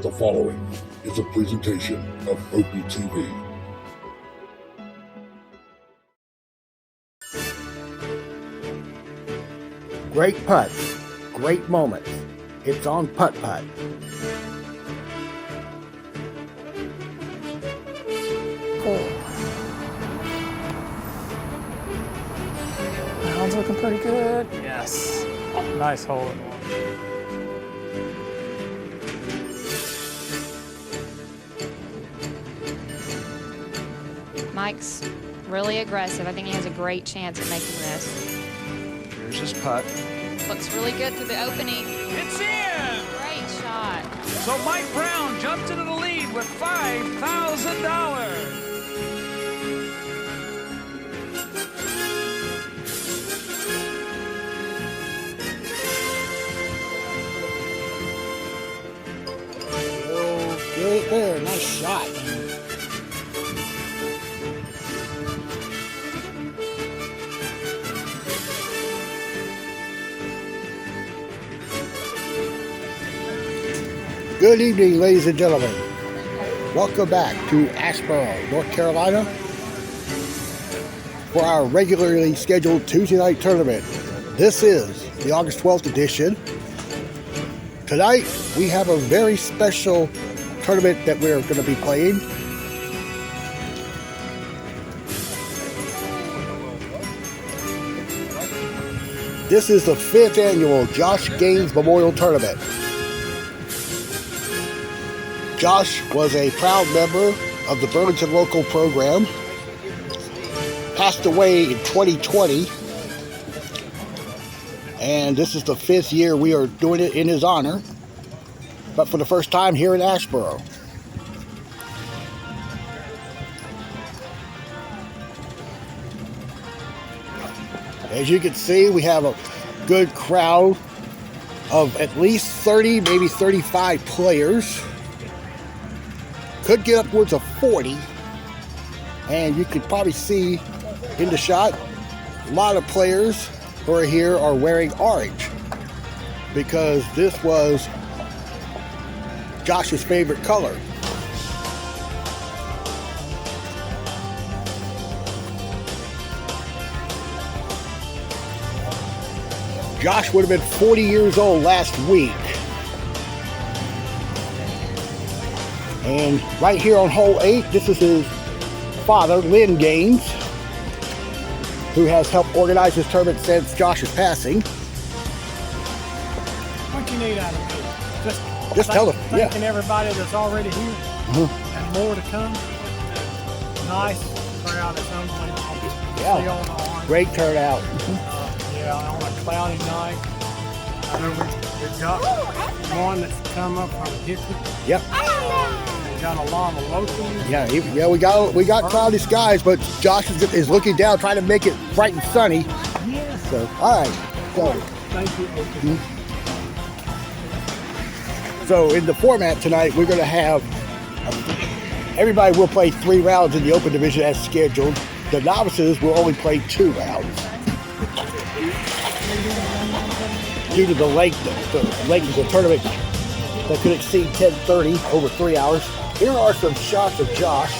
The following is a presentation of OPTV. Great putts, great moments. It's on Putt-Putt. That one's looking pretty good. Yes. Nice hole in one. Mike's really aggressive. I think he has a great chance at making this. Here's his putt. Looks really good through the opening. It's in! Great shot. So Mike Brown jumps into the lead with $5,000. Okay, there, nice shot. Good evening, ladies and gentlemen. Welcome back to Asheboro, North Carolina, for our regularly scheduled Tuesday night tournament. This is the August 12th edition. Tonight, we have a very special tournament that we're going to be playing. This is the 5th annual Josh Gaines Memorial Tournament. Josh was a proud member of the Burlington local program, passed away in 2020, and this is the 5th year we are doing it in his honor, but for the first time here in Asheboro. As you can see, we have a good crowd of at least 30, maybe 35 players. Could get upwards of 40, and you could probably see in the shot a lot of players who are here are wearing orange because this was Josh's favorite color. Josh would have been 40 years old last week. And right here on hole 8, this is his father, Lynn Gaines, who has helped organize this tournament since Josh's passing. What do you need out of me? Just tell them, yeah. Thanking everybody that's already here and more to come. Nice crowd. It's unbelievable. Yeah. See all the orange. Great turnout. Yeah, on a cloudy night. I know we've got one that's come up from Hickory. Yep. We got a lot of locals. Yeah, we got cloudy skies, but Josh is looking down, trying to make it bright and sunny. Yes. So, all right. So, Thank you. So in the format tonight, we're going to have everybody will play 3 rounds in the open division as scheduled. The novices will only play 2 rounds. Due to the length of the tournament that could exceed 10:30 over 3 hours. Here are some shots of Josh.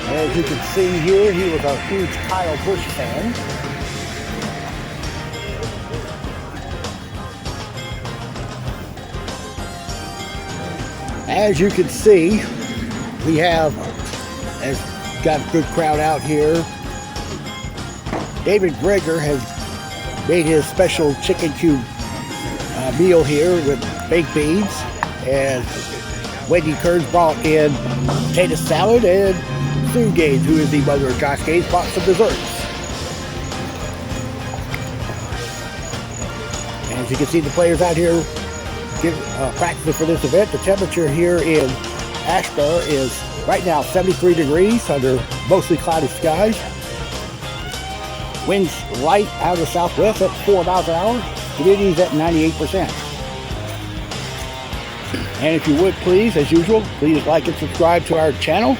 As you can see here, he was a huge Kyle Busch fan. As you can see, we have got a good crowd out here. David Greger has made his special chicken cube meal here with baked beans, and Wendy Kearns brought in potato salad, and Sue Gaines, who is the mother of Josh Gaines, brought some desserts. As you can see, the players out here practicing for this event. The temperature here in ASHEBORO is right now 73 degrees under mostly cloudy skies. Winds light out of the southwest at 4 miles an hour. Humidity's at 98%. And if you would please, as usual, please like and subscribe to our channel.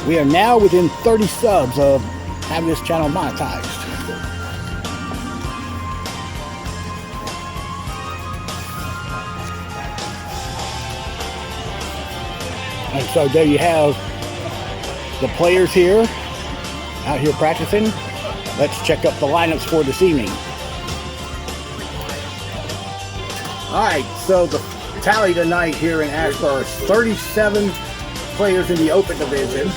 We are now within 30 subs of having this channel monetized. And so there you have the players here, out here practicing. Let's check up the lineups for this evening. Alright, so the tally tonight here in ASHEBORO is 37 players in the open division.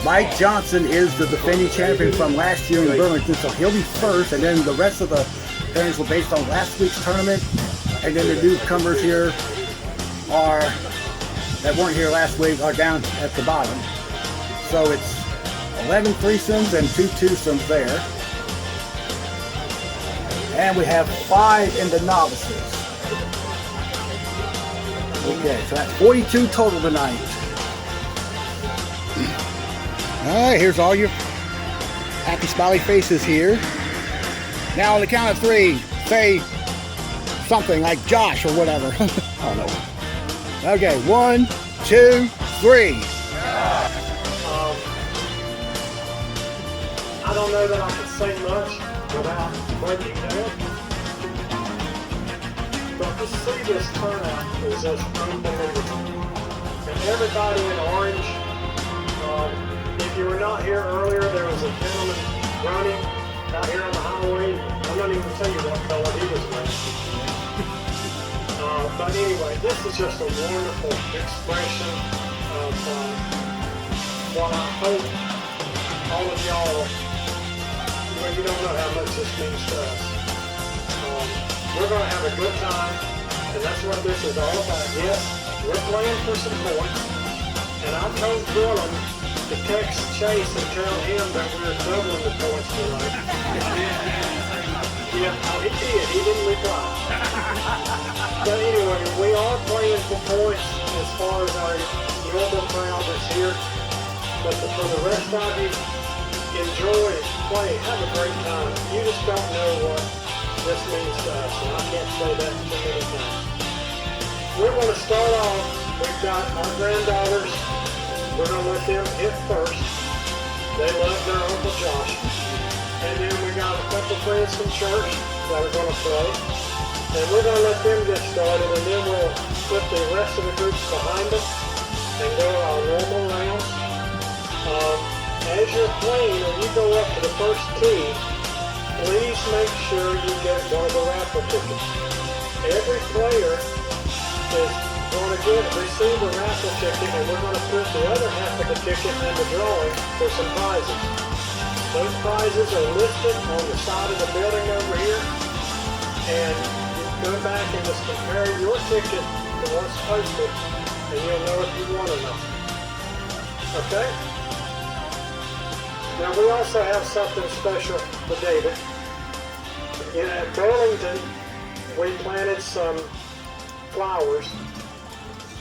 Mike Johnson is the defending champion from last year in Burlington, so he'll be first, and then the rest of the fans were based on last week's tournament, and then the newcomers here that weren't here last week are down at the bottom. So it's 11 threesomes and 2 twosomes there. And we have 5 in the novices. Okay, so that's 42 total tonight. Alright, here's all your happy smiley faces here. Now on the count of 3, say something like Josh or whatever. I don't know. Okay, 1, 2, 3. I don't know that I can say much without breaking down. But to see this turnout is just unbelievable. And everybody in orange, if you were not here earlier, there was a gentleman running out here on the highway. I'm not even going to tell you what color he was wearing. But anyway, this is just a wonderful expression of what I hope all of y'all, well, you don't know how much this means to us. We're going to have a good time, and that's what this is all about. Yes, we're playing for some points, and I told Dylan to text Chase and tell him that we're doubling the points tonight. Yeah, he did. He didn't reply. But anyway, we are playing for points as far as our normal crowd is here. But for the rest of you, enjoy, play, have a great time. You just don't know what this means to us, and I can't say that too many times. We're going to start off. We've got our granddaughters. We're going to let them hit first. They love their Uncle Josh. And then we got a couple friends from church that are going to play. And we're going to let them get started, and then we'll put the rest of the groups behind them and go our normal rounds. As you're playing and you go up to the first tee, please make sure you get one of the raffle tickets. Every player is going to receive a raffle ticket, and we're going to put the other half of the ticket in the drawing for some prizes. Those prizes are listed on the side of the building over here, and you go back and just compare your ticket to what's posted, and you'll know if you won or not. Okay? Now we also have something special for David. At Burlington, we planted some flowers,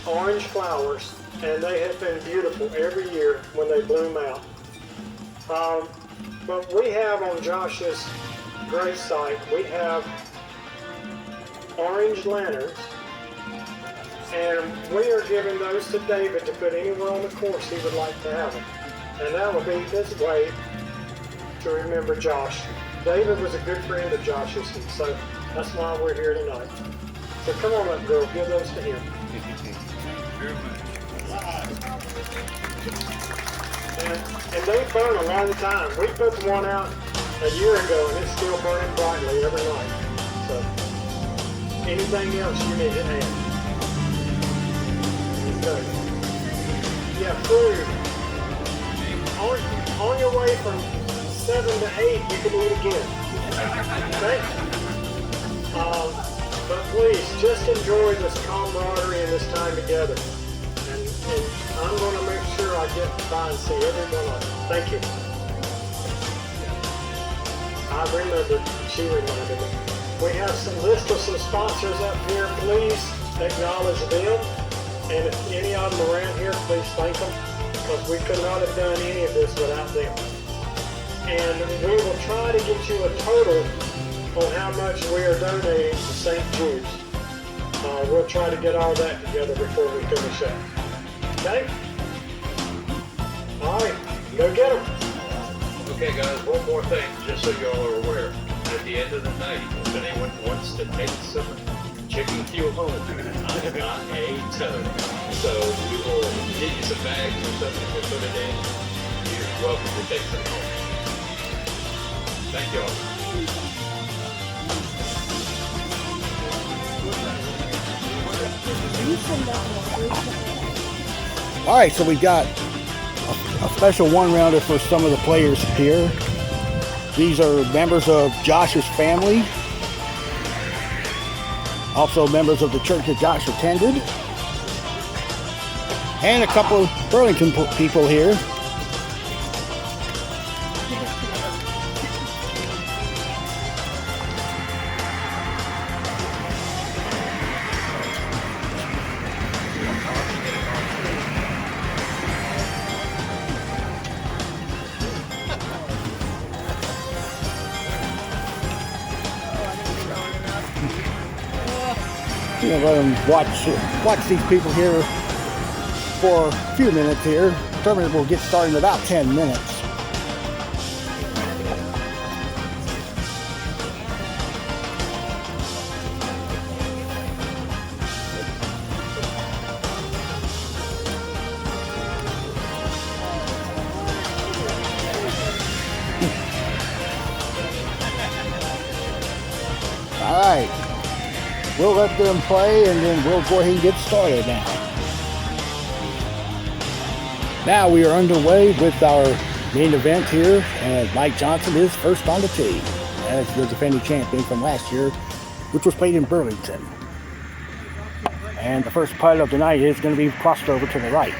orange flowers, and they have been beautiful every year when they bloom out. But we have on Josh's grave site, we have orange lanterns, and we are giving those to David to put anywhere on the course he would like to have them. And that will be his way to remember Josh. David was a good friend of Josh's, and so that's why we're here tonight. So come on up, girl, give those to him. And they burn a long time. We put one out a year ago, and it's still burning brightly every night. So anything else you need to add? Okay. Yeah, food. On your way from 7 to 8, you can eat again. Okay? But please, just enjoy this camaraderie and this time together. And I'm going to make sure I get by and see every one of them. Thank you. I remembered. She reminded me. We have some list of some sponsors up here. Please acknowledge them. And if any of them around here, please thank them, because we could not have done any of this without them. And we will try to get you a total on how much we are donating to St. Jude's. We'll try to get all that together before we finish up. Okay? All right, go get them. Okay, guys, one more thing, just so y'all are aware. At the end of the night, if anyone wants to take some chicken fuel home, I'm not a toad. So we will get you some bags or something to put it in. You're welcome to take some home. Thank y'all. All right, so we've got a special one-rounder for some of the players here. These are members of Josh's family, also members of the church that Josh attended, and a couple of Burlington people here. You know, let them watch these people here for a few minutes here. Tournament will get started in about 10 minutes. All right. We'll let them play, and then we'll go ahead and get started now. Now we are underway with our main event here, and Mike Johnson is first on the tee as the defending champion from last year, which was played in Burlington. And the first putt of the night is going to be crossed over to the right.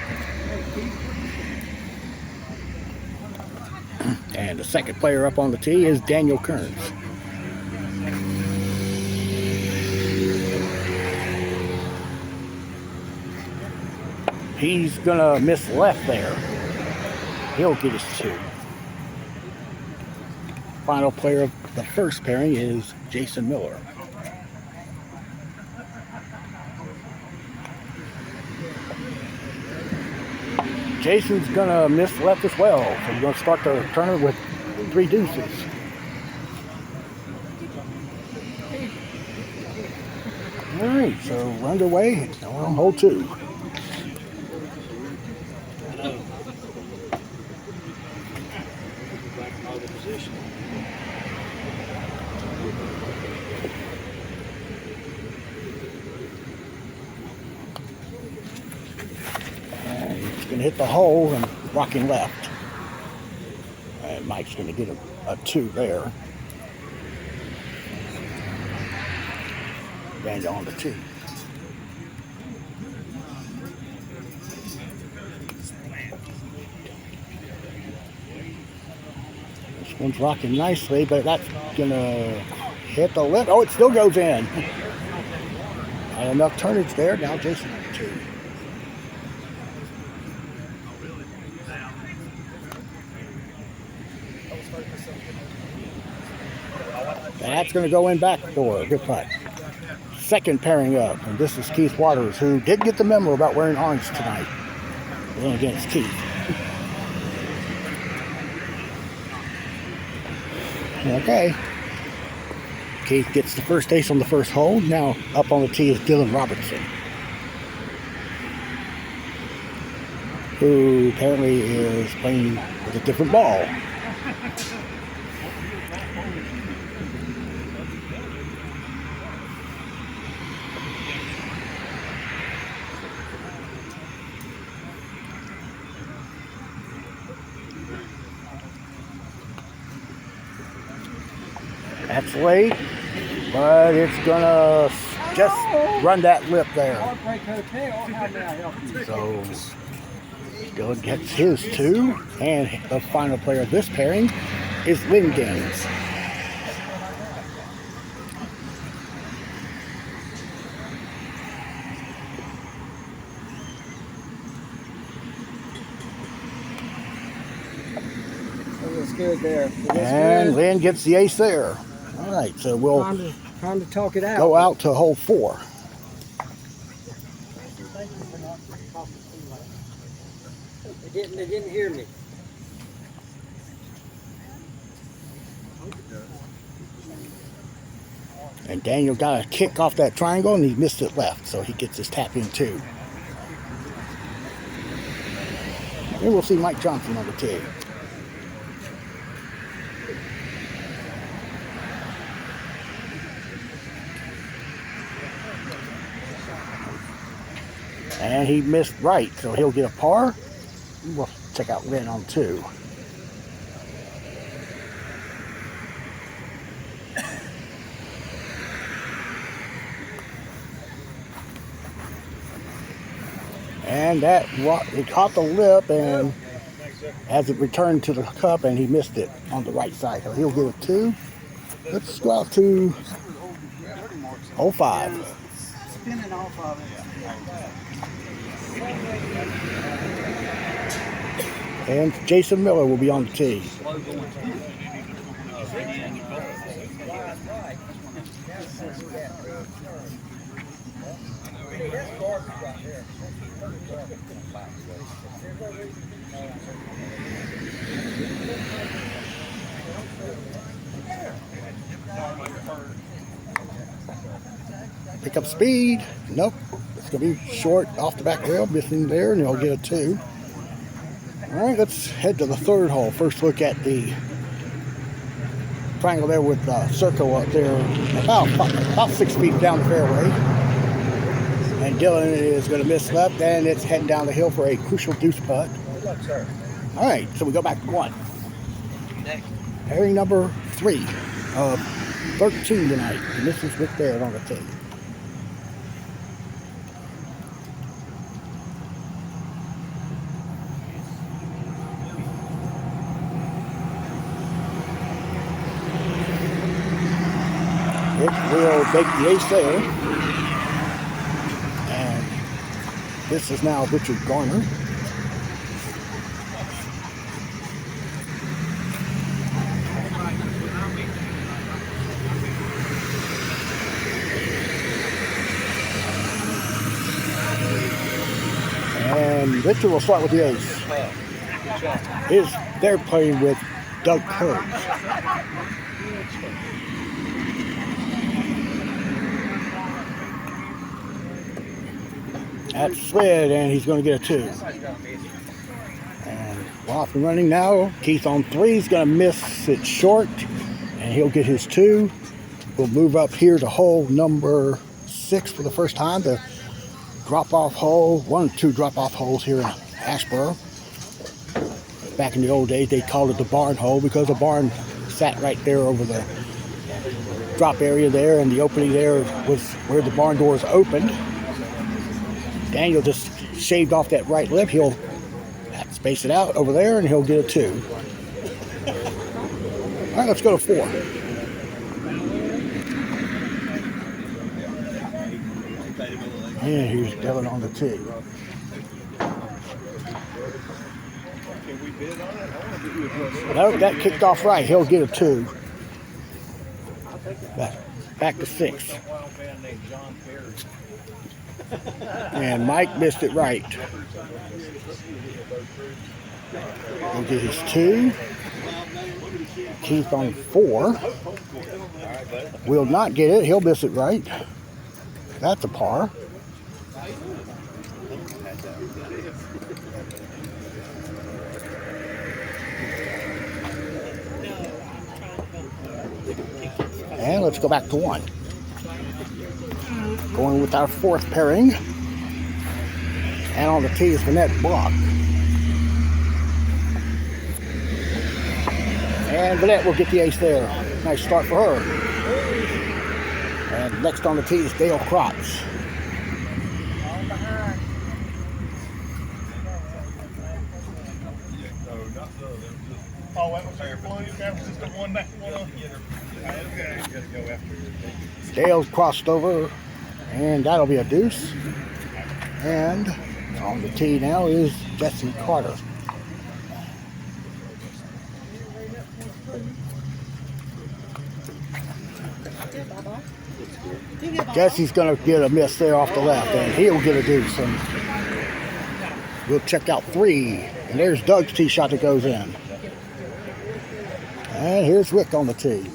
And the second player up on the tee is Daniel Kearns. He's gonna miss left there. He'll get his two. Final player of the first pairing is Jason Miller. Jason's gonna miss left as well. So we're gonna start the tournament with 3 deuces. All right, so we're underway. We're on hole 2. Going to hit the hole and rocking left. And Mike's going to get a 2 there. And on the tee. This one's rocking nicely, but that's going to hit the left. Oh, it still goes in. Not enough turnage there. Now Jason 2. And that's going to go in back door. Good putt. Second pairing up, and this is Keith Waters, who did get the memo about wearing orange tonight. Going against Keith. Okay. Keith gets the first ace on the first hole. Now up on the tee is Dylan Robertson, who apparently is playing with a different ball. That's late, but it's gonna just run that lip there. So Dylan gets his 2, and the final player of this pairing is Lynn Gaines. good there. That's And good. Lynn gets the ace there. All right, so we'll Time to talk it out. go out to hole 4. They didn't hear me. And Daniel got a kick off that triangle and he missed it left, so he gets his tap in too. And we'll see Mike Johnson on the tee. And he missed right, so he'll get a par. We'll check out Lynn on 2. And it caught the lip, and as it returned to the cup, and he missed it on the right side. So he'll get a 2. Let's go out to hole 5. Spinning off of it. And Jason Miller will be on the tee. Pick up speed. Nope. It's going to be short off the back rail, missing there, and he'll get a 2. All right, let's head to the 3rd hole. First look at the triangle there with the circle up there, about 6 feet down the fairway. And Dylan is going to miss left, and it's heading down the hill for a crucial deuce putt. All right, so we go back to 1. Pairing number 3 of 13 tonight. And this is Rick Barrett on the tee. Rick will make the ace there. And this is now Richard Garner. And Richard will start with the ace. They're playing with Doug Kurtz. That's slid, and he's going to get a 2. And off and running now. Keith on 3 is going to miss it short, and he'll get his 2. We'll move up here to hole number 6 for the first time. The drop-off hole, 1 or 2 drop-off holes here in Asheboro. Back in the old days, they called it the barn hole because the barn sat right there over the drop area there, and the opening there was where the barn doors opened. Daniel just shaved off that right lip. He'll space it out over there, and he'll get a 2. All right, let's go to 4. And here's Devin on the tee. Nope, that kicked off right. He'll get a 2. Back to 6. And Mike missed it right. He'll get his 2. Keith on 4. Will not get it. He'll miss it right. That's a par. And let's go back to 1. Going with our 4th pairing. And on the tee is Vanette Block. And Vanette will get the ace there. Nice start for her. And next on the tee is Dale Kratz. Dale's crossed over, and that'll be a deuce. And on the tee now is Jesse Carter. Jesse's going to get a miss there off the left, and he'll get a deuce. And we'll check out 3. And there's Doug's tee shot that goes in. And here's Rick on the tee.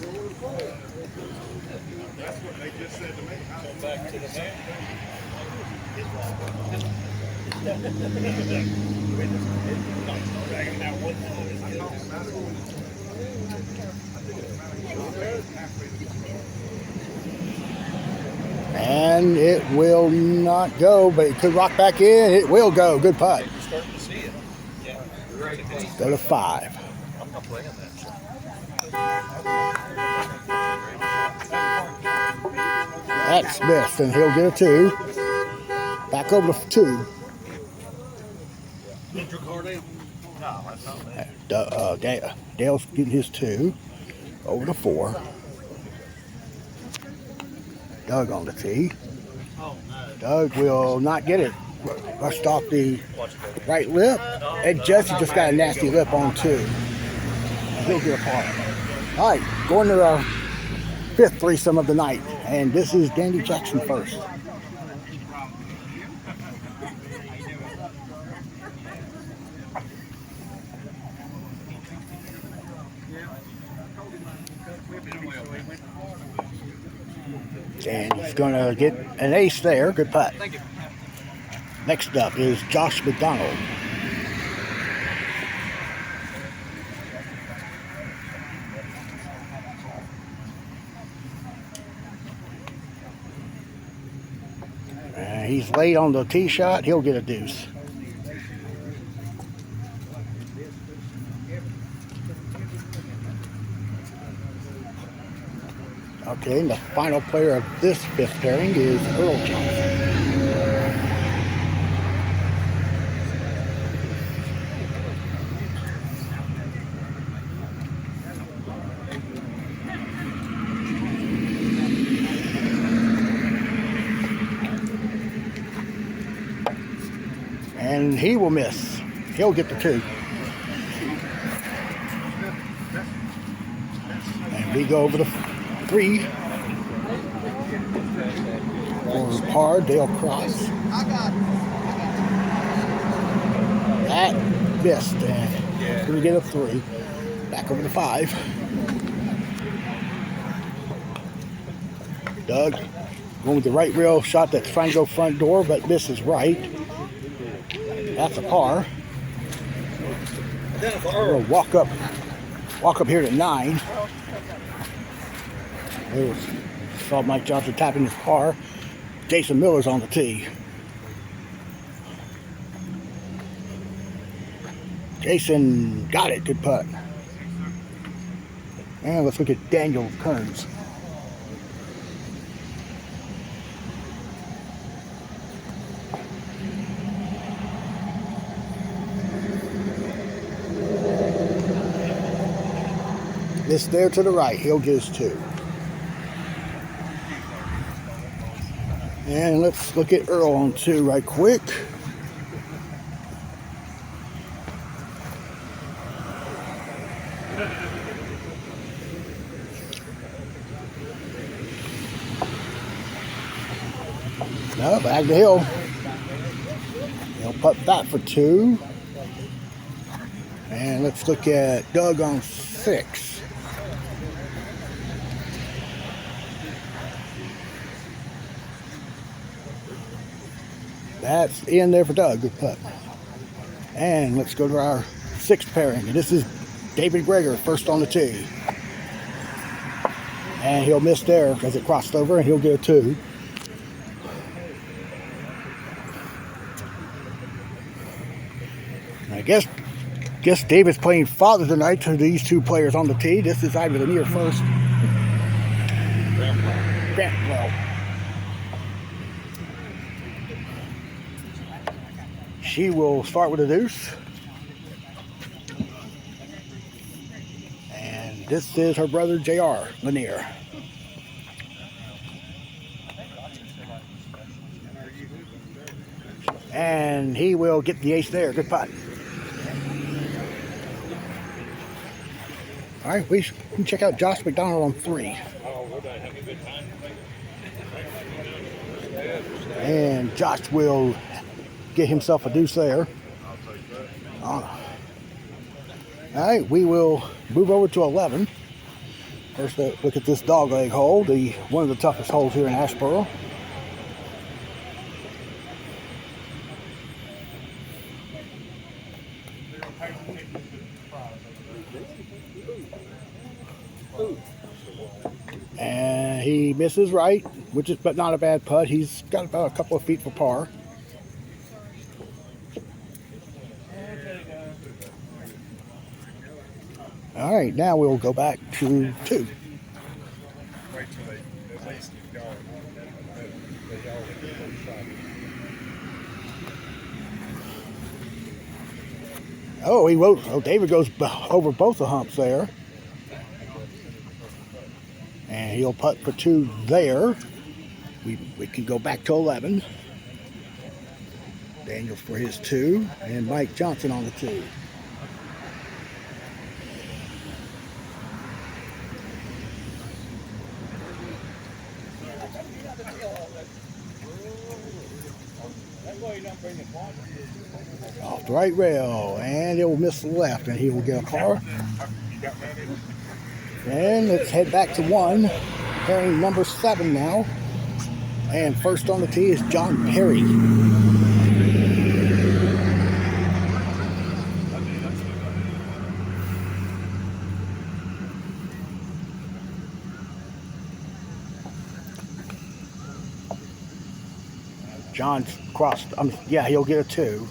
And it will not go, but it could rock back in. It will go. Good putt. Go to 5. That's missed, and he'll get a 2. Back over to 2. Dale's getting his 2. Over to 4. Doug on the tee. Doug will not get it. Rushed off the right lip. And Jesse just got a nasty lip on 2. And he'll get a par. All right, going to our 5th threesome of the night. And this is Dandy Jackson first. And he's going to get an ace there. Good putt. Next up is Josh McDonald. He's late on the tee shot. He'll get a deuce. Okay, and the final player of this 5th pairing is Earl Johnson. And he will miss. He'll get the 2. And we go over to 3. For par, Dale Cross. That missed. And we're going to get a 3. Back over to 5. Doug going with the right rail shot that's trying to go front door, but misses right. That's a par. We'll walk up here to 9. There's saw Mike Johnson tapping his par. Jason Miller's on the tee. Jason got it. Good putt. And let's look at Daniel Kearns. This there to the right, he'll get his 2. And let's look at Earl on 2 right quick. No, back the hill. He'll putt that for 2. And let's look at Doug on 6. That's in there for Doug. Good putt. And let's go to our 6th pairing. And this is David Greger, first on the tee. And he'll miss there because it crossed over, and he'll get a 2. I guess David's playing father tonight to these 2 players on the tee. This is Ivy Lanier first. Grantwell. She will start with a deuce. And this is her brother, J.R. Lanier. And he will get the ace there. Good putt. All right, we can check out Josh McDonald on 3. And Josh will get himself a deuce there. All right, we will move over to 11. First, look at this dogleg hole, one of the toughest holes here in Asheboro. And he misses right, but not a bad putt. He's got about a couple of feet for par. All right, now we'll go back to 2. David goes over both the humps there. And he'll putt for 2 there. We can go back to 11. Daniels for his 2, and Mike Johnson on the 2. Off the right rail, and it will miss the left, and he will get a par. And let's head back to 1, pairing number 7 now. And first on the tee is John Perry. John's crossed. Yeah, he'll get a 2.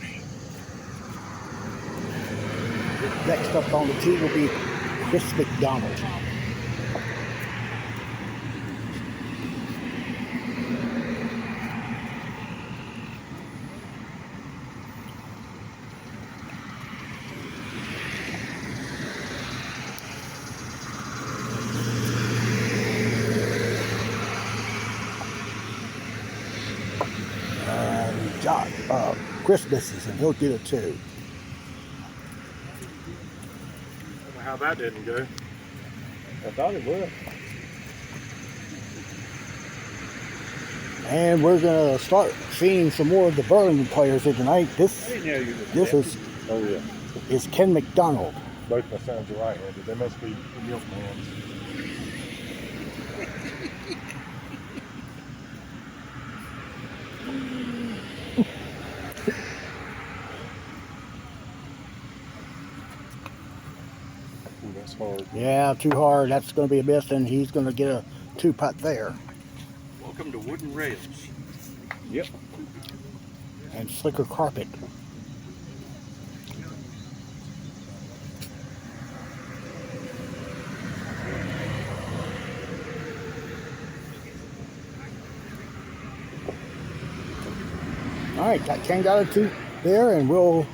Next up on the tee will be Chris McDonald. Chris misses, and he'll get a 2. I don't know how that didn't go. I thought it would. And we're going to start seeing some more of the Burlington players here tonight. This is Ken McDonald. Both my sons are right-handed. They must be milk mans. That's hard. Yeah, too hard. That's going to be a miss, and he's going to get a 2 putt there. Welcome to wooden rails. Yep. And slicker carpet. All right, Ken got a 2 there, and we'll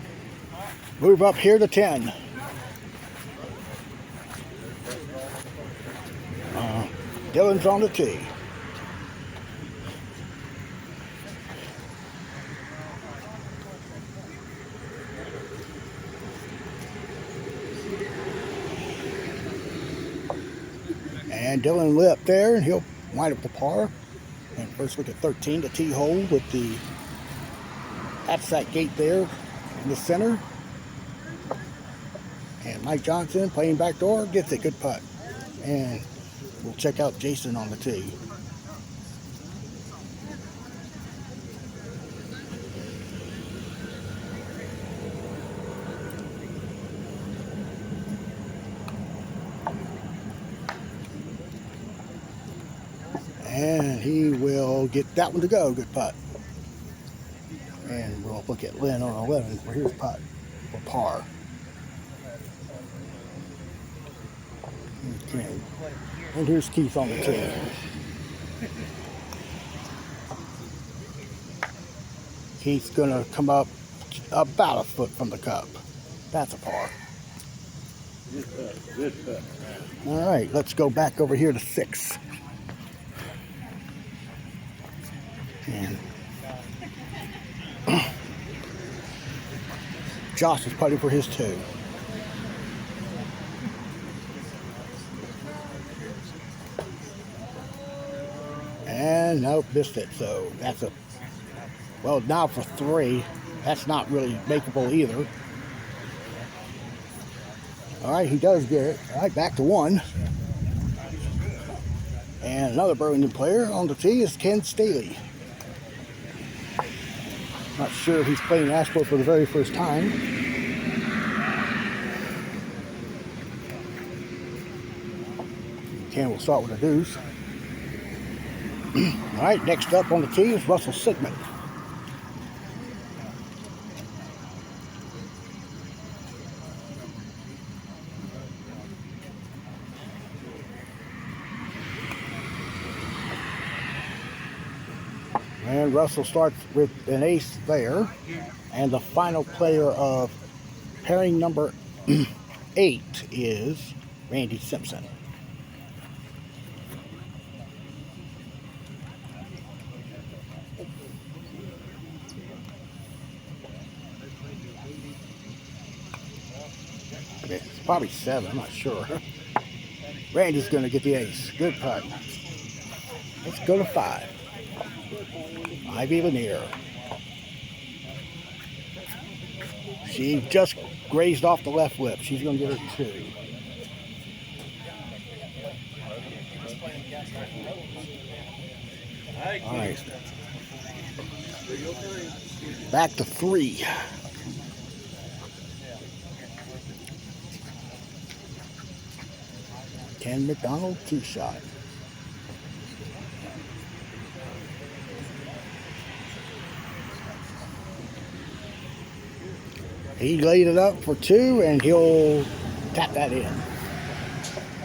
move up here to 10. Dylan's on the tee. And Dylan lit up there, and he'll wind up the par. And first look at 13, the tee hole with that's that gate there in the center. And Mike Johnson playing backdoor gets a good putt. And we'll check out Jason on the tee. And he will get that one to go. Good putt. And we'll look at Lynn on 11 for his putt for par. Okay. And here's Keith on the tee. Keith's going to come up about a foot from the cup. That's a par. Good putt. All right, let's go back over here to 6. And Josh is putting for his 2. And nope, missed it. So that's a Well, now for 3. That's not really makeable either. All right, he does get it. All right, back to 1. And another Burlington player on the tee is Ken Staley. Not sure if he's playing ASHEBORO for the very first time. Ken will start with a deuce. All right, next up on the tee is Russell Sigmund. And Russell starts with an ace there. And the final player of pairing number 8 is Randy Simpson. It's probably 7, I'm not sure. Randy's going to get the ace. Good putt. Let's go to 5. Ivy Lanier. She just grazed off the left lip. She's going to get her 2. All right. Back to 3. Ken McDonald, 2 shot. He laid it up for 2, and he'll tap that in.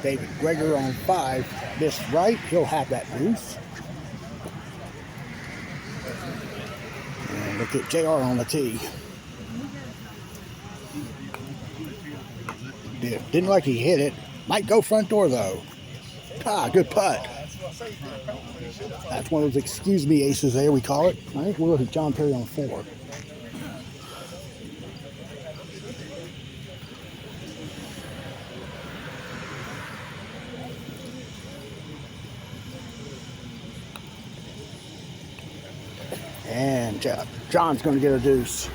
David Greger on 5 missed right. He'll have that deuce. And look at JR on the tee. Didn't like he hit it. Might go front door, though. Good putt. That's one of those excuse me aces there, we call it. I think we'll look at John Perry on 4. And John's going to get a deuce.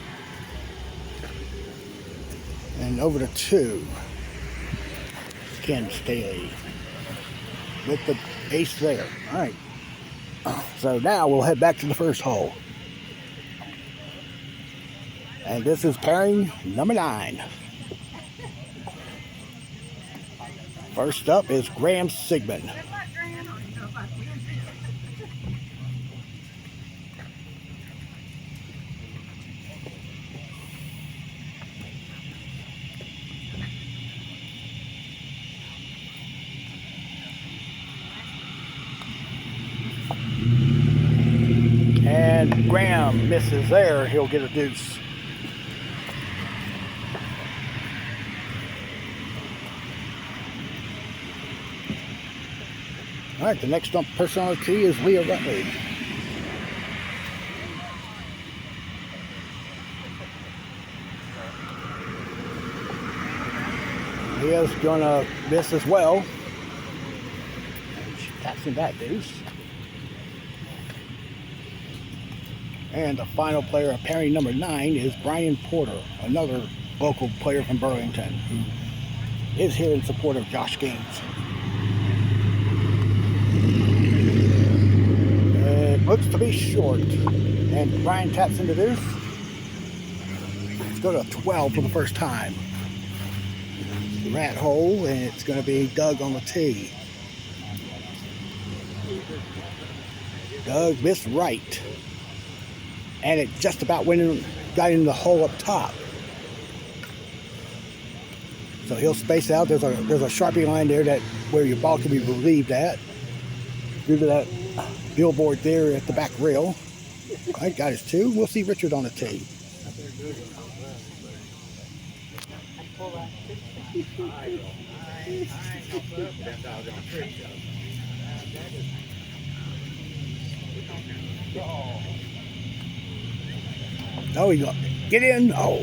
And over to 2. Ken Staley with the ace there. All right. So now we'll head back to the first hole. And this is pairing number 9. First up is Graham Sigmund. And Graham misses there. He'll get a deuce. All right, the next person on the tee is Leah Rutley. Leah's gonna miss as well. And she taps in that deuce. And the final player of pairing number 9 is Brian Porter, another local player from Burlington, who is here in support of Josh Gaines. It looks to be short, and Brian taps into this. Let's go to 12 for the first time. Rat hole, and it's going to be Doug on the tee. Doug missed right. And it just about got in the hole up top. So he'll space out. There's a Sharpie line there where your ball can be relieved at. Due to that billboard there at the back rail. All right, got his 2. We'll see Richard on the tee. Oh, he got get in. Oh,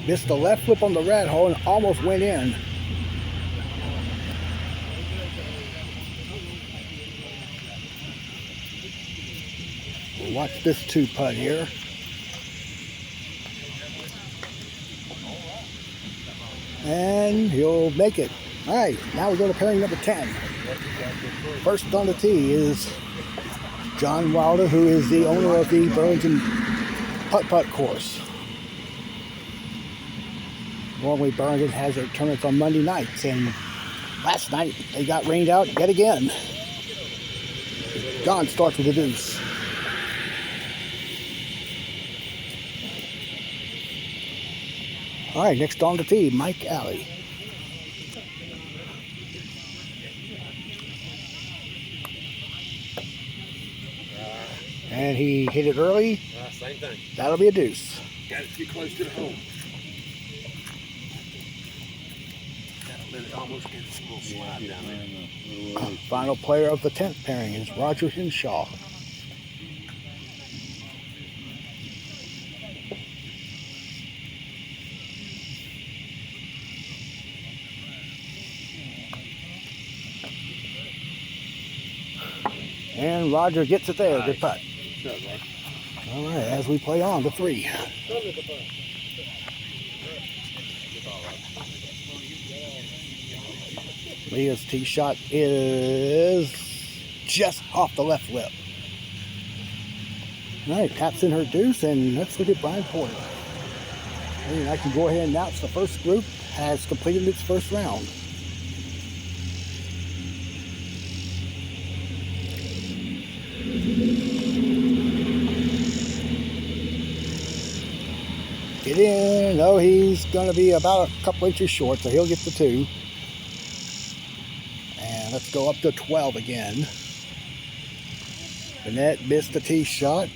missed the left flip on the rat hole and almost went in. We'll watch this 2-putt here. And he'll make it. All right, now we go to pairing number 10. First on the tee is John Wilder, who is the owner of the Burlington Putt-Putt course. Normally Burlington has their tournaments on Monday nights, and last night they got rained out yet again. John starts with a deuce. All right, next on the tee, Mike Alley. And he hit it early. Same thing. That'll be a deuce. Got it too close to the hole. Let it almost get a little slide down there. Final player of the 10th pairing is Roger Hinshaw. And Roger gets it there. Good putt. All right, as we play on to 3. Leah's tee shot is just off the left lip. All right, taps in her deuce, and let's look at Brian Porter. And I can go ahead and announce the first group has completed its first round. Get in. Oh, he's going to be about a couple inches short, so he'll get the 2. And let's go up to 12 again. Burnett missed the tee shot.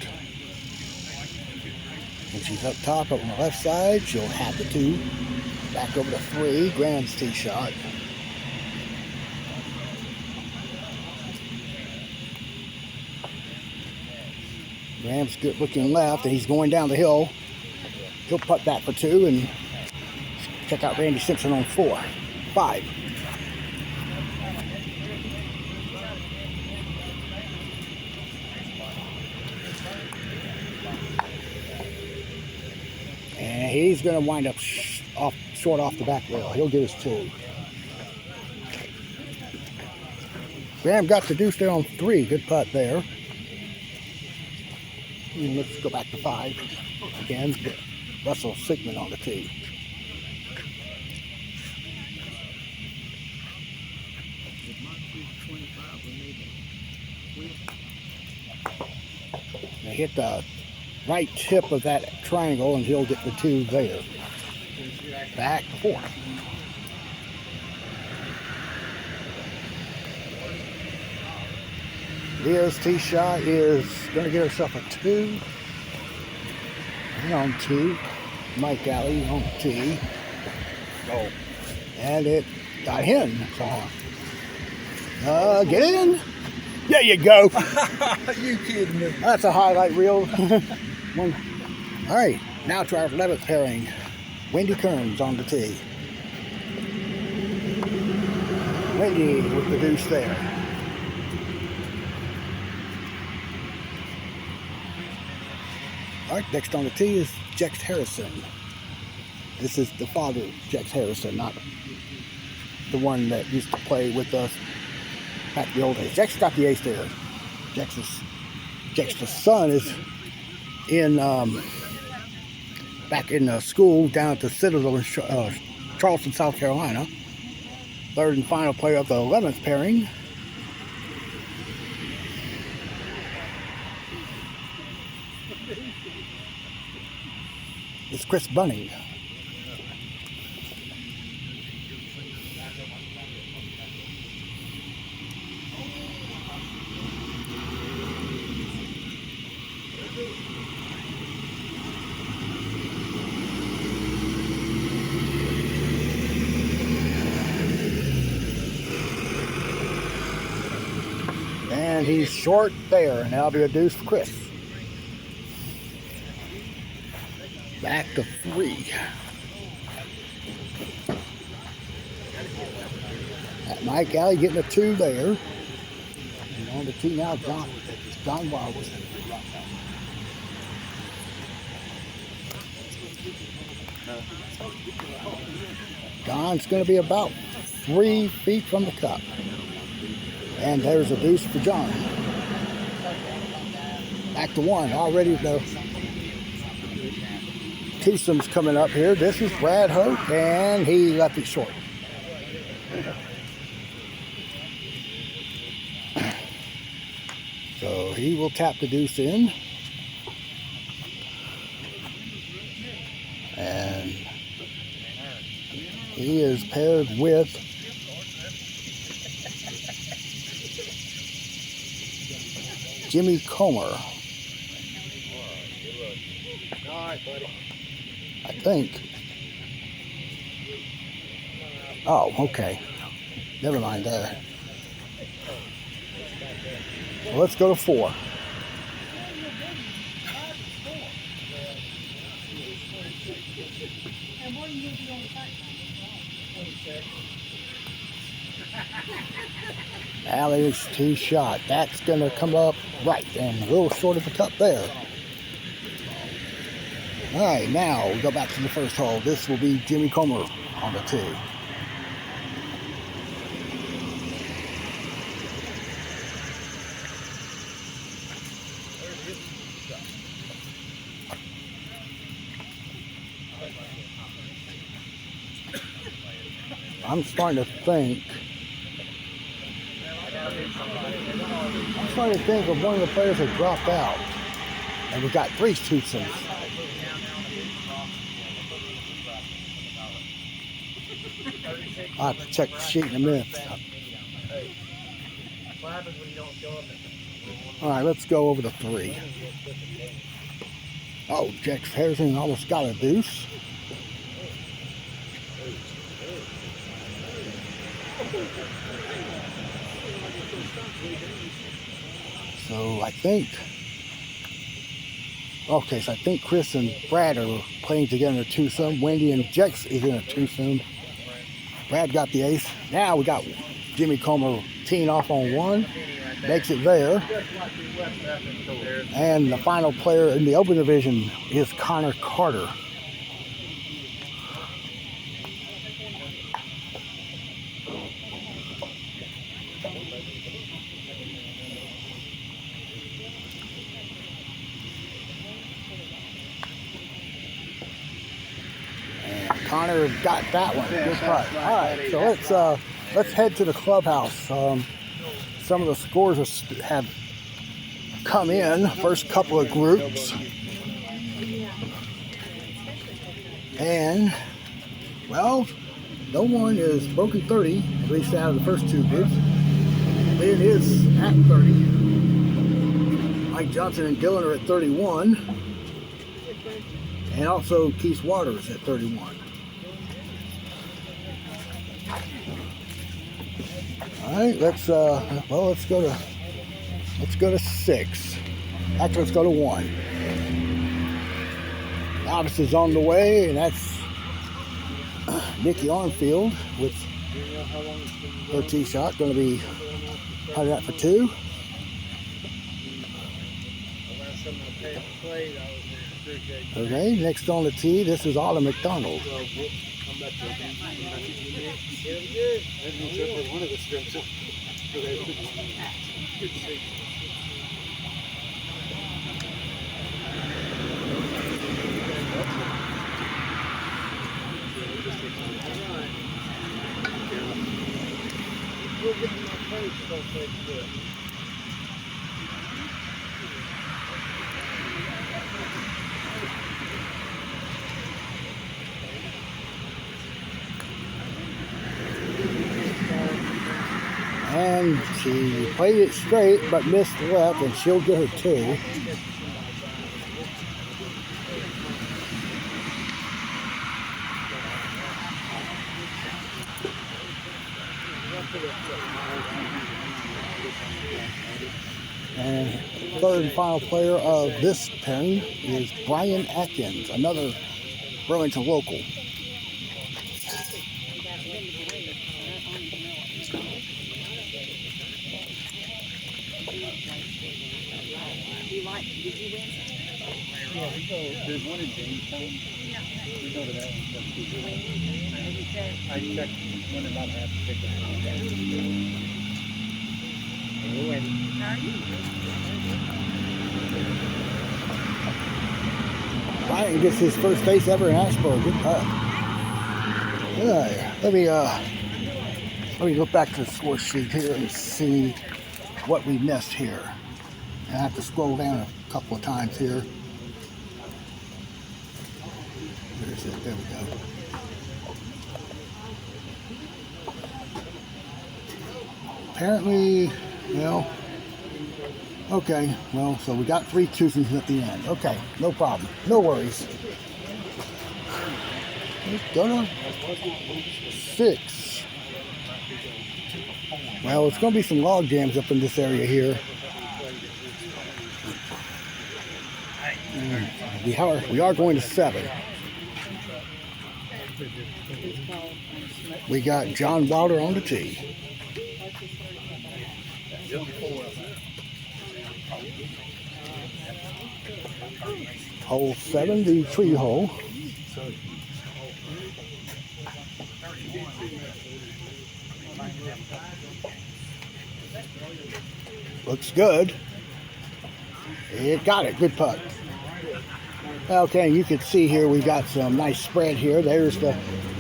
When she's up top on the left side, she'll have the 2. Back over to 3. Graham's tee shot. Graham's good looking left, and he's going down the hill. He'll putt that for 2, and check out Randy Simpson on 4. 5. And he's going to wind up short off the back rail. He'll get his 2. Graham got the deuce there on 3. Good putt there. And let's go back to 5 again. Russell Sigmund on the tee. They hit the right tip of that triangle, and he'll get the 2 there. Back 4. Leah's tee shot is going to get herself a 2. And on 2, Mike Alley on tee. Oh. And it got in. Get in. There you go. You kidding me? That's a highlight reel. One. All right, now to our 11th pairing. Wendy Kearns on the tee. Wendy with the deuce there. All right, next on the tee is Jex Harrison. This is the father of Jex Harrison, not the one that used to play with us back in the old days. Jex got the ace there. Jex's son is in back in school down at the Citadel in Charleston, South Carolina. Third and final player of the 11th pairing. It's Chris Bunning. And he's short there, and that'll be a deuce for Chris. Back to 3. Mike Alley getting a 2 there. And on the 2 now, John. Don Wild was Don's going to be about 3 feet from the cup. And there's a deuce for John. Back to 1. Already the twosomes coming up here. This is Brad Hoke, and he left it short. So he will tap the deuce in. And he is paired with Jimmy Comer. I think. Oh, okay. Never mind there. Well, let's go to 4. Alex tee shot. That's going to come up right and a little short of the cup there. All right, now we go back to the first hole. This will be Jimmy Comer on the tee. I'm starting to think of one of the players that dropped out. And we got 3 twosomes. I'll have to check the sheet in a minute. All right, let's go over to 3. Oh, Jex Harrison almost got a deuce. So I think, okay, so I think Chris and Brad are playing together in a twosome. Wendy and Jex is in a twosome. Brad got the ace. Now we got Jimmy Comer teeing off on 1. Makes it there. And the final player in the open division is Connor Carter. Connor got that one. Good putt. All right, so let's head to the clubhouse. Some of the scores have come in. First couple of groups, and well, no one is broken 30, at least out of the first 2 groups. It is at 30. Mike Johnson and Dylan are at 31, and also Keith Waters at 31. All right, let's go to 6. Actually, let's go to 1. Novice is on the way, and that's Nikki Armfield with her tee shot. Going to be putting that for 2. Okay, next on the tee, this is Autumn McDonald. And she played it straight, but missed left, and she'll get her 2. And third and final player of this pairing is Brian Atkins, another Burlington local. like, did you win something? Yeah, we go. There's one in Jamestown. We go to that one. Did you win? What did you say? I checked one about half the ticket. You win. How are you? Ryan gets his first base ever in Asheboro. Good putt. Let me look back to the score sheet here and see what we missed here. I have to scroll down a couple of times here. There's it. There we go. Apparently, well, okay. Well, so we got 3 choosings at the end. Okay, no problem. No worries. Let's go to 6. Well, it's going to be some log jams up in this area here. We are going to 7. We got John Wilder on the tee. Hole 7, the tree hole. Looks good. It got it. Good putt. Okay, you can see here we got some nice spread here. There's the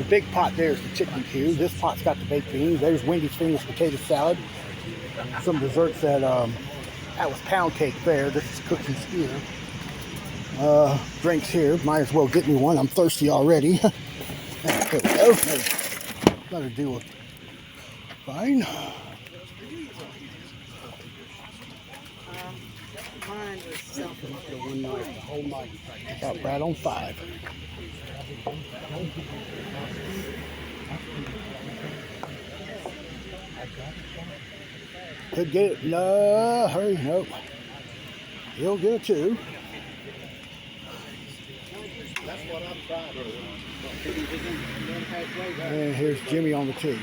big pot. There's the chicken cube. This pot's got the baked beans. There's Wendy's Fingers potato salad. Some desserts that was pound cake there. This is cookies here. Drinks here. Might as well get me one. I'm thirsty already. There we go. Gotta do it. Fine. Mine was something for one night, the whole night. Got Brad on 5. Could get it. No, hurry. Nope. He'll get a 2. That's what I'm trying to do. And here's Jimmy on the tee.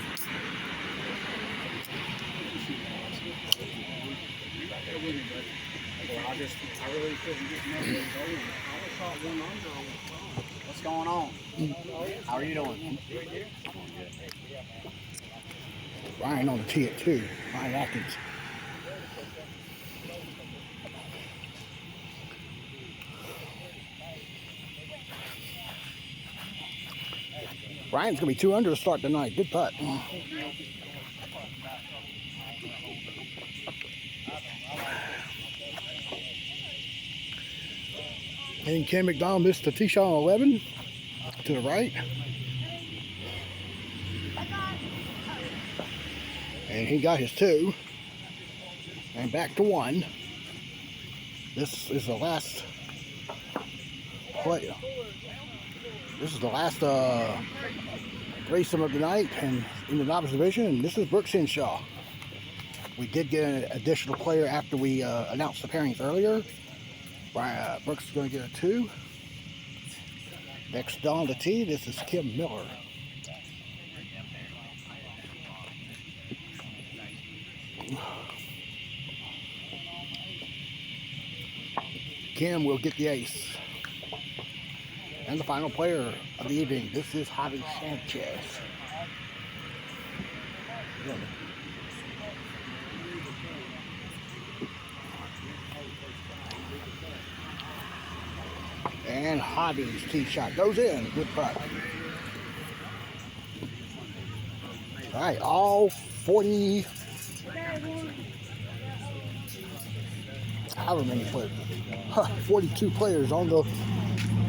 I really couldn't get nothing going. I was caught one under. What's going on? How are you doing? Ryan on the tee at 2. Ryan Atkins. Ryan's going to be 2 under to start tonight. Good putt. And Ken McDonald missed the tee shot on 11 to the right. And he got his 2. And back to 1. This is the last play. This is the last threesome of the night and in the novice division. And this is Brooks Henshaw. We did get an additional player after we announced the pairings earlier. Brooks is going to get a 2. Next on the tee, this is Kim Miller. Kim will get the ace. And the final player of the evening, this is Javi Sanchez. And Javi's tee shot goes in. Good putt. All right, all 40, however many players, 42 players on the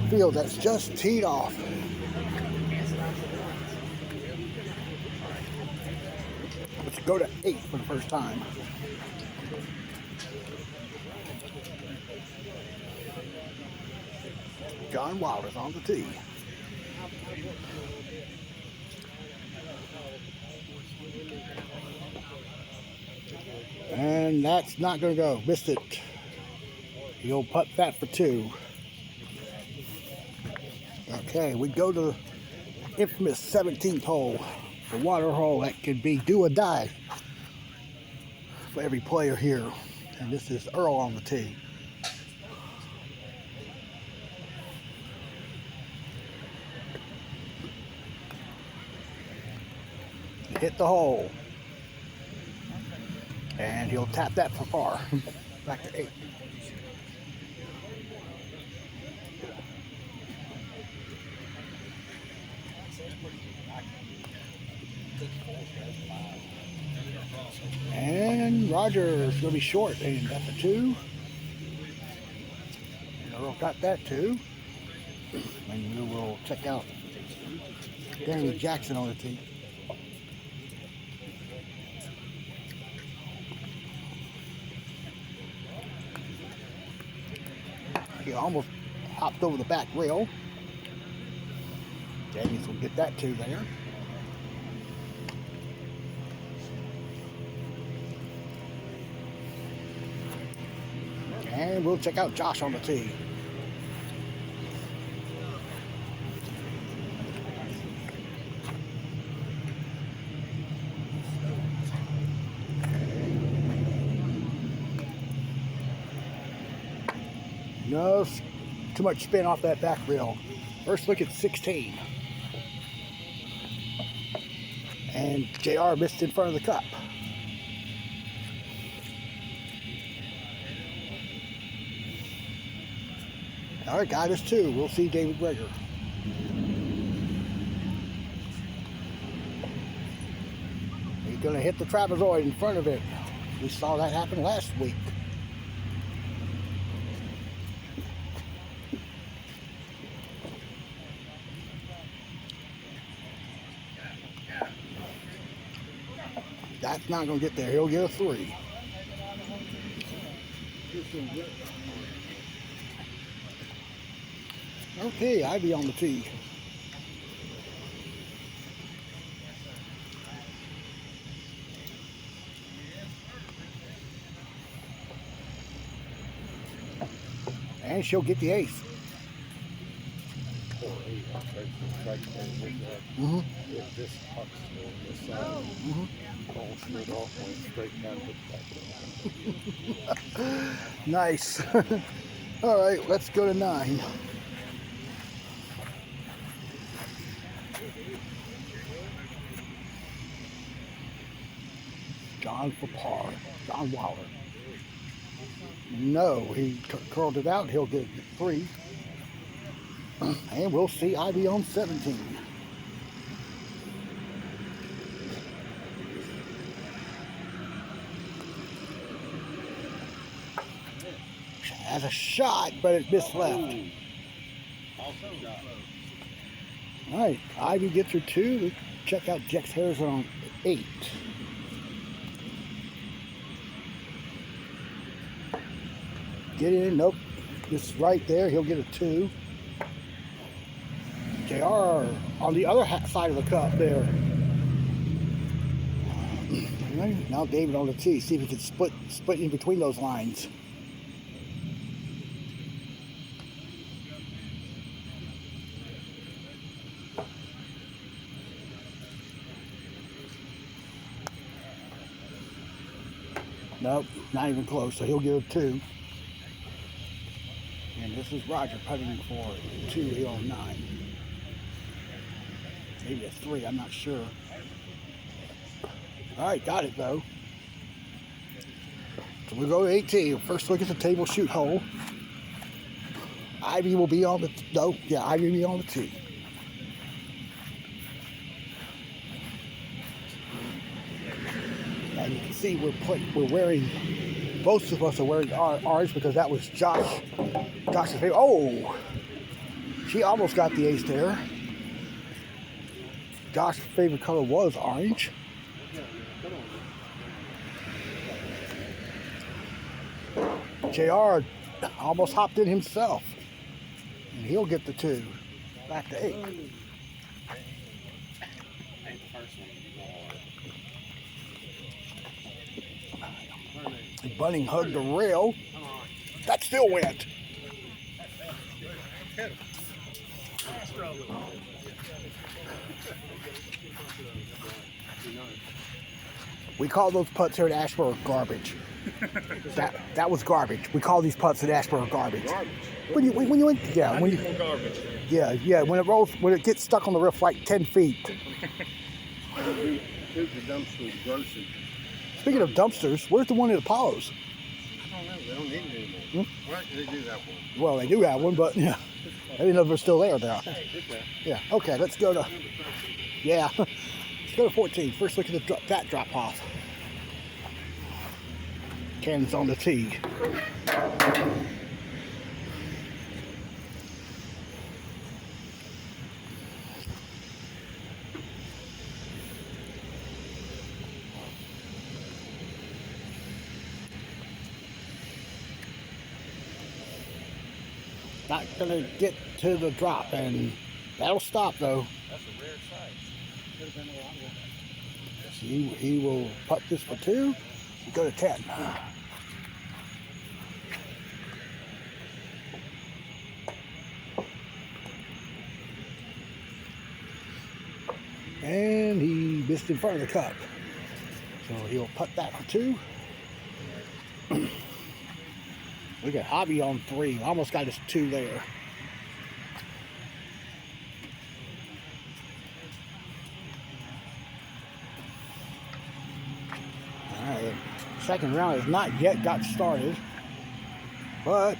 field that's just teed off. Let's go to 8 for the first time. John Wilder's on the tee. And that's not going to go. Missed it. He'll putt that for 2. Okay, we go to the infamous 17th hole. The water hole that could be do or die for every player here. And this is Earl on the tee. hit the hole. And he'll tap that for par. Back to 8. And Roger's going to be short, and that's a 2. And Earl got that too. And we will check out Danny Jackson on the tee. He almost hopped over the back rail. Danny's will get that 2 there. And we'll check out Josh on the tee. No, too much spin off that back rail. First look at 16. And JR missed in front of the cup. All right, got us 2. We'll see David Greger. He's going to hit the trapezoid in front of it. We saw that happen last week. That's not going to get there. He'll get a 3. Okay, Ivy on the tee. And she'll get the ace. Mm-hmm. This puck still this side. Mm-hmm. Ball slid off, went straight down the back. Nice. All right, let's go to 9. John for par. John Waller. No, he curled it out. He'll get 3. And we'll see Ivy on 17. Has a shot, but it missed left. All right, Ivy gets her 2. Check out Jex Harrison on 8. Get in, nope. Just right there, he'll get a 2. JR on the other side of the cup there. Now David on the tee. See if he can split in between those lines. Nope, not even close. So he'll get a 2. And this is Roger putting for 2 here on 9. Maybe a 3, I'm not sure. All right, got it though. So we'll go to 18. First look at the table shoot hole. Ivy will be on the, no, yeah, Ivy will be on the tee. And you can see we're wearing, both of us are wearing ours because that was Josh's favorite. Oh, she almost got the ace there. Josh's favorite color was orange. JR almost hopped in himself. And he'll get the 2. Back to 8. Bunning hugged the rail. That still went. We call those putts here at ASHEBORO garbage. That was garbage. We call these putts at ASHEBORO garbage. When you when it rolls, when it gets stuck on the roof like 10 feet. Here's the dumpster grocery. Speaking of dumpsters, where's the one at Apollo's? I don't know. They don't need it anymore. Right? They do have one. Well, they do have one, but yeah, I didn't know if they're still there now. Yeah. Okay, let's go to. Yeah, let's go to 14. First look at the that drop off. Ken's on the tee. Not gonna get to the drop, and that'll stop though. That's a rare sight. Could have been a lot more. He will putt this for 2. Go to 10. And he missed in front of the cup. So he'll putt that for 2. Look at Hobby on 3. Almost got his 2 there. Alright, second round has not yet got started, but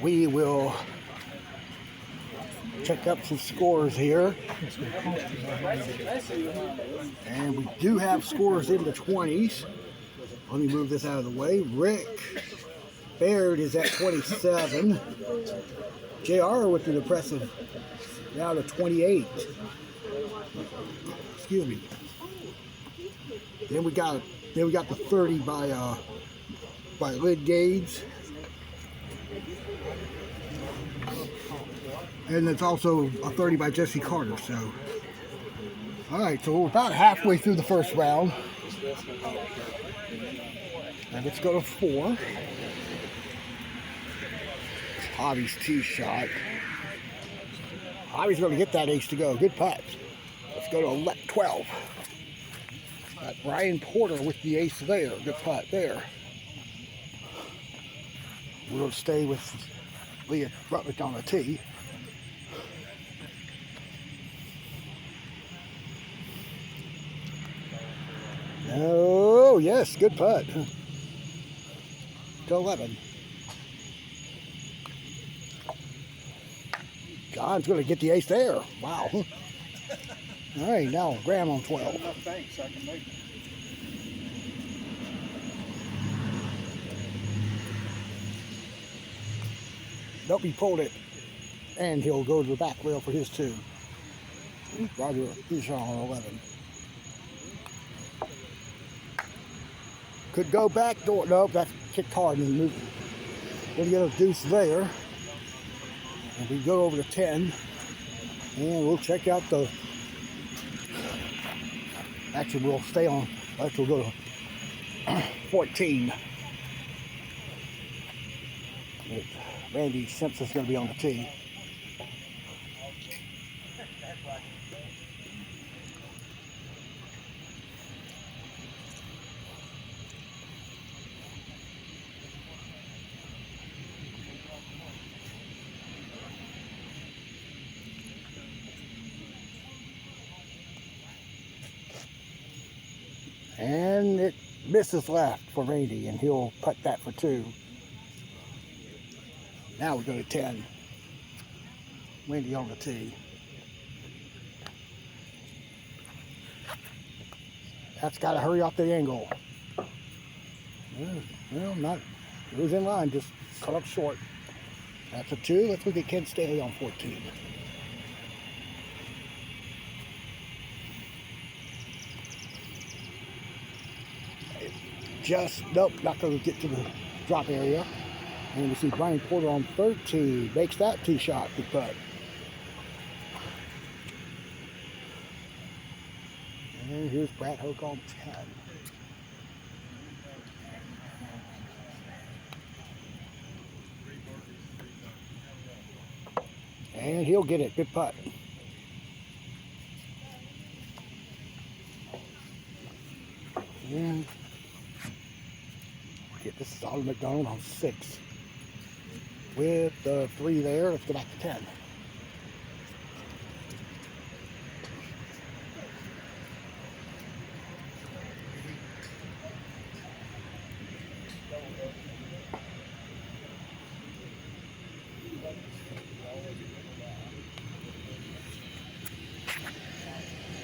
we will check up some scores here. And we do have scores in the 20s. Let me move this out of the way. Rick Baird is at 27. JR with an impressive down to 28. Excuse me. Then we got the 30 by Lid Gage. And it's also a 30 by Jesse Carter. So, all right, so we're about halfway through the first round. And let's go to 4. Hobby's tee shot. Hobby's going to get that ace to go. Good putt. Let's go to 12. Got Brian Porter with the ace there. Good putt there. We'll stay with Leah Rutledge on the tee. Oh, yes, good putt. To 11. John's going to get the ace there. Wow. All right, now Graham on 12. Thanks, I can make it. Nope, he pulled it. And he'll go to the back rail for his 2. Roger, he's on 11. Could go back door. Nope, that's kicked hard and moved. Gonna get a deuce there. And we go over to 10. And we'll check out the. Actually, we'll stay on. Actually, we'll go to 14. Randy Simpson's going to be on the tee. And it misses left for Randy, and he'll putt that for 2. Now we go to 10. Randy on the tee. That's got to hurry off the angle. Well, not. It was in line, just cut up short. That's a 2. Let's look at Ken Staley on 14. Just, nope, not going to get to the drop area. And we see Brian Porter on 13. Makes that tee shot, good putt. And here's Brad Hoke on 10. And he'll get it, good putt. And this is Oliver McDonald on 6. With the 3 there, let's go back to 10.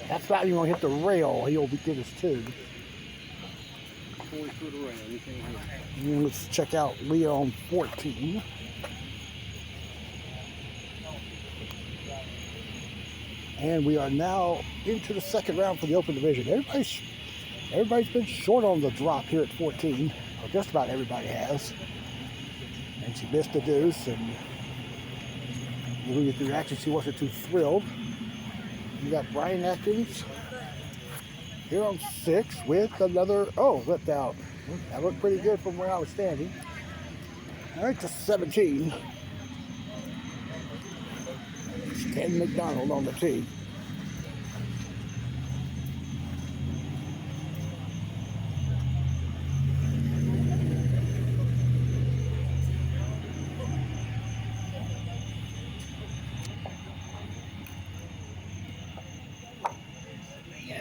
That's not even gonna hit the rail. He'll get his 2. 40 foot around. You can't hit it. And let's check out Leah on 14. And we are now into the second round for the open division. Everybody's been short on the drop here at 14. Or just about everybody has. And she missed the deuce, and you get the reaction, she wasn't too thrilled. You got Brian Atkins here on 6 with another, lipped out. That looked pretty good from where I was standing. All right, to 17. Ken McDonald on the tee.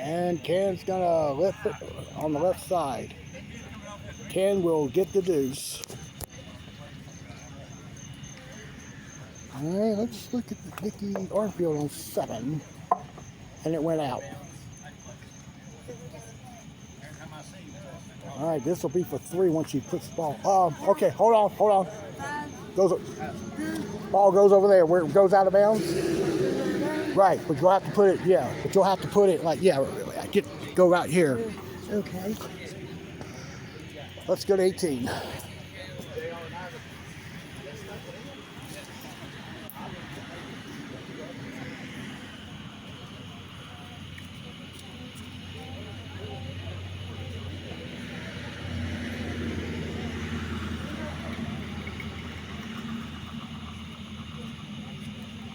And Ken's gonna lift it on the left side. Ken will get the deuce. All right, let's look at the Vicky Armfield on 7, and it went out. All right, this will be for 3 once she puts the ball. Okay, hold on. Ball goes over there where it goes out of bounds. Right, but you'll have to put it. But you'll have to put it go right here. Okay. Let's go to 18.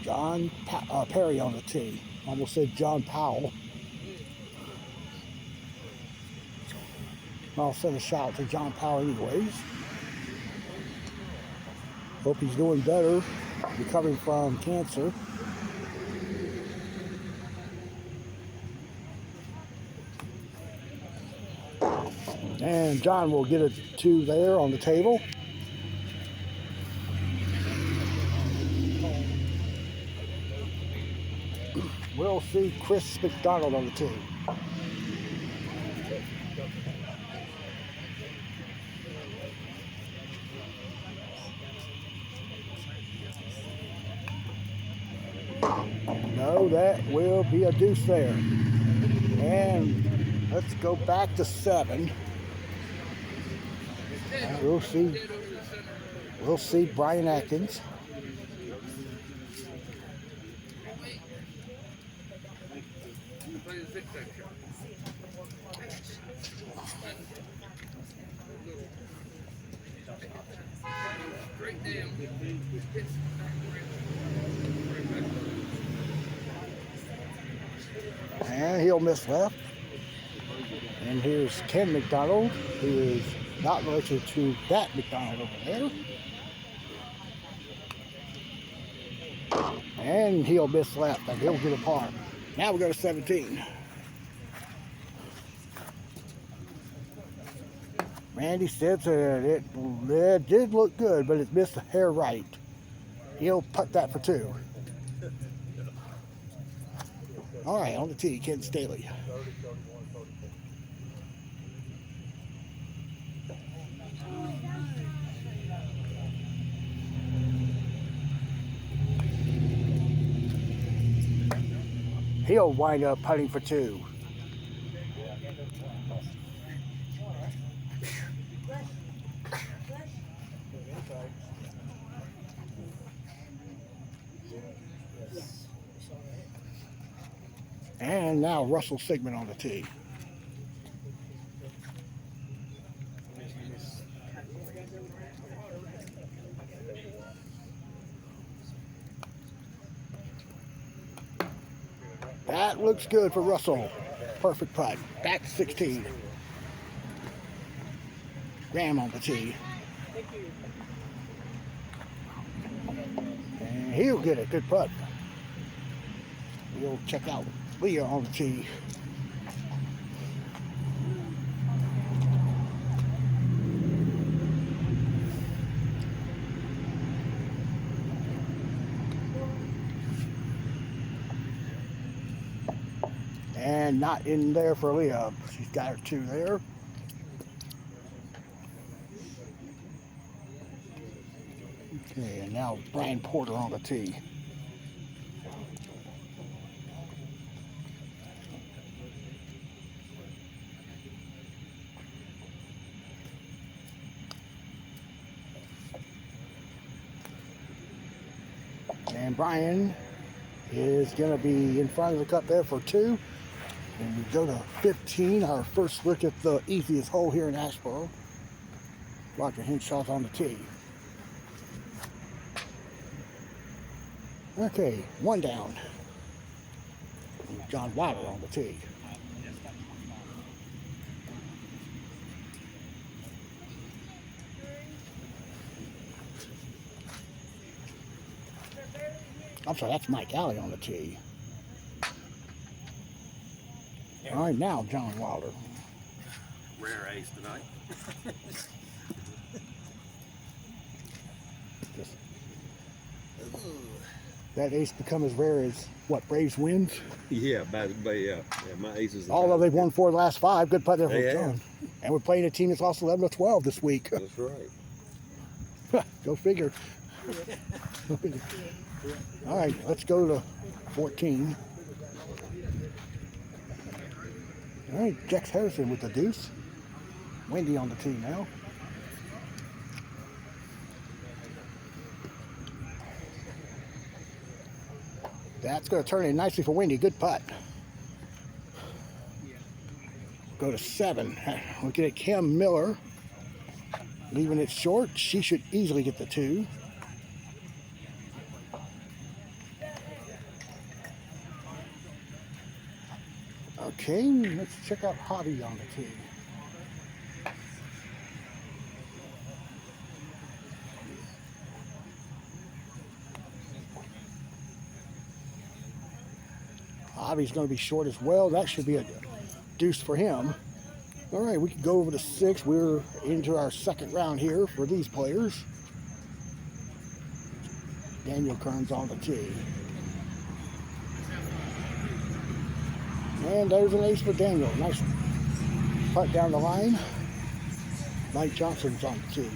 John Perry on the tee. Almost said John Powell. I'll send a shout out to John Powell anyways. Hope he's doing better, recovering from cancer. And John will get a 2 there on the table. We'll see Chris McDonald on the tee. No, that will be a deuce there. And let's go back to 7. We'll see Brian Atkins. And he'll miss left. And here's Ken McDonald, who is not related to that McDonald over there. And he'll miss left, and he'll get a par. Now we go to 17. Randy said that it did look good, but it missed a hair right. He'll putt that for 2. All right, on the tee, Ken Staley. He'll wind up putting for 2. And now Russell Sigmund on the tee. That looks good for Russell. Perfect putt. Back to 16. Graham on the tee. And he'll get it. Good putt. We'll check out Leah on the tee. And not in there for Leah. She's got her 2 there. Okay, and now Brian Porter on the tee. And Brian is going to be in front of the cup there for 2. And we go to 15, our first look at the easiest hole here in Asheboro. Roger Henshaw's on the tee. Okay, 1 down. And John Wilder on the tee. I'm sorry, that's Mike Alley on the tee. All right, now John Wilder. Rare ace tonight. That ace become as rare as what, Braves wins? Yeah, yeah, my aces. Although they've won 4 of the last 5, good putt there for They John. have. And we're playing a team that's lost 11 to 12 this week. That's right. Go figure. Go figure. All right, let's go to 14. All right, Jex Harrison with the deuce. Wendy on the tee now. That's going to turn in nicely for Wendy. Good putt. Go to 7. Looking at Kim Miller. Leaving it short. She should easily get the 2. Okay, let's check out Hobby on the tee. Hobby's going to be short as well. That should be a deuce for him. All right, we can go over to 6. We're into our second round here for these players. Daniel Kern's on the tee. And there's an ace for Daniel. Nice putt down the line. Mike Johnson's on the tee.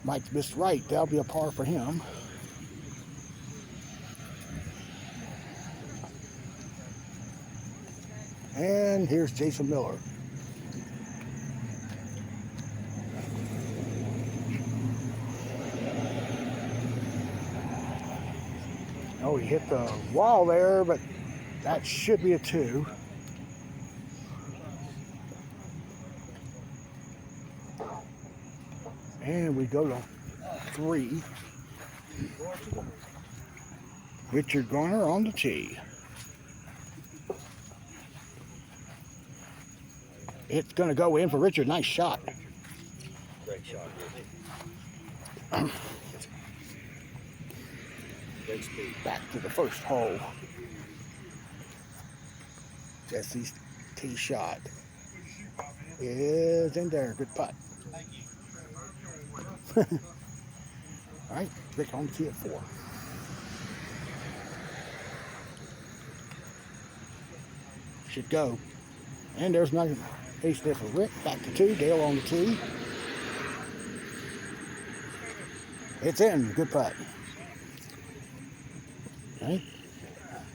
Mike missed right. That'll be a par for him. And here's Jason Miller. Oh, he hit the wall there, but that should be a 2. And we go to 3. Richard Garner on the tee. It's going to go in for Richard. Nice shot. Great shot. Great speed. Back to the first hole. Jesse's tee shot is in there. Good putt. All right, Rick on the tee at 4. Should go. And there's another ace there for Rick. Back to 2. Dale on the tee. It's in. Good putt. Okay.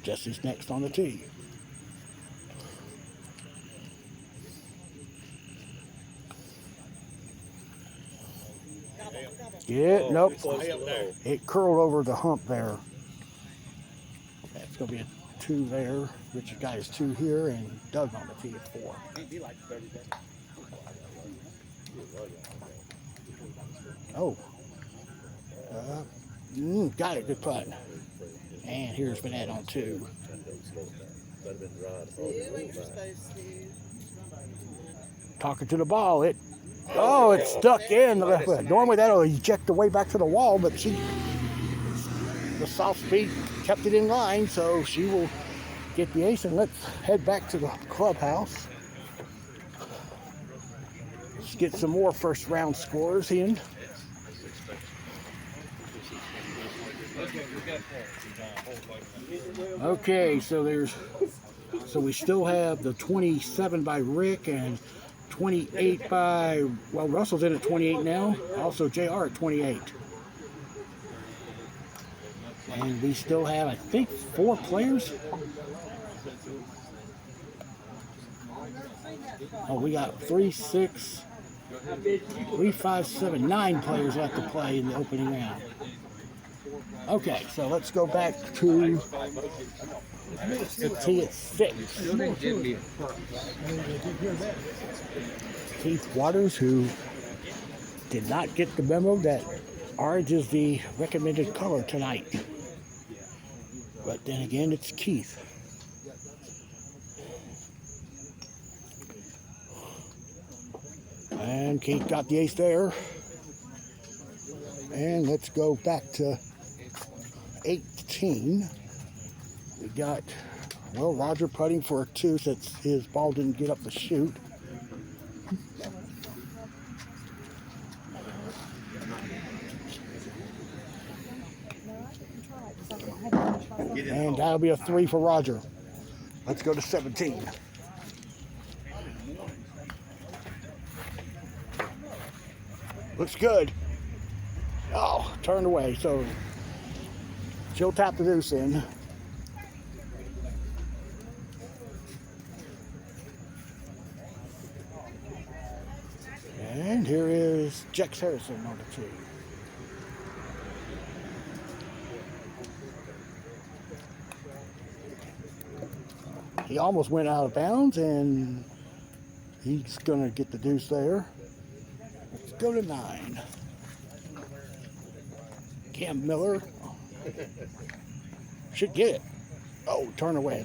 Jesse's next on the tee. Yeah, nope. It curled over the hump there. That's going to be a 2 there. Richard got his 2 here, and Doug on the tee at 4. Oh. Got it. Good putt. And here's Vanette on 2. Talking to the ball. It's stuck in the left foot. Normally that'll eject the way back to the wall, but the soft speed kept it in line, so she will get the ace and let's head back to the clubhouse. Let's get some more first round scores in. Okay, so we still have the 27 by Rick and 28 by, well, Russell's in at 28 now. Also JR at 28. And we still have, I think, 4 players. Oh, we got 3, 6, 3, 5, 7, 9 players left to play in the opening round. Okay, so let's go back to the tee at 6. Keith Waters, who did not get the memo that orange is the recommended color tonight. But then again, it's Keith. And Keith got the ace there. And let's go back to 18. We got, well, Roger putting for a 2 since his ball didn't get up the chute. And that'll be a 3 for Roger. Let's go to 17. Looks good. Oh, turned away. So she'll tap the deuce in. And here is Jex Harrison on the tee. He almost went out of bounds, and he's going to get the deuce there. Let's go to 9. Cam Miller should get it. Oh, turn away.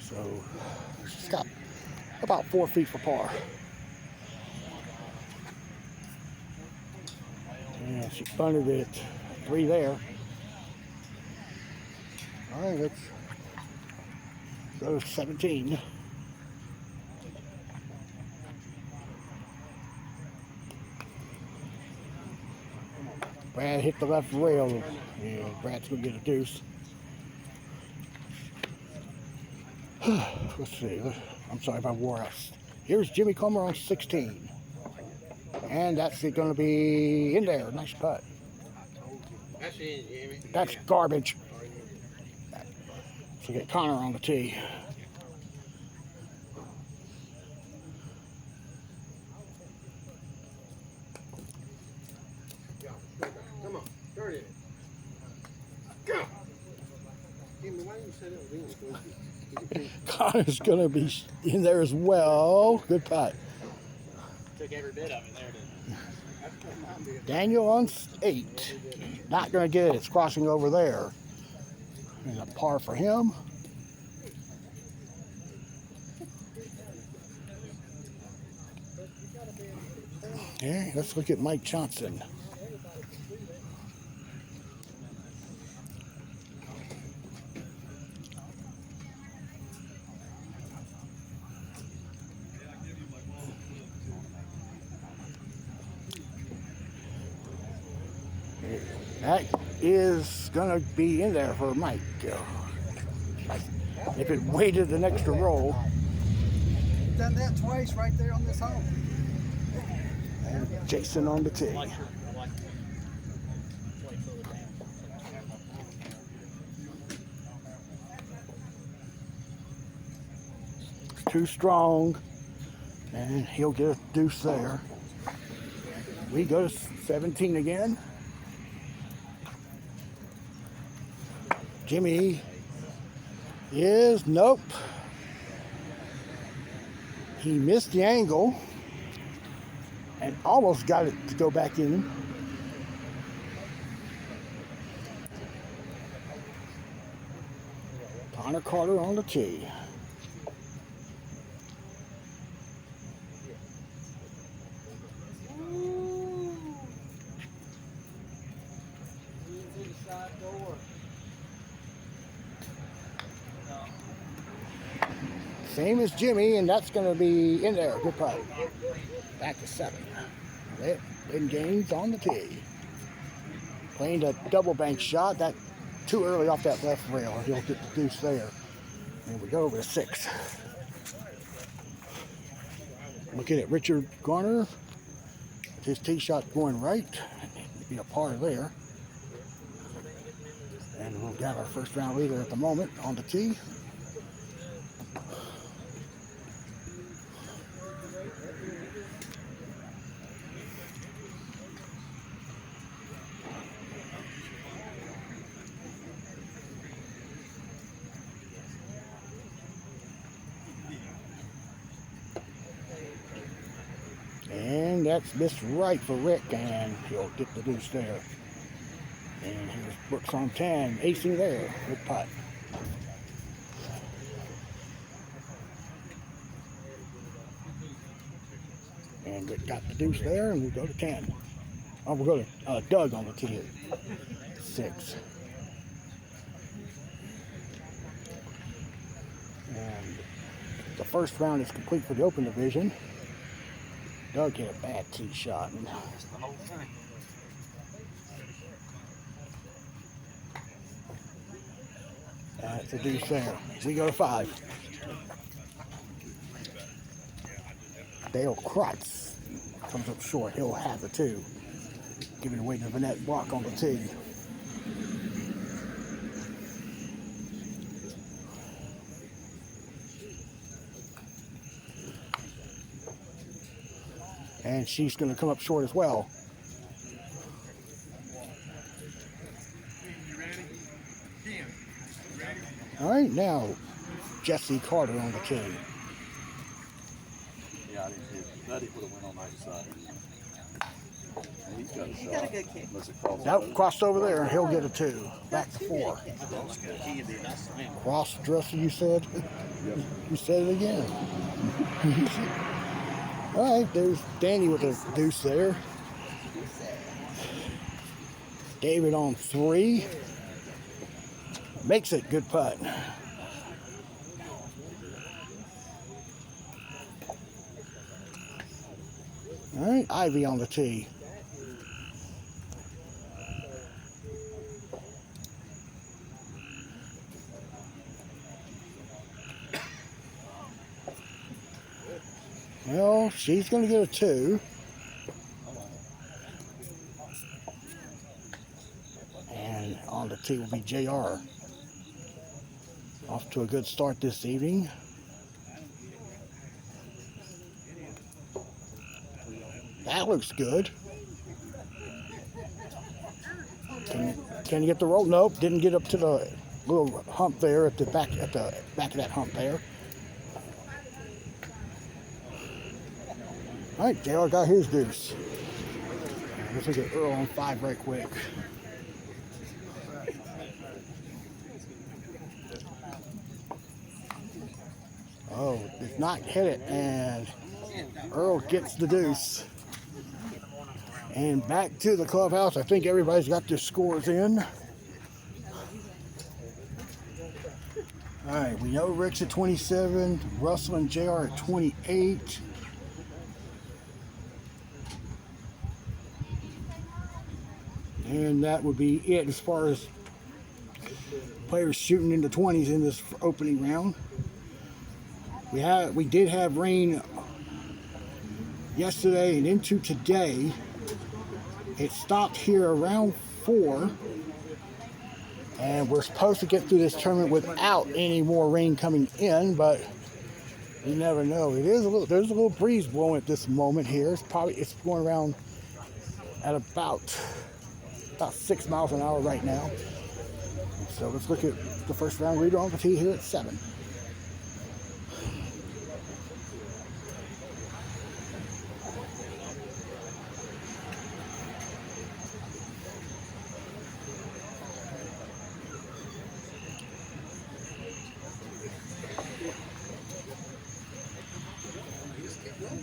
So she's got about 4 feet for par. And she bunted it 3 there. All right, let's go to 17. Brad hit the left rail. Yeah, Brad's gonna get a deuce. Let's see. I'm sorry if I wore out. Here's Jimmy Comer on 16. And that's going to be in there. Nice putt. That's garbage. So get Connor on the tee. Come on, turn it. Go. Why didn't you say that? Connor's going to be in there as well. Good putt. Took every bit of it there, didn't it? Daniel on 8. Not going to get it. It's crossing over there. And a par for him. Okay, let's look at Mike Johnson. That is going to be in there for Mike. If it waited an extra roll. Done that twice right there on this hole. And Jason on the tee. Too strong. And he'll get a deuce there. We go to 17 again. Jimmy is, nope. He missed the angle and almost got it to go back in. Connor Carter on the tee. Same as Jimmy, and that's going to be in there. Good putt. Back to 7. Lynn Gaines on the tee. Playing a double bank shot. That too early off that left rail. He'll get the deuce there. And we go over to 6. Looking at Richard Garner. His tee shot going right. Be a par there. And we'll got our first round leader at the moment on the tee. And that's missed right for Rick, and he'll get the deuce there. And here's Brooks on 10, acing there. Good putt. And Rick got the deuce there, and we'll go to 10. Oh, we'll go to Doug on the tee. 6. And the first round is complete for the Open Division. Doug hit a bad tee shot. That's a deuce there. We go to 5. Dale Kreitz comes up short. He'll have the 2. Giving away to Vanette Block on the tee. And she's going to come up short as well. All right, now Jesse Carter on the tee. Yeah, I didn't hear. Buddy would have went on the other side. And he's got a shot. Got a good kick. Nope, crossed over there, and he'll get a 2. Back to 4. Cross dresser, you said? Yep. You said it again. All right, there's Danny with a deuce there. David on 3. Makes it. Good putt. All right, Ivy on the tee. Well, she's going to get a 2. And on the tee will be JR. Off to a good start this evening. That looks good. Can you get the roll? Nope, didn't get up to the little hump there at the back of that hump there. All right, JR got his deuce. Let's look at Earl on 5 right quick. Oh, did not hit it, and Earl gets the deuce. And back to the clubhouse. I think everybody's got their scores in. All right, we know Rick's at 27, Russell and JR at 28. And that would be it as far as players shooting in the 20s in this opening round. We did have rain yesterday and into today. It stopped here around 4, and we're supposed to get through this tournament without any more rain coming in, but you never know. There's a little breeze blowing at this moment here. It's going around at about 6 miles an hour right now. So let's look at the first round leader on the tee here at 7.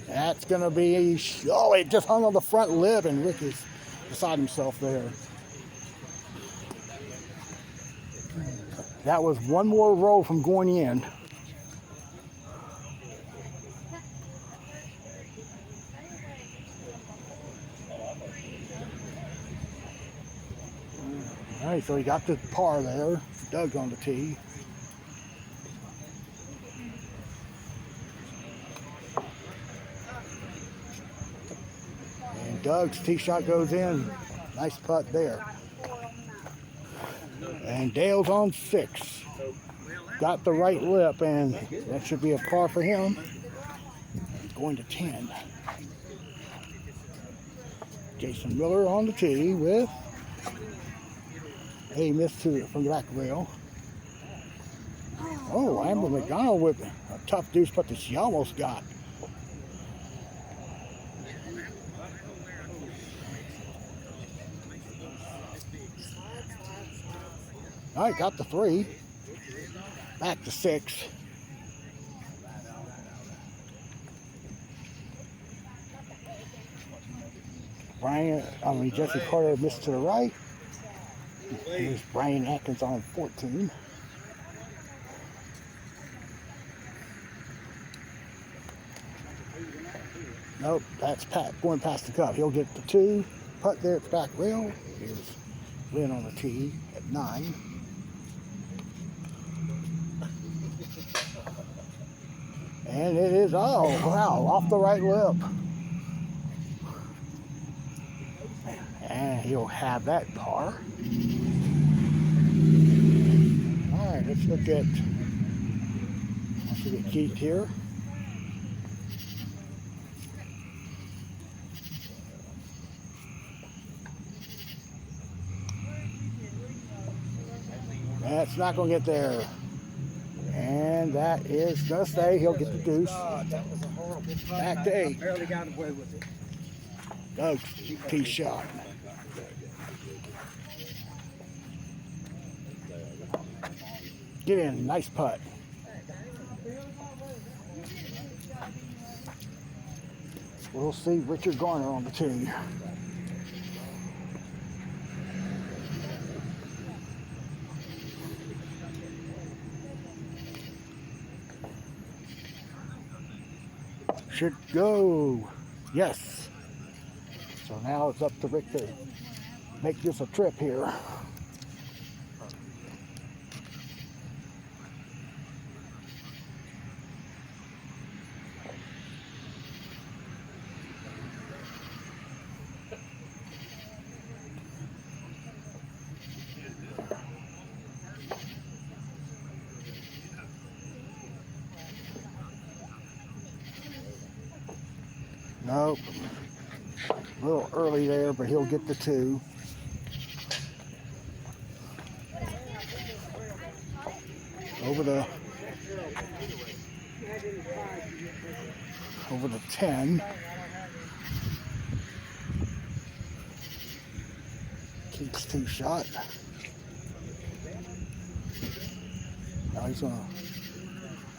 That's going to be, oh, it just hung on the front lip, and Rick is beside himself there. That was one more roll from going in. Alright, so he got the par there. Doug on the tee. And Doug's tee shot goes in. Nice putt there. And Dale's on 6. Got the right lip, and that should be a par for him. He's going to 10. Jason Miller on the tee with a miss from the back rail. Oh, Amber McDonald with a tough deuce putt that she almost got. All right, got the 3. Back to 6. Jesse Carter missed to the right. Here's Brian Atkins on 14. Nope, that's Pat going past the cup. He'll get the 2. Putt there at the back rail. Here's Lynn on the tee at 9. And it is, oh, wow, off the right lip. And he'll have that par. All right, let's look at Keith here. That's not going to get there. And that is going to stay. He'll get the deuce. That was a horrible putt. Back to 8. I barely got away with it. Doug's tee shot. Get in. Nice putt. We'll see Richard Garner on the tee. Should go. Yes. So now it's up to Rick to make this a trip here. Nope. A little early there, but he'll get the 2. Over the 10. Keeps 2 shot. Now he's gonna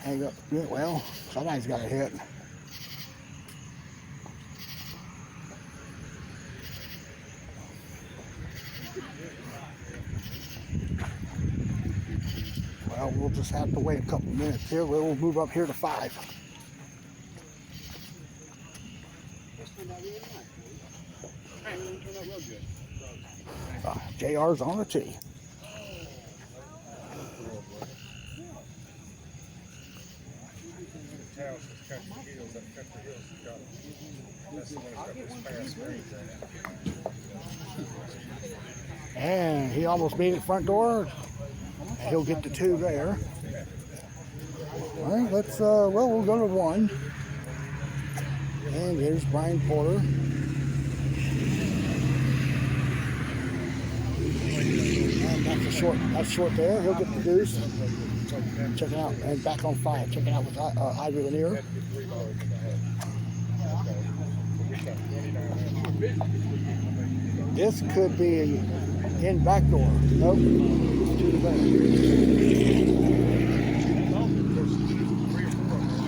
hang up. Well, somebody's got a hit. Well, we'll just have to wait a couple minutes here. We'll move up here to 5. JR's on the tee. And he almost made it front door. He'll get the 2 there. All right, let's, well, we'll go to 1. And there's Brian Porter. And that's short there. He'll get the deuce. Check it out. And back on 5. Check it out with Ivy Lanier. This could be in back door. Nope.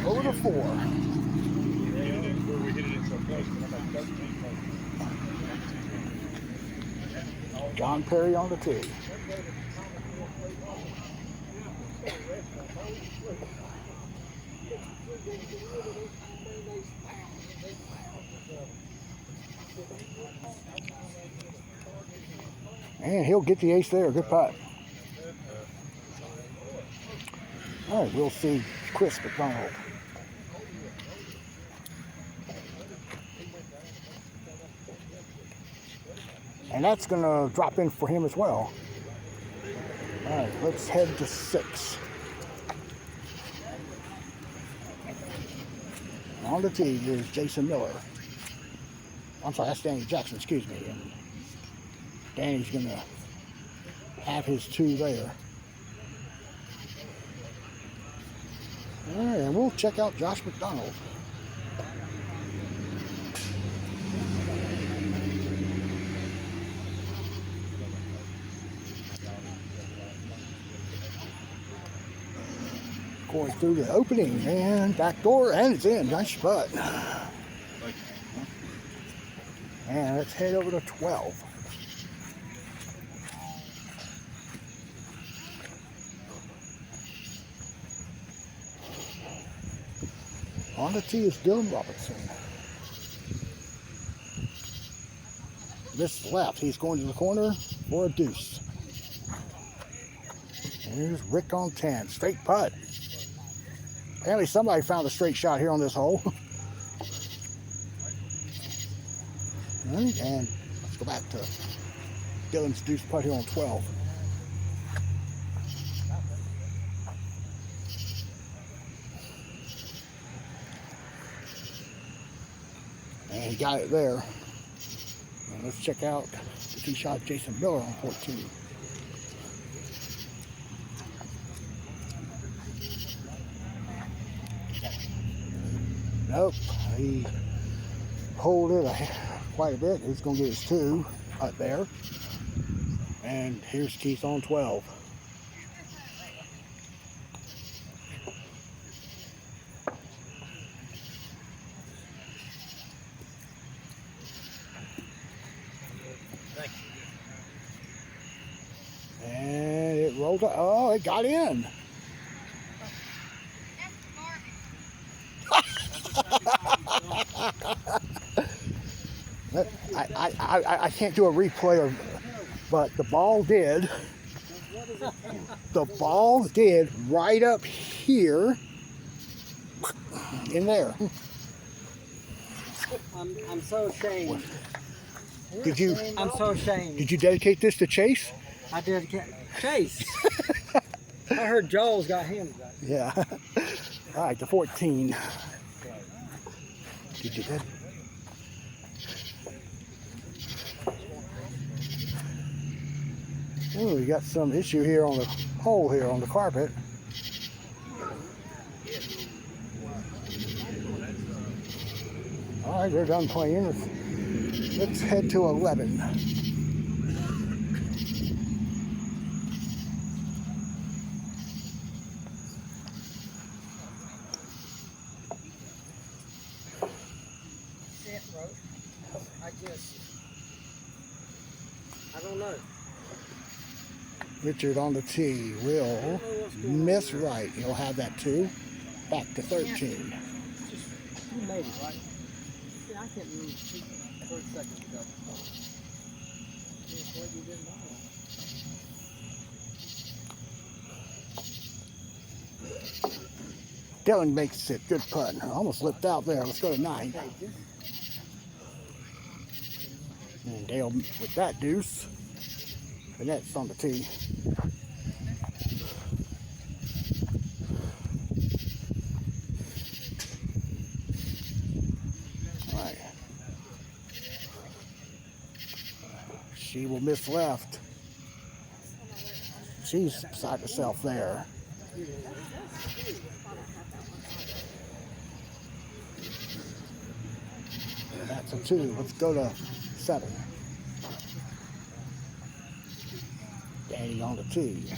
Over to 4. John Perry on the tee. And he'll get the ace there. Good putt. All right, we'll see Chris McDonald. And that's going to drop in for him as well. All right, let's head to 6. On the tee is Jason Miller. I'm sorry, that's Danny Jackson, excuse me. And Danny's going to have his 2 there. All right, and we'll check out Josh McDonald. Going through the opening and back door, and it's in. Nice putt. And let's head over to 12. On the tee is Dylan Robertson. This left, he's going to the corner for a deuce. Here's Rick on 10. Straight putt. Apparently somebody found a straight shot here on this hole. All right, and let's go back to Dylan's deuce putt here on 12. And he got it there. And let's check out the tee shot Jason Miller on 14. Nope, he pulled it quite a bit. He's going to get his 2 up there. And here's Keith on 12. And it rolled up. Oh, it got in. I can't do a replay of, but the ball did. The ball did right up here, in there. I'm so ashamed. Did you? I'm so ashamed. Did you dedicate this to Chase? I did. Chase. I heard Joel's got him. Yeah. All right, to 14. Did you get? Oh, we got some issue here on the hole here on the carpet. All right, they're done playing. Let's head to 11. I don't know. Richard on the tee will miss right. He'll have that 2. Back to 13. You made it, right? Yeah, I can't remember 30 seconds ago. Dylan makes it. Good putt. Almost slipped out there. Let's go to 9. And Dale with that deuce. And that's on the tee. All right. She will miss left. She's beside herself there. And that's a 2. Let's go to 7. Danny on the tee.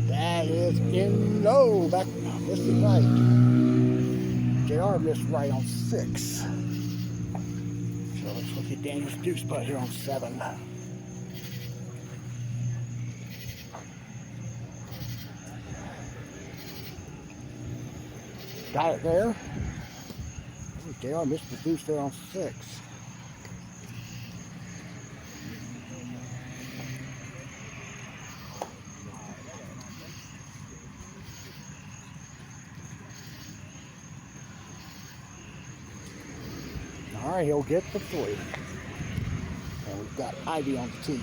That is in low. Back, missed it right. JR missed right on 6. So let's look at Danny's deuce putt here on 7. Got it there. JR missed the deuce there on 6. right, he'll get the 3. And we've got Ivy on the tee.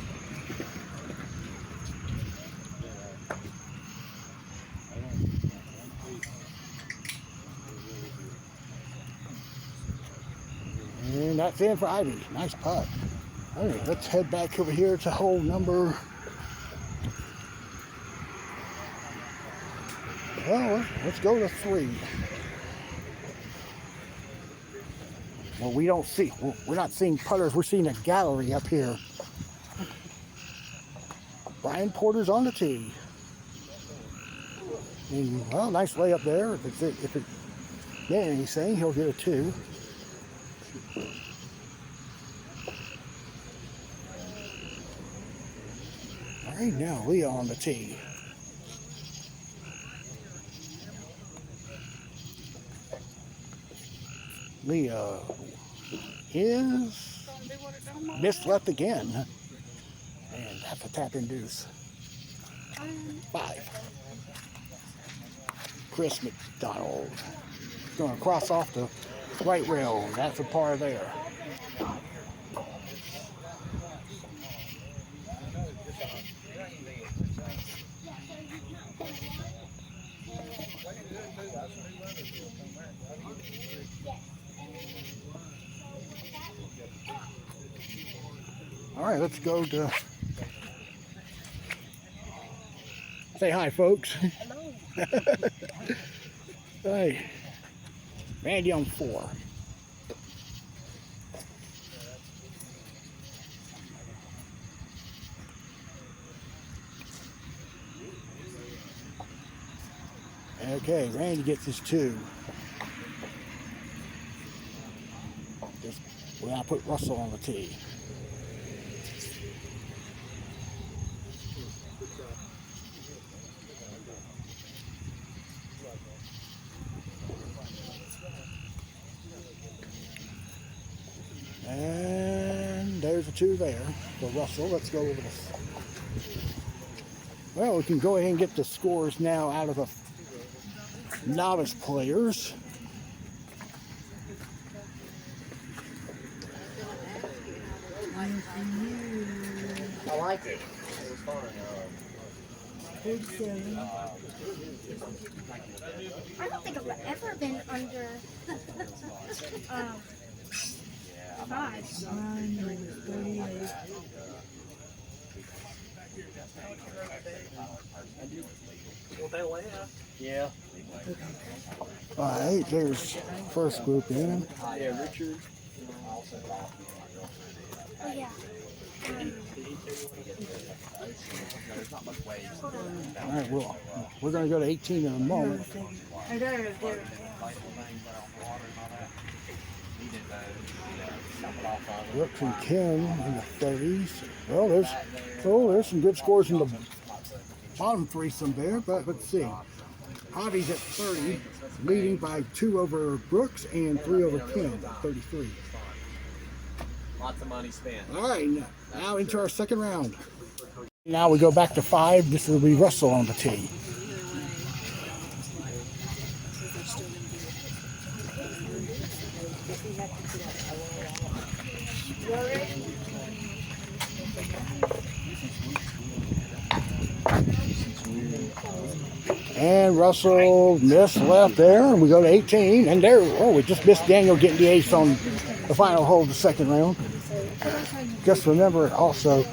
And that's in for Ivy. Nice putt. All right, let's head back over here to hole number. Well, let's go to 3. Well, we don't see, we're not seeing putters, we're seeing a gallery up here. Brian Porter's on the tee. And, well, nice layup there. If it meant anything, he'll get a 2. All right, now Leah on the tee. Leah is missed left again. And that's a tap in deuce. 5. Chris McDonald going to cross off the right rail. That's a par there. All right, let's go to say hi, folks. Hello. Hey, Randy on 4. Okay, Randy gets his 2. We're gonna put Russell on the tee. And there's a 2 there for Russell. Let's go over this. Well, we can go ahead and get the scores now out of the novice players. I liked it. It was fun. 47. I don't think I've ever been under 5. 38. Yeah. All right, there's first group in. Yeah, Richard. Oh, yeah. All right, well, we're going to go to 18 in a moment. Brooks and Ken in the 30s. Well, there's some good scores in the bottom threesome there, but let's see. Javi's at 30, leading by 2 over Brooks and 3 over Ken at 33. Lots of money spent. All right, now into our second round. Now we go back to 5. This will be Russell on the tee. And Russell missed left there, and we go to 18. And there, oh, we just missed Daniel getting the ace on the final hole of the second round. Just remember also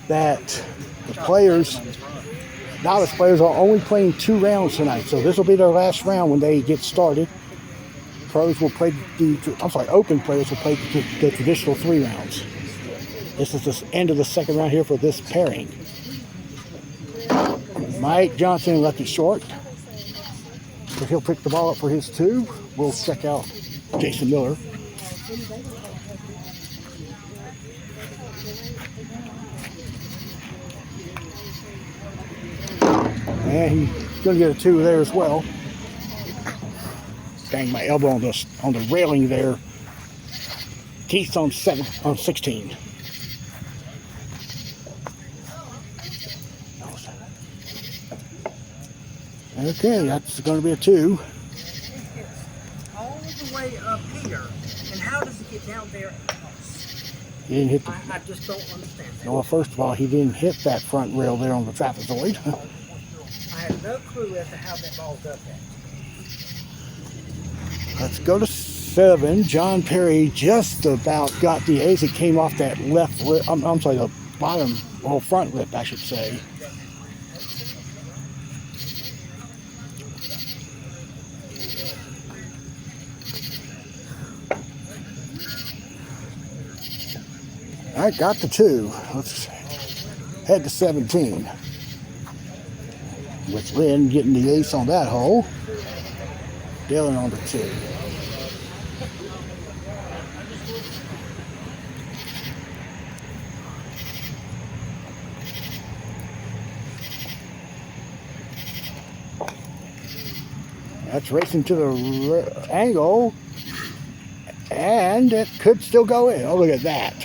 that the players, novice players, are only playing 2 rounds tonight. So this will be their last round when they get started. Pros will play open players will play the traditional 3 rounds. This is the end of the second round here for this pairing. Mike Johnson left it short. So he'll pick the ball up for his 2. We'll check out Jason Miller. And he's going to get a 2 there as well. Bang my elbow on the railing there. Keith's on 16. Okay, that's going to be a 2. All the way up here, and how does it get down there. He didn't hit the. I just don't understand that. Well, first of all, he didn't hit that front rail there on the trapezoid. I have no clue as to how that ball does that. Let's go to 7. John Perry just about got the ace. It came off that left lip. I'm sorry, the bottom, or front lip, I should say. I got the 2. Let's head to 17. With Lynn getting the ace on that hole. Dylan on the 2. That's racing to the angle. And it could still go in. Oh, look at that.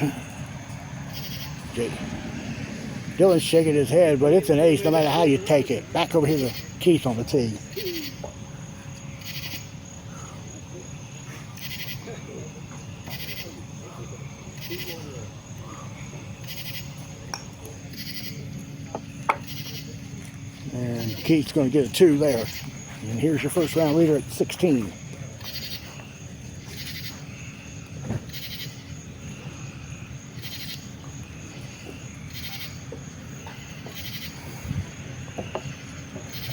Dylan's shaking his head, but it's an ace no matter how you take it. Back over here to Keith on the tee. And Keith's going to get a 2 there. And here's your first round leader at 16.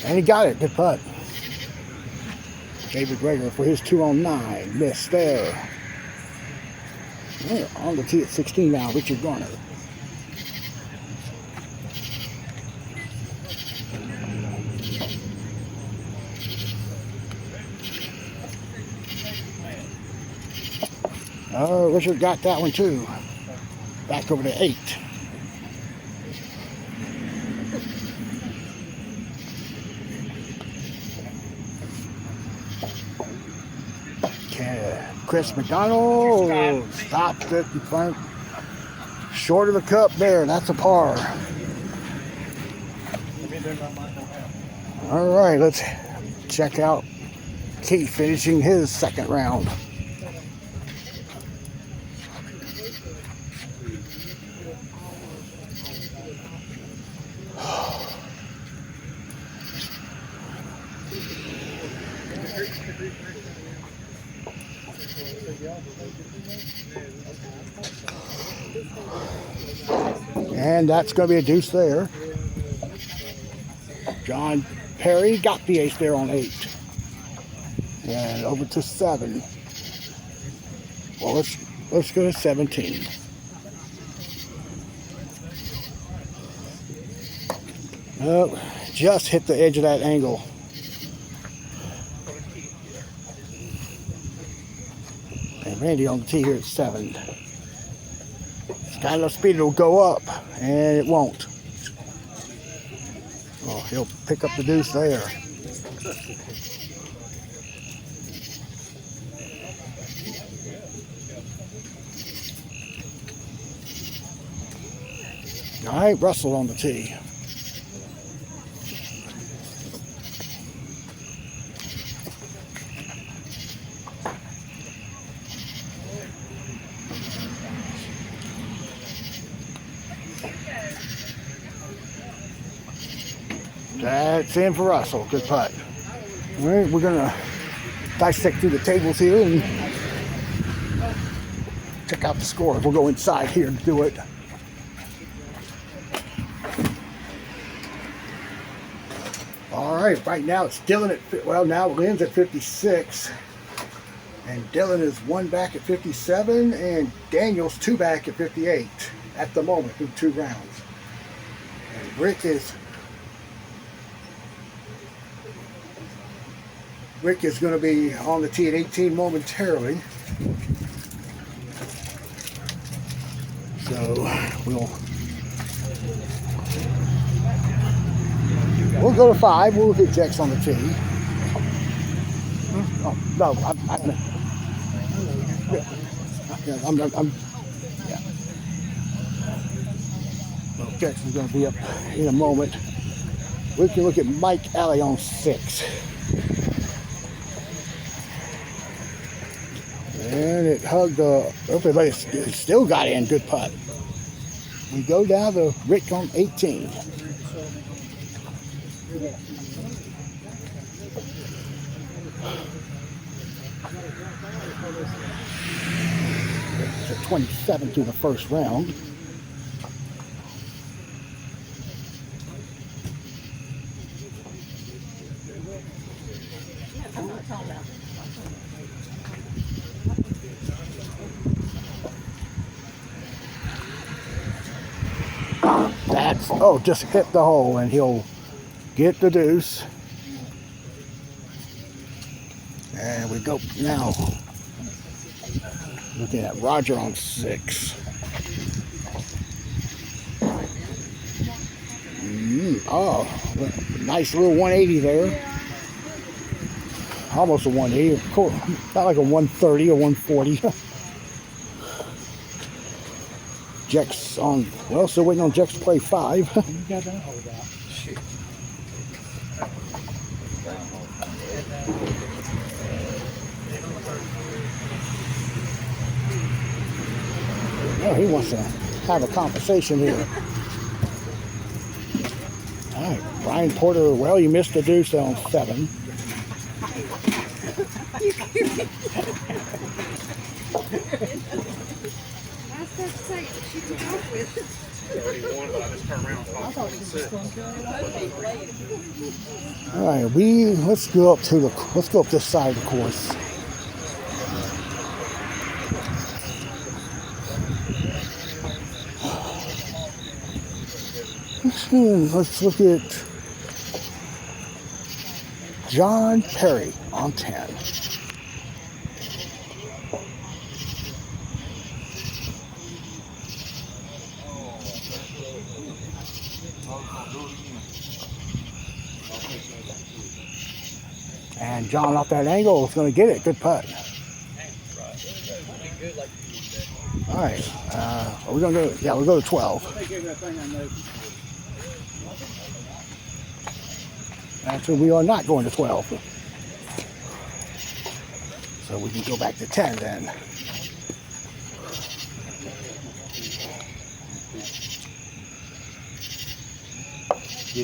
And he got it. Good putt. David Greger for his 2 on 9. Missed there. Yeah, on the tee at 16 now, Richard Garner. Oh, Richard got that one too. Back over to 8. Chris McDonald stopped it in front, short of the cup there. That's a par. All right, let's check out Keith finishing his second round. And that's going to be a deuce there. John Perry got the ace there on 8. And over to 7. Well, let's go to 17. Oh, just hit the edge of that angle. And Randy on the tee here at 7. Got enough speed, it'll go up, and it won't. Oh, he'll pick up the deuce there. All right, Russell on the tee. That's in for Russell. Good putt. All right, we're going to dissect through the tables here and check out the scores. We'll go inside here and do it. All right now it's Dylan at, well, now Lynn's at 56. And Dylan is 1 back at 57. And Daniel's 2 back at 58 at the moment through 2 rounds. And Rick is going to be on the tee at 18 momentarily. So we'll go to 5. We'll hit Jex on the tee. Oh, no, yeah. Well, Jex is going to be up in a moment. We can look at Mike Alley on 6. And it hugged okay, but it still got in. Good putt. We go down to Rick on 18. It's a 27 through the first round. That's, oh, just hit the hole and he'll get the deuce. And we go now. Looking at Roger on 6. Oh, nice little 180 there. Almost a 180. Cool. Not like a 130 or 140. Jex on, well, still waiting on Jex to play 5. You got that hold out. Shit. Oh, he wants to have a conversation here. All right, Brian Porter, well, you missed the deuce on 7. All right, let's go up this side of the course. Let's look at John Perry on 10. And John off that angle is going to get it. Good putt. All right. Are we going to go? Yeah, we'll go to 12. Actually, we are not going to 12. So we can go back to 10 then.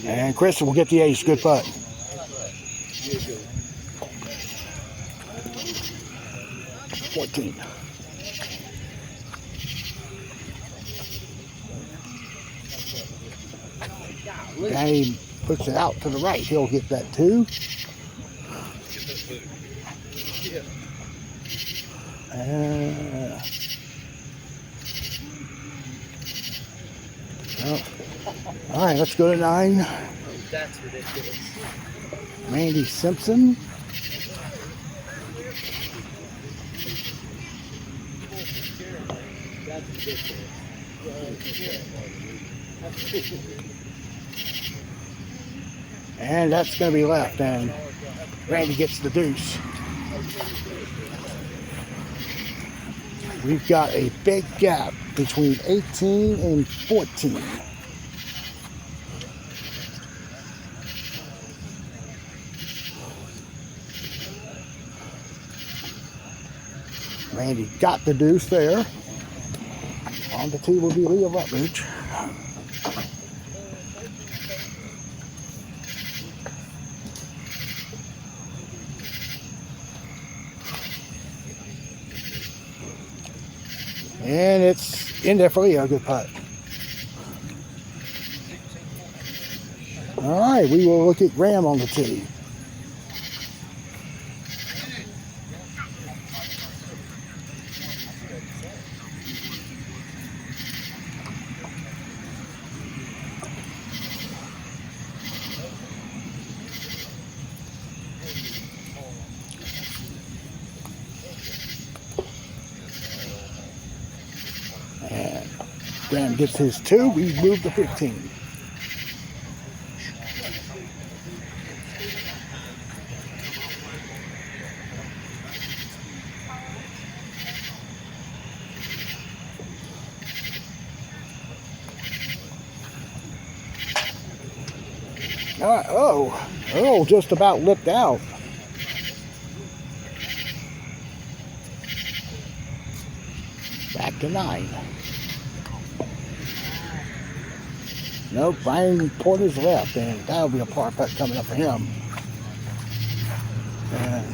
And Chris will get the ace. Good putt. And he puts it out to the right. He'll get that 2. All right, let's go to 9. That's ridiculous. Randy Simpson. That's ridiculous. And that's going to be left, and Randy gets the deuce. We've got a big gap between 18 and 14. Randy got the deuce there. On the tee will be Leah Rutledge. And it's in there for Leah. Good putt. All right, we will look at Graham on the tee. And Graham gets his 2. We move to 15. Earl just about lipped out. to 9. Nope, Brian Porter's left, and that'll be a par putt coming up for him. And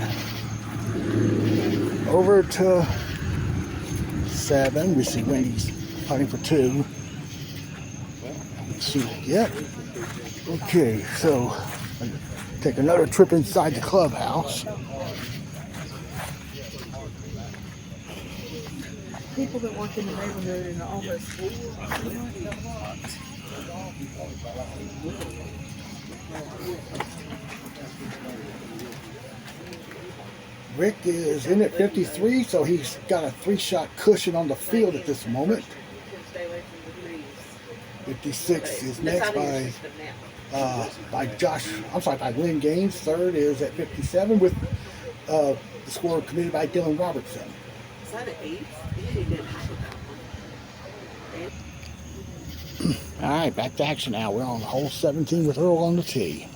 over to 7, we see Wendy's putting for 2. Let's see what we get. Okay, so take another trip inside the clubhouse. People that work in the neighborhood in the office. Rick is in at 53, so he's got a 3-shot cushion on the field at this moment. 56 is next by Josh. I'm sorry, by Lynn Gaines. Third is at 57 with the score committed by Dylan Robertson. Is that an 8? All right, back to action now. We're on hole 17 with Earl on the tee.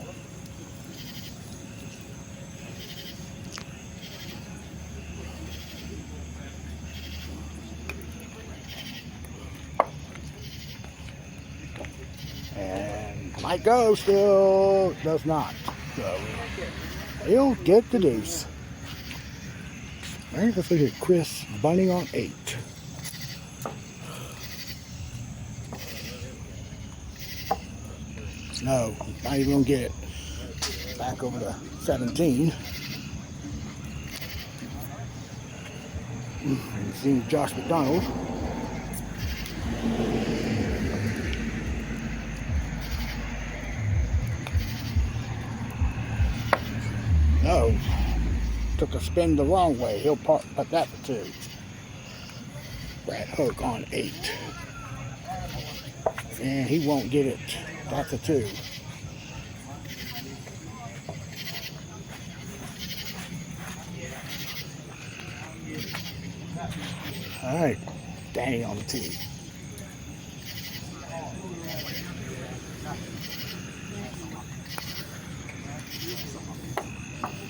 And might go still, does not. So he'll get the deuce. All right, let's look at Chris Bunning on 8. No, not even gonna get it. Back over to 17. And seeing Josh McDonald. No, took a spin the wrong way. He'll put that for 2. Brad Hook on 8. And he won't get it. That's a 2. All right, Danny on the tee.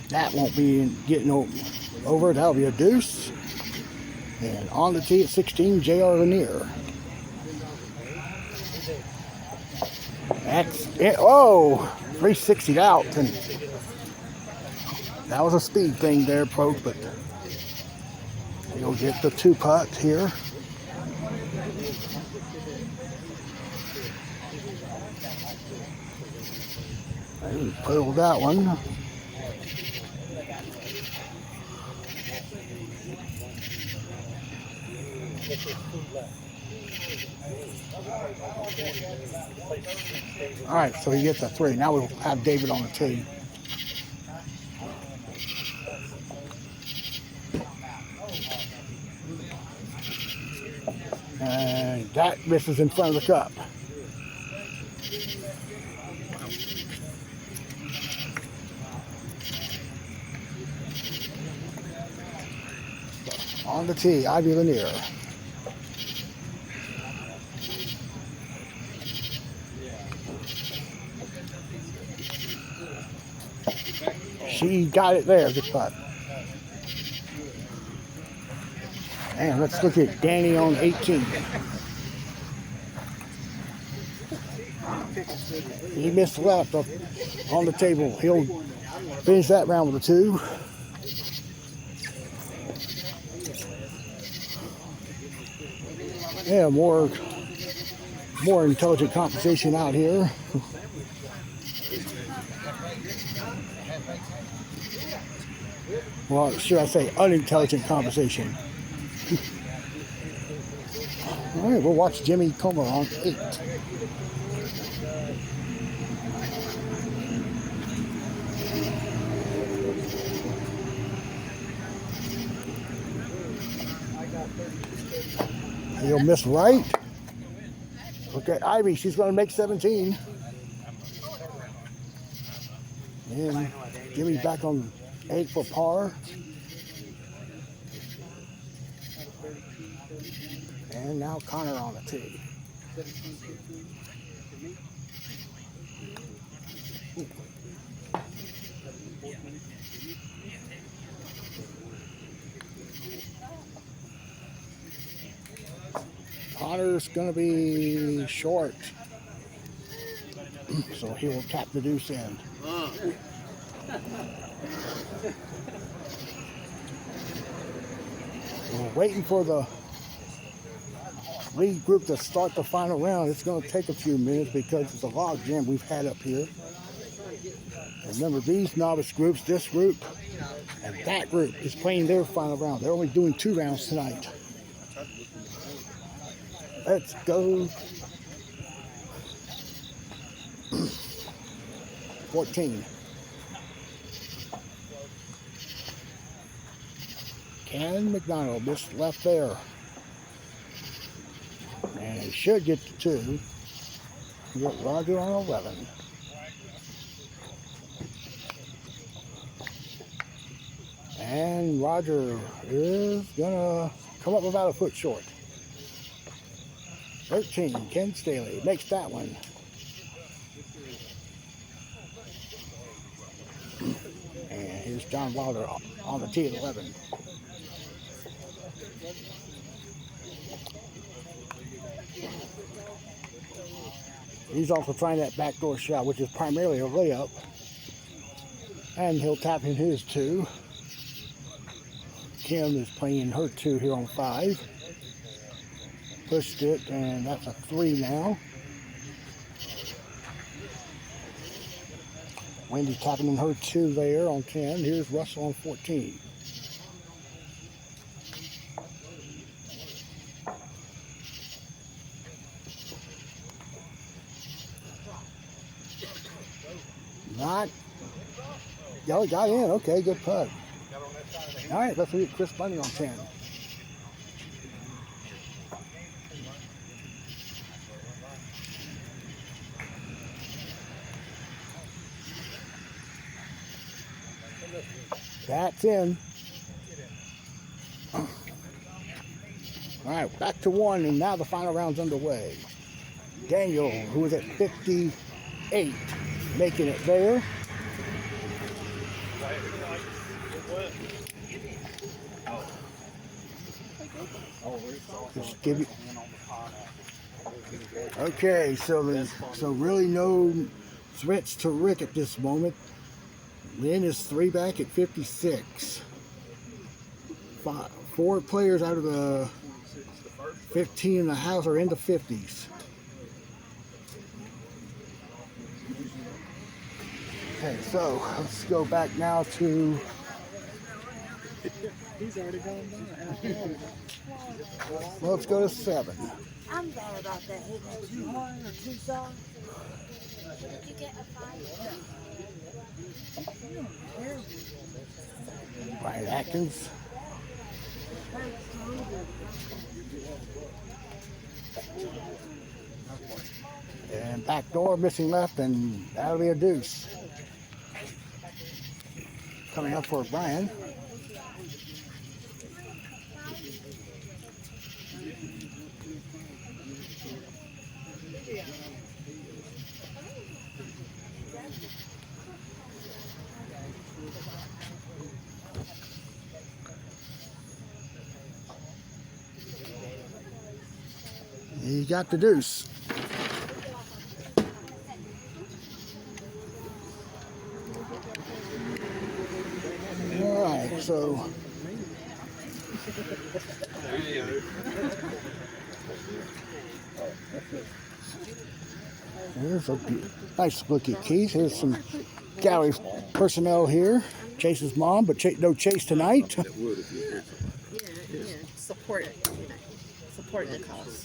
That won't be getting over. That'll be a deuce. And on the tee at 16, J.R. Lanier. That's it. Oh, 360'd out. And that was a speed thing there, folks, but he'll get the 2 putt here. He pulled that one. All right, so he gets a 3. Now we'll have David on the tee. And that misses in front of the cup. On the tee, Ivy Lanier. She got it there, good putt. And let's look at Danny on 18. He missed left up on the table. He'll finish that round with a 2. Yeah, more intelligent conversation out here. Well, should I say unintelligent conversation? All right, we'll watch Jimmy Comer on 8. He'll miss right. Look at Ivy. She's going to make 17. And Jimmy back on 8 for par. And now Connor on the tee. Tanner's going to be short. So he will tap the deuce in. We're waiting for the lead group to start the final round. It's going to take a few minutes because it's a log jam we've had up here. Remember, these novice groups, this group and that group, is playing their final round. They're only doing 2 rounds tonight. Let's go. 14. Ken McDonald missed left there. And he should get to 2. We got Roger on 11. And Roger is gonna come up about a foot short. 13, Ken Staley makes that one. And here's John Wilder on the tee at 11. He's also trying that backdoor shot, which is primarily a layup. And he'll tap in his 2. Kim is playing her 2 here on 5. Pushed it, and that's a 3 now. Wendy tapping in her 2 there on 10. Here's Russell on 14. Not. Oh, he got in. Okay, good putt. All right, let's look at Chris Bunny on 10. That's in. All right, back to 1, and now the final round's underway. Daniel, who was at 58, making it there. Just give you. Okay, so really no threats to Rick at this moment. Lynn is 3 back at 56. 4 players out of the 15 in the house are in the 50s. Okay, so let's go back now to. He's already gone by. Well, let's go to 7. I'm bad about that. Hitting it too hard or too soft. Did you get a 5? Ryan Atkins. And back door missing left, and that'll be a deuce. Coming up for Brian. He got the deuce. All right, so here's a nice look at Keith. Here's some gallery personnel here. Chase's mom, but no Chase tonight. Yeah. Support it. Support the cause.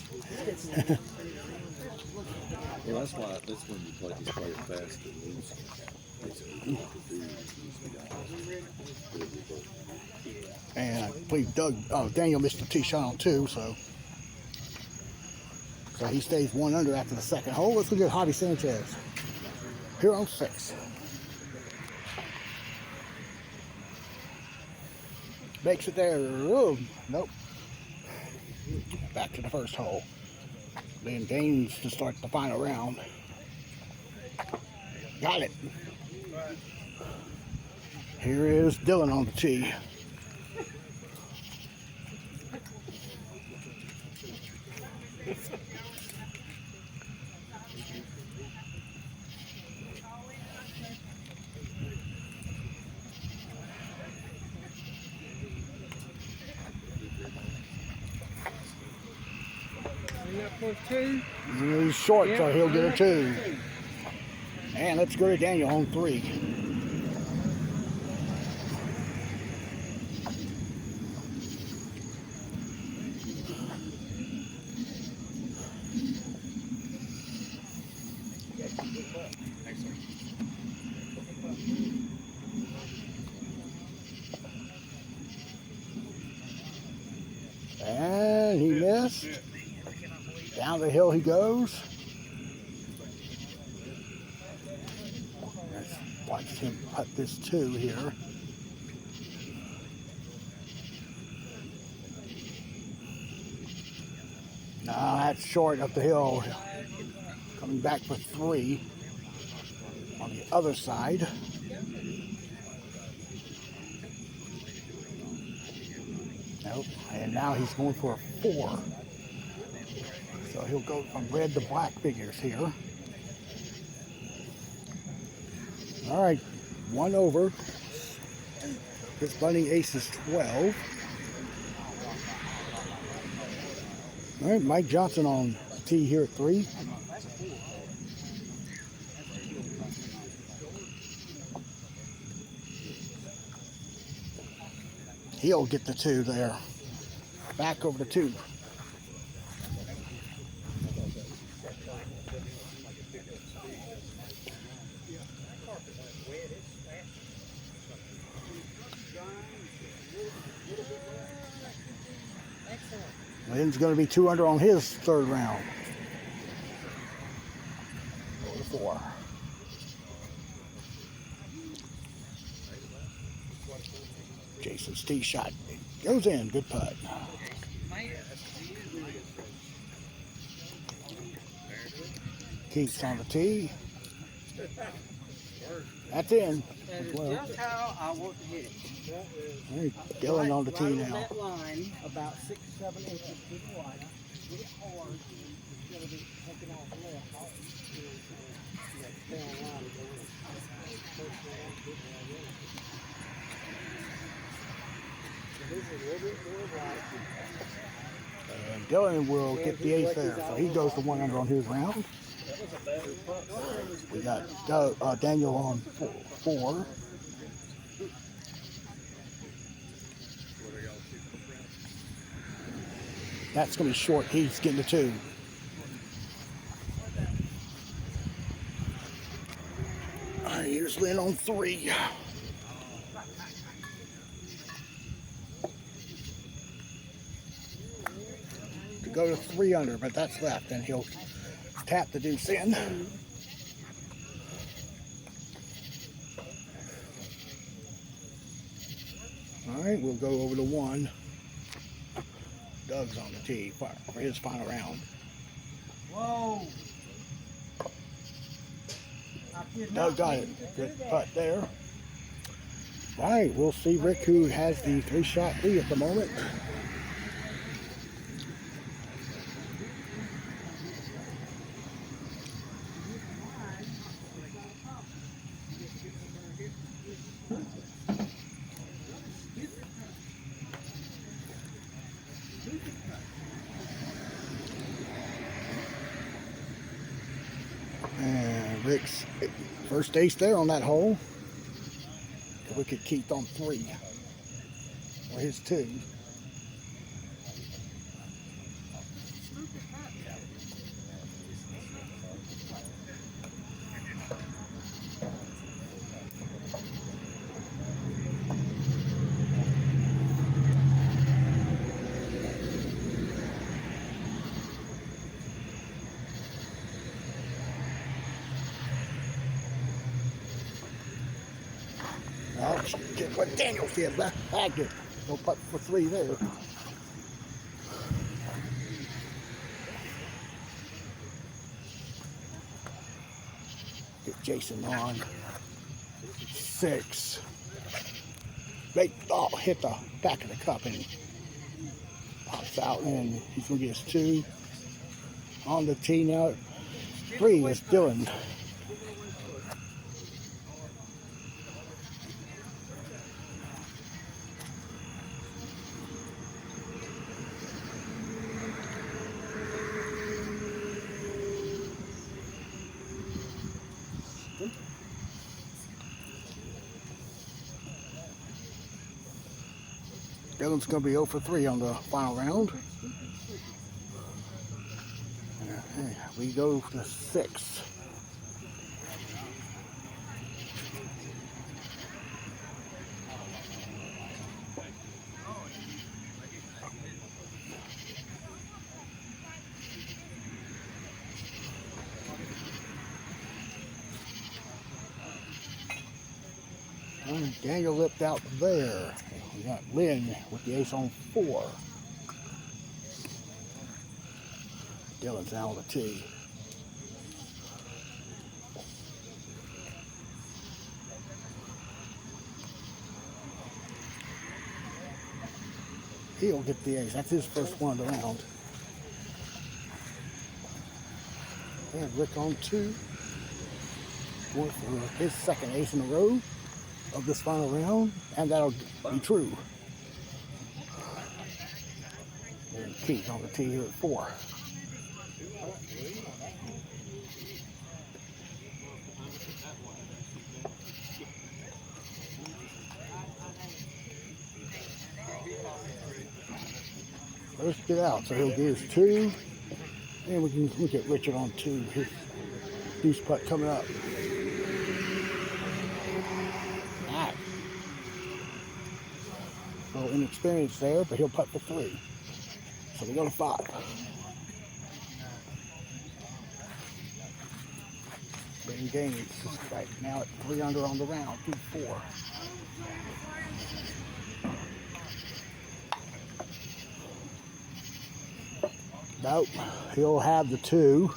Well, that's when you play these players fast and loose. And I believe Daniel missed the tee shot on 2, so he stays 1 under after the second hole. Let's look at Javi Sanchez here on 6. Makes it there. Oh, nope. Back to the first hole. Then Danes to start the final round. Got it. Here is Dylan on the tee. He's short, so he'll get a 2. And let's go to Daniel on 3. And he missed. Down the hill he goes. Let's watch him putt this 2 here. No, that's short up the hill. Coming back for 3 on the other side. Nope. And now he's going for a 4. So he'll go from red to black figures here. All right, 1 over. His bunny ace is 12. All right, Mike Johnson on tee here at 3. He'll get the 2 there. Back over the 2. Lynn's going to be 2 under on his 3rd round. 4. Jason's tee shot goes in. Good putt. Keith's on the tee. That's in. That is just how I want to hit it. All right, Dylan on the tee now. That line about 6-7 inches to the right. Get it hard. Instead of it taking off left. And Dylan will get the 8th there, so he goes to 1 under on his round. We got Daniel on 4. That's going to be short. He's getting the 2. All right, here's Lynn on 3. To go to 3 under, but that's left, and he'll tap the deuce in. All right, we'll go over to 1. Doug's on the tee for his final round. Whoa! Doug got it. Good putt there. All right, we'll see Rick, who has the 3-shot lead at the moment. And Rick's first ace there on that hole. We could keep on 3. Or his 2. Oh, get what Daniel said. Bagged it. No putt for 3 there. Get Jason on 6. They hit the back of the cup and he pops out, and he's going to get his 2. on the tee now at 3 is Dylan. Dylan's going to be 0 for 3 on the final round. Okay, we go to 6. And Daniel lipped out there. We got Lynn with the ace on 4. Dylan's out of the tee. He'll get the ace. That's his first one of the round. And Rick on 2. Going for his second ace in a row of this final round, and that'll be true. And Keith on the tee here at 4. First get out, so he'll get his 2, and we can look at Richard on 2. His deuce putt coming up. Nice. A little inexperienced there, but he'll putt for 3. So we go to 5. Big games right now at 3 under on the round, 2-4. Nope, he'll have the 2.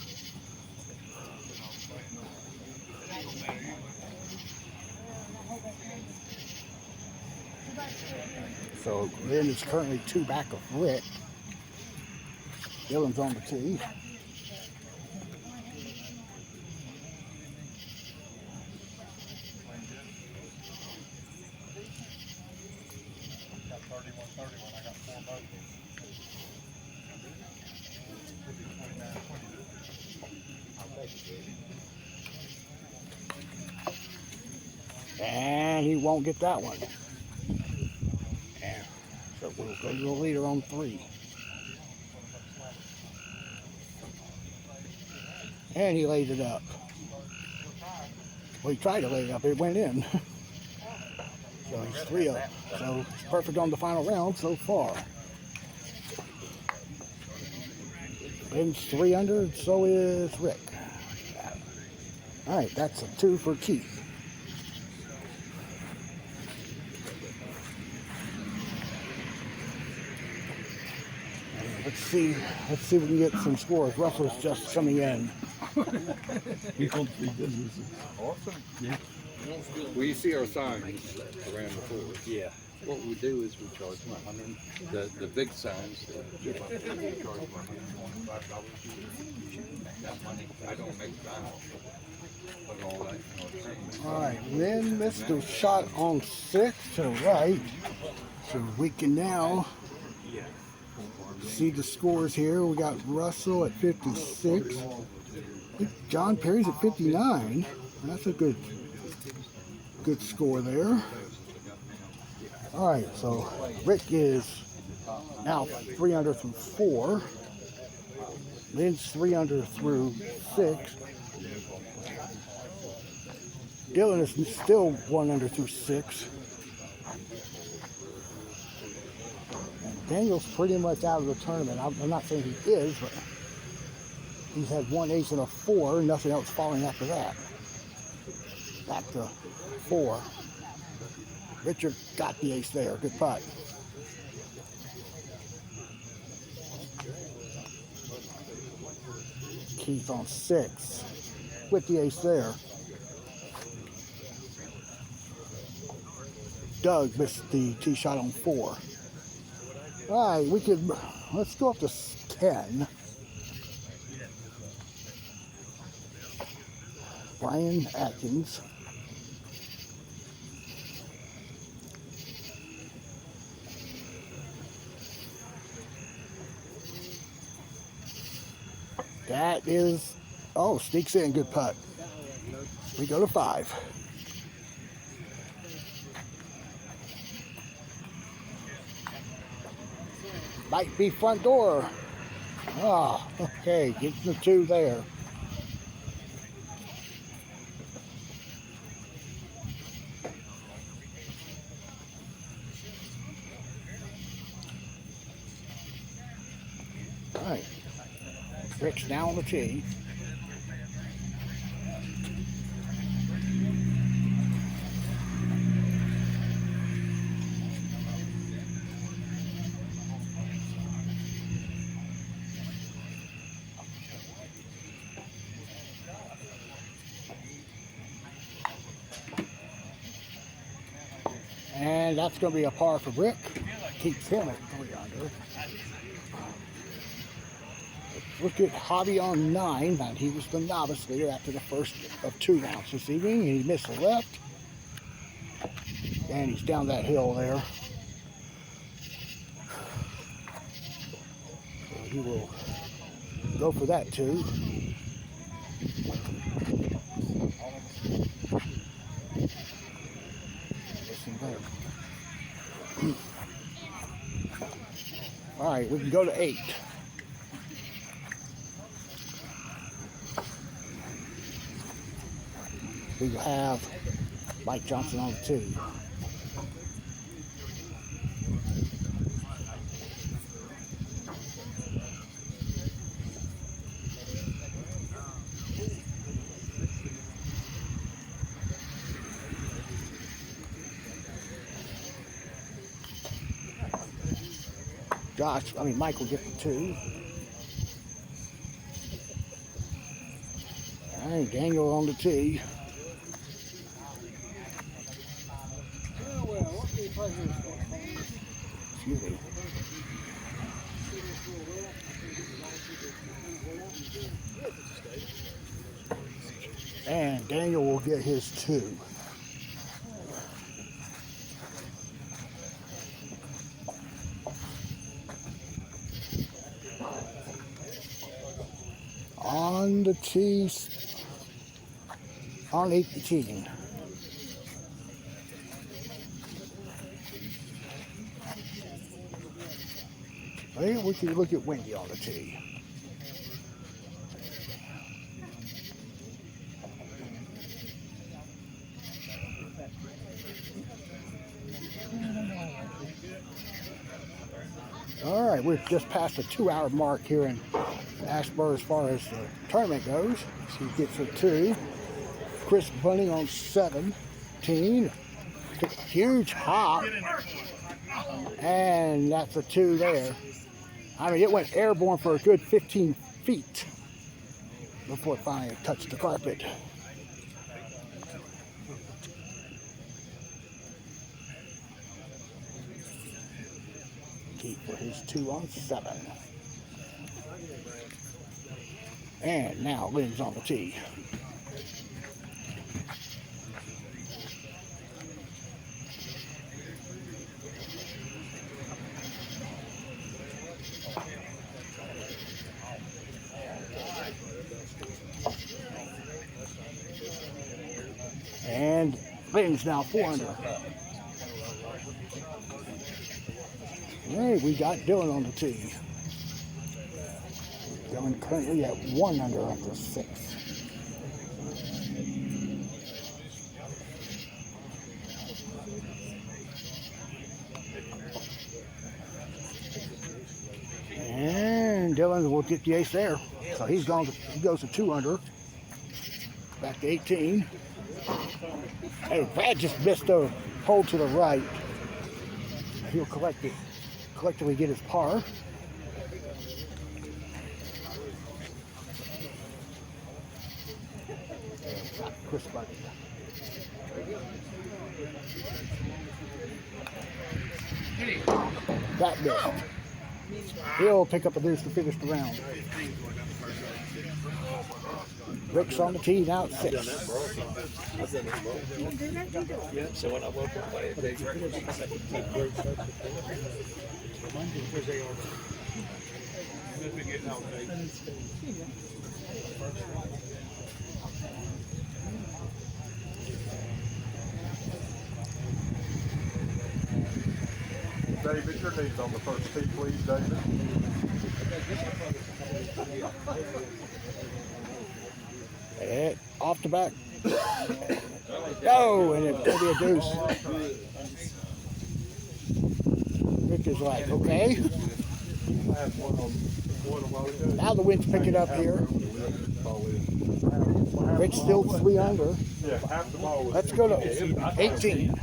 So Lynn is currently 2 back of Rick. Dylan's on the tee. And he won't get that one. So we'll go to the leader on 3. And he laid it up. Well, he tried to lay it up, it went in. So he's 3 up. So he's perfect on the final round so far. Ben's 3 under, and so is Rick. All right, that's a 2 for Keith. Let's see if we can get some scores. Russell's just coming in. Awesome. Yeah. Well, you see our signs around the floor. Yeah. What we do is we charge them $100. The big signs. We charge them $125. I don't make signs. All right, Lynn missed a shot on 6 to the right, so we can now see the scores here. We got Russell at 56. John Perry's at 59. That's a good score there. All right, so Rick is now 3 under through 4. Lynn's 3 under through 6. Dylan is still 1 under through 6. And Daniel's pretty much out of the tournament. I'm not saying he is, but he's had 1 ace and a 4, nothing else falling after that. Back to 4. Richard got the ace there. Good putt. Keith on 6 with the ace there. Doug missed the tee shot on 4. All right, let's go up to 10. Brian Atkins. That is, oh, sneaks in, good putt. We go to 5. Might be front door. Ah, okay, getting the 2 there. All right, Rick's now on the tee. And that's going to be a par for Rick. Keeps him at 3 under. Let's look at Hobby on 9. And he was the novice leader after the first of 2 rounds this evening. And he missed the left. And he's down that hill there. So he will go for that too. All right, we can go to 8. We have Mike Johnson on the tee. Mike will get the 2. All right, Daniel on the tee. Excuse me. And Daniel will get his 2. On the tee, on 18. Well, we can look at Wendy on the tee. All right, we're just past the 2-hour mark here in Asheboro as far as the tournament goes. So he gets a 2. Chris Bunning on 17. Huge hop. And that's a 2 there. I mean, it went airborne for a good 15 feet before it finally touched the carpet. Keep for his 2 on 7. And now Lynn's on the tee. And Lynn's now 4 under. All right, we got Dylan on the tee. Dylan currently at 1 under after 6. And Dylan will get the ace there. So he goes to 2 under. Back to 18. Hey, Brad just missed a hole to the right. He'll collectively get his par. Chris Bunning. That missed. He'll pick up a deuce to finish the round. Rick's on the tee now at 6. Yeah, so when I woke up, I had big David, your knees on the first tee, please, David. And off the back. Oh, and it's going to be a deuce. Rick is like, okay. Now the wind's picking up here. Rick's still 3 under. Let's go to 18.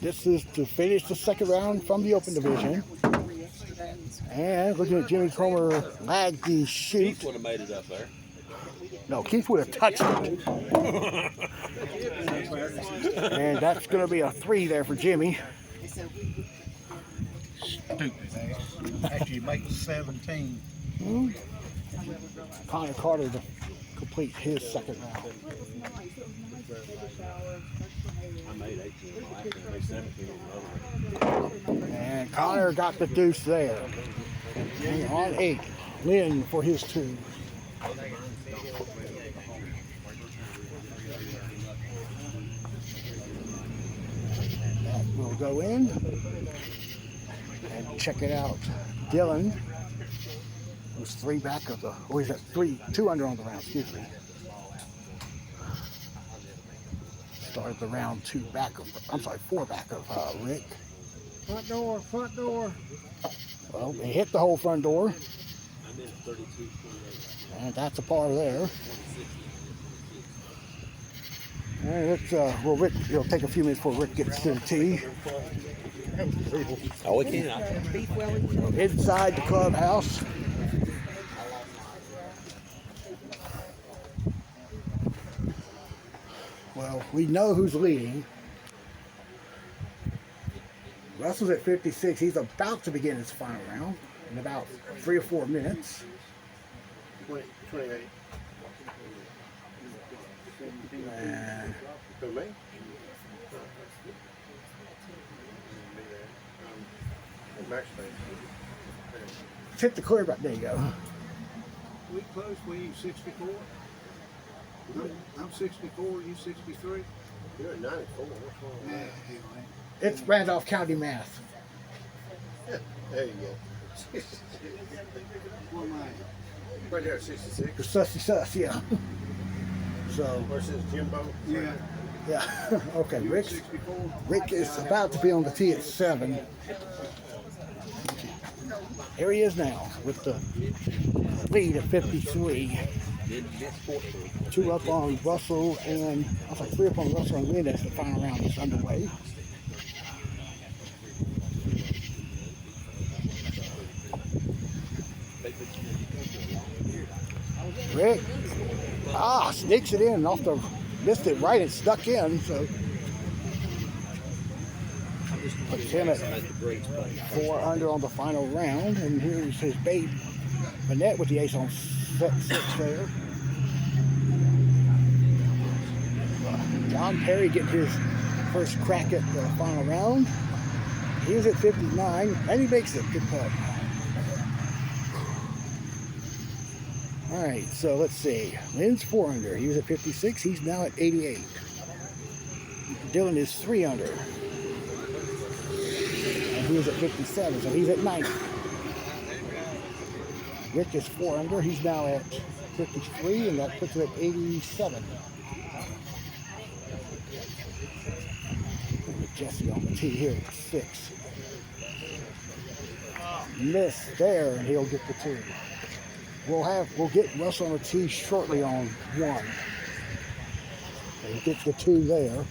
This is to finish the second round from the Open Division. And looking at Jimmy Comer lag the shoot. Keith would have made it up there. No, Keith would have touched it. And that's going to be a 3 there for Jimmy. Stupid ass. After you make 17. Connor Carter to complete his second round. I made 18. I made 17 on the other one. And Connor got the deuce there. And on 8, Lynn for his 2. That will go in. And check it out. Dylan was 3 back of the, or he's at 2 under on the round, excuse me. Started the round 2 back of, I'm sorry, 4 back of Rick. Front door, front door. Well, they hit the whole front door. And that's a par there. And it's, well, Rick, it'll take a few minutes before Rick gets to the tee. Oh, we can. Inside the clubhouse. Well, we know who's leading. Russell's at 56. He's about to begin his final round in about 3 or 4 minutes. 28. And Who, me? Max hit the clear button. There you go. We close, we 64. I'm 64, you 63. You're at 94. What's wrong with that? It's Randolph County math. There you go. What am I? Right there at 66. The sussy sus, yeah. So. Versus Jimbo. Yeah. Yeah. Okay, Rick. 64. Rick is about to be on the tee at 7. Here he is now with the lead at 53. 2 up on Russell and I was like 3 up on Russell and Lynn as the final round is underway. Rick sneaks it in off the, missed it right and stuck in, so puts him at 4 under on the final round. And here's his bait, Annette with the ace on 6 there. John Perry getting his first crack at the final round. He's at 59 and he makes it. Good putt. All right, so let's see. Lynn's 4 under. He was at 56. He's now at 88. Dylan is 3 under. And he was at 57, so he's at 90. Rick is 4 under. He's now at 53, and that puts him at 87. Jesse on the tee here at 6. Miss there, and he'll get the 2. We'll get Russ on the tee shortly on 1. He'll get the 2 there.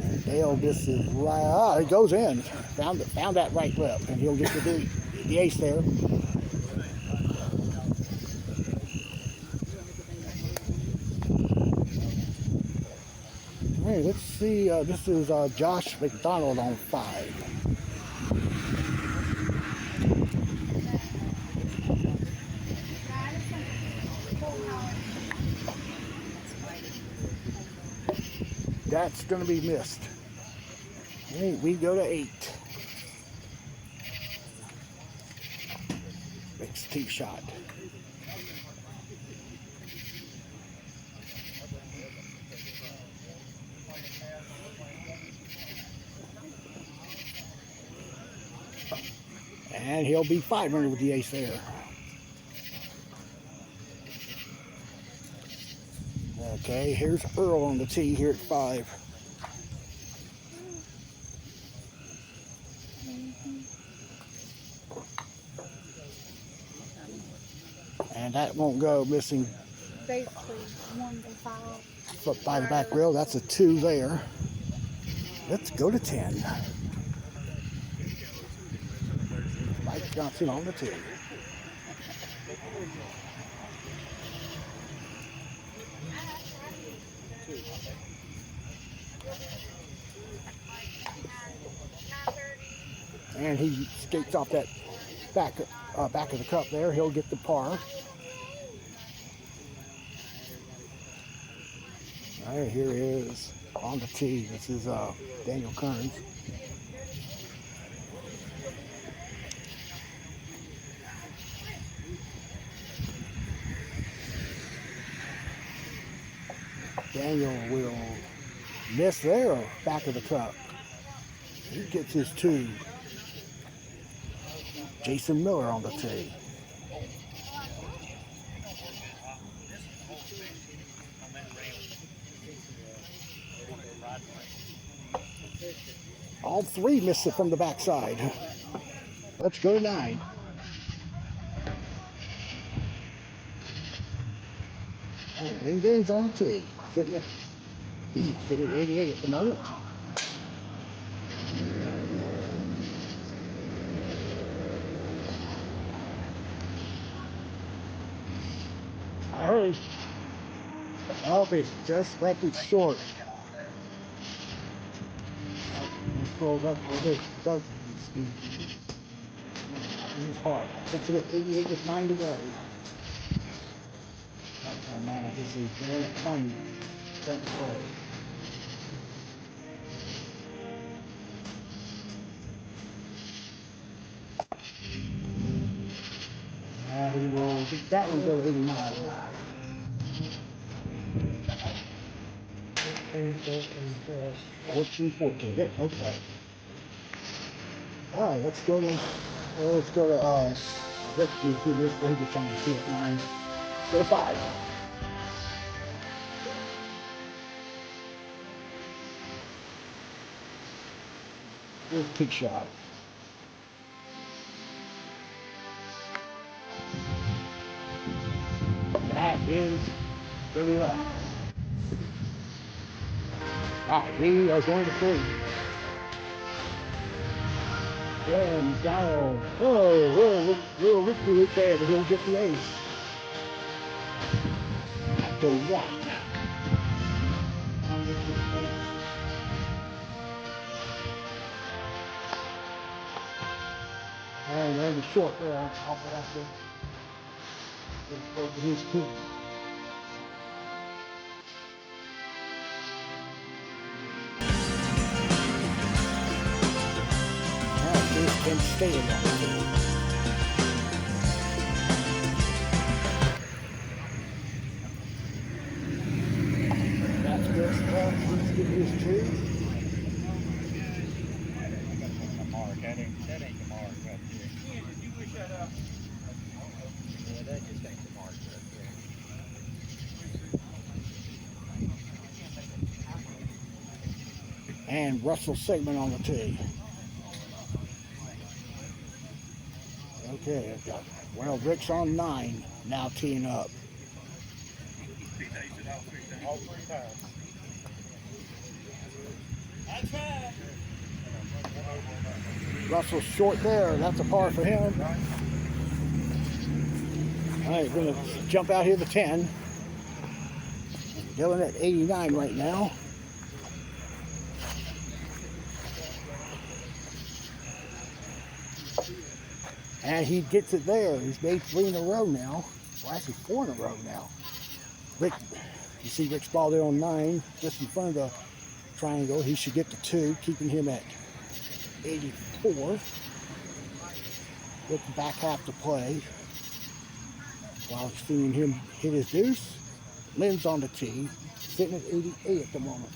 And Dale misses right. It goes in. Found that right lip, and he'll get the ace there. Hey, let's see. This is Josh McDonald on 5. That's going to be missed. Hey, we go to 8. Next tee shot. And he'll be 500 with the ace there. Okay, here's Earl on the tee here at 5. And that won't go, missing. Basically, 1 to 5. Flip by the back rail, that's a 2 there. Let's go to 10. Mike Johnson on the tee. And he skates off that back of the cup there. He'll get the par. All right, here he is on the tee. This is Daniel Kearns. Daniel will miss there, back of the cup. He gets his 2. Jason Miller on the tee. All 3 missed it from the backside. Let's go to 9. And Gaines on the tee. Sitting at 88 at the moment. Hurry. Oh, it's just slightly short. Pulled up a bit. Does it's hard. It's at 88 with 9 to go. Oh man, this is very funny. That's cool. We will get that one go to 89. And 14. Okay. All right, let's go to let's do this one to try and see at 9. Go to 5. Here's a big shot. That is really right. We are going to 3. And down. Oh, we'll victory there, but he'll get the ace. After 1. And there's a short there. I'll have to go to his 2. Can stay in that. That's good stuff. Let's get his 2. That ain't the mark right there. You wish that up. Yeah, that just ain't the mark right there. And Russell Sigmund on the tee. Okay, I've got Rick's on 9, now teeing up. All 3 times. That's right. Russell's short there. That's a par for him. All right, we're going to jump out here to 10. Dylan at 89 right now. And he gets it there. He's made 3 in a row now. Well, actually 4 in a row now. Rick, you see Rick's ball there on 9, just in front of the triangle. He should get the 2, keeping him at 84. With the back half to play. While seeing him hit his deuce, Lynn's on the tee, sitting at 88 at the moment.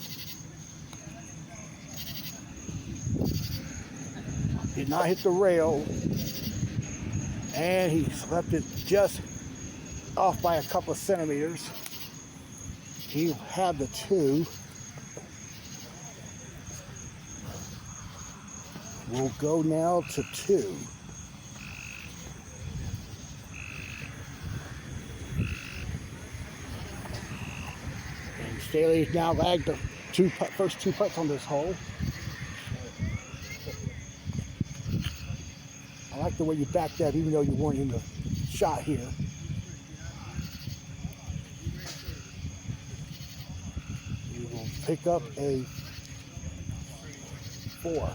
Did not hit the rail, and he left it just off by a couple of centimeters. He had the 2. We'll go now to 2. And Staley's now lagged the first 2 putts on this hole. I like the way you backed that, even though you weren't in the shot here. You will pick up a 4.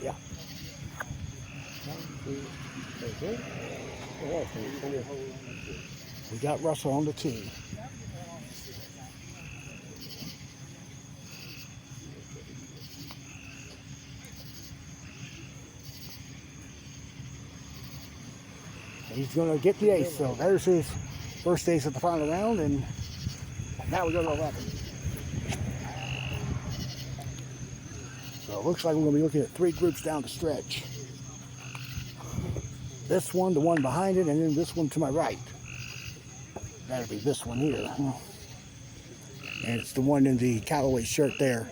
Yeah. We got Russell on the tee. He's going to get the ace, so there's his first ace of the final round, and now we go to 11. So it looks like we're going to be looking at 3 groups down the stretch. This one, the one behind it, and then this one to my right. That'll be this one here. And it's the one in the Callaway shirt there.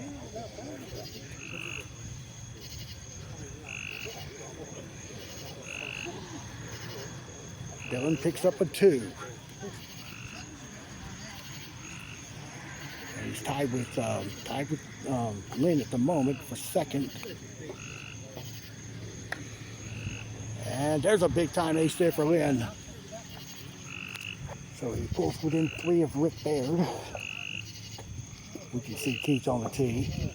Dylan picks up a 2. And he's tied with Lynn at the moment for second. And there's a big time ace there for Lynn. So he pulls within 3 of Rick Baird. We can see Keith on the tee.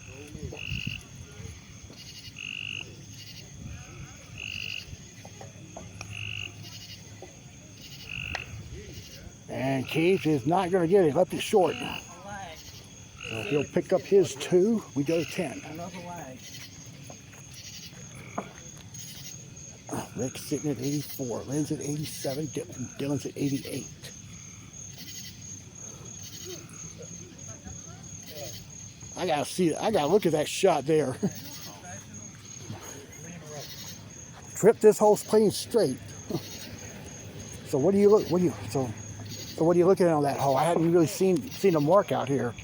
And Keith is not going to get it. Left it short. So he'll pick up his 2. We go to 10. Rick's sitting at 84. Lynn's at 87. Dylan's at 88. I gotta see it. I gotta look at that shot there. Trip this hole's playing straight. So what do you look? So what are you looking at on that hole? I hadn't really seen a mark out here.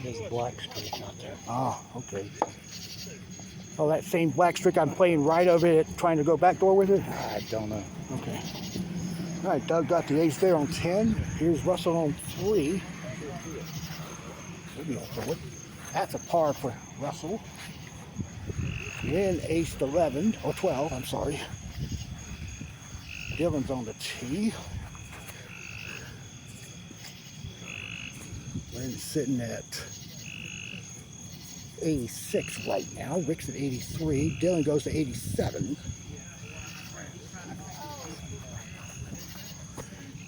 There's a black streak out there. Ah, okay. Oh, that same black streak I'm playing right of it, trying to go backdoor with it? I don't know. Okay. All right, Doug got the ace there on 10. Here's Russell on 3. That's a par for Russell. Then ace 11, or 12, I'm sorry. Dylan's on the tee. Lynn's sitting at 86 right now. Rick's at 83. Dylan goes to 87.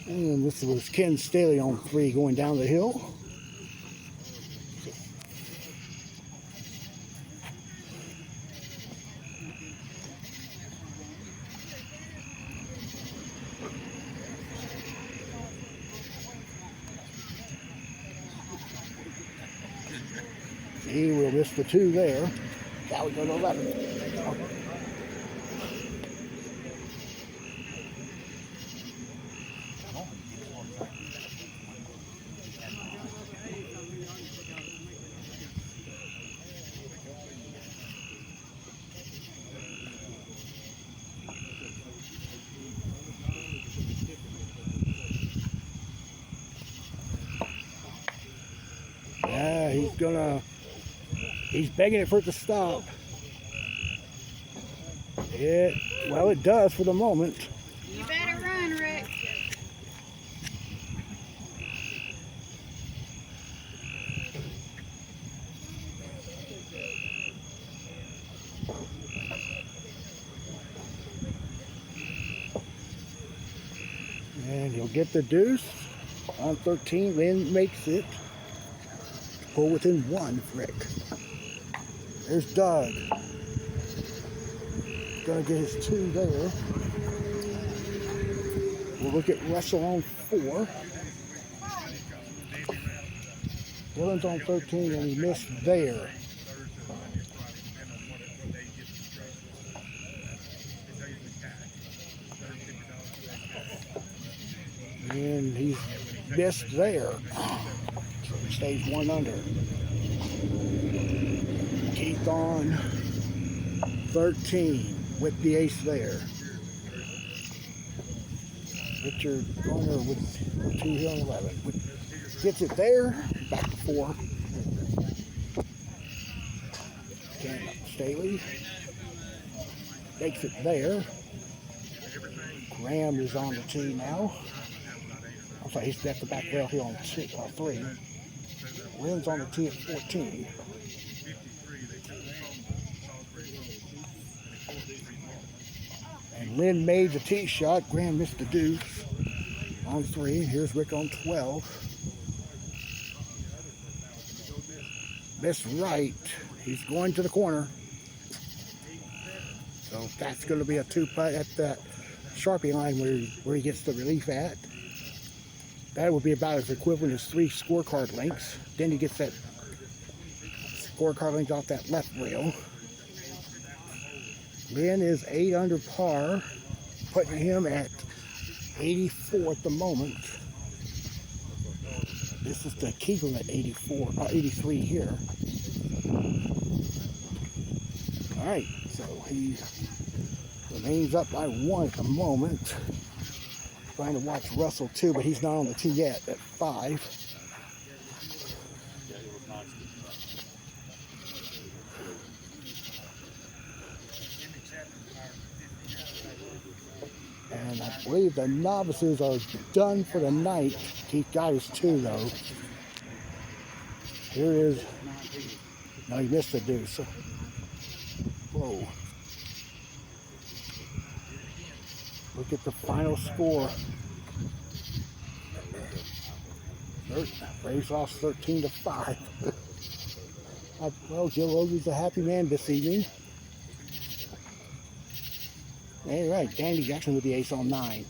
And this was Ken Staley on 3 going down the hill. He will miss the 2 there. Now we go to 11. Yeah, he's begging it for it to stop. Well, it does for the moment. You better run, Rick. get the deuce on 13. Lynn makes it. Pull within 1 for Rick. There's Doug. Gonna get his 2 there. We'll look at Russell on 4. Dylan's on 13 and he missed there. And he's missed there. So he stays 1 under. Keith on 13 with the ace there. Richard Garner with 2 here on 11. Gets it there, back to 4. Staley makes it there. Graham is on the tee now. I'm sorry, he's at the back rail here on 3. Lynn's on the tee at 14. And Lynn made the tee shot. Graham missed the deuce on 3. Here's Rick on 12. Missed right. He's going to the corner. So that's going to be a 2-putt at that Sharpie line where he gets the relief at. That would be about as equivalent as 3 scorecard lengths. Then he gets that scorecard length off that left rail. Lynn is 8 under par, putting him at 84 at the moment. This is to keep him at 83 here. All right, so he remains up by 1 at the moment. Trying to watch Russell too, but he's not on the tee yet at 5. And I believe the novices are done for the night. Keith got his 2 though. Here is, no, he missed the deuce. Whoa. Look at the final score. Braves lost 13-5. Well, Joe Ogie's a happy man this evening. All right, Danny Jackson with the ace on 9.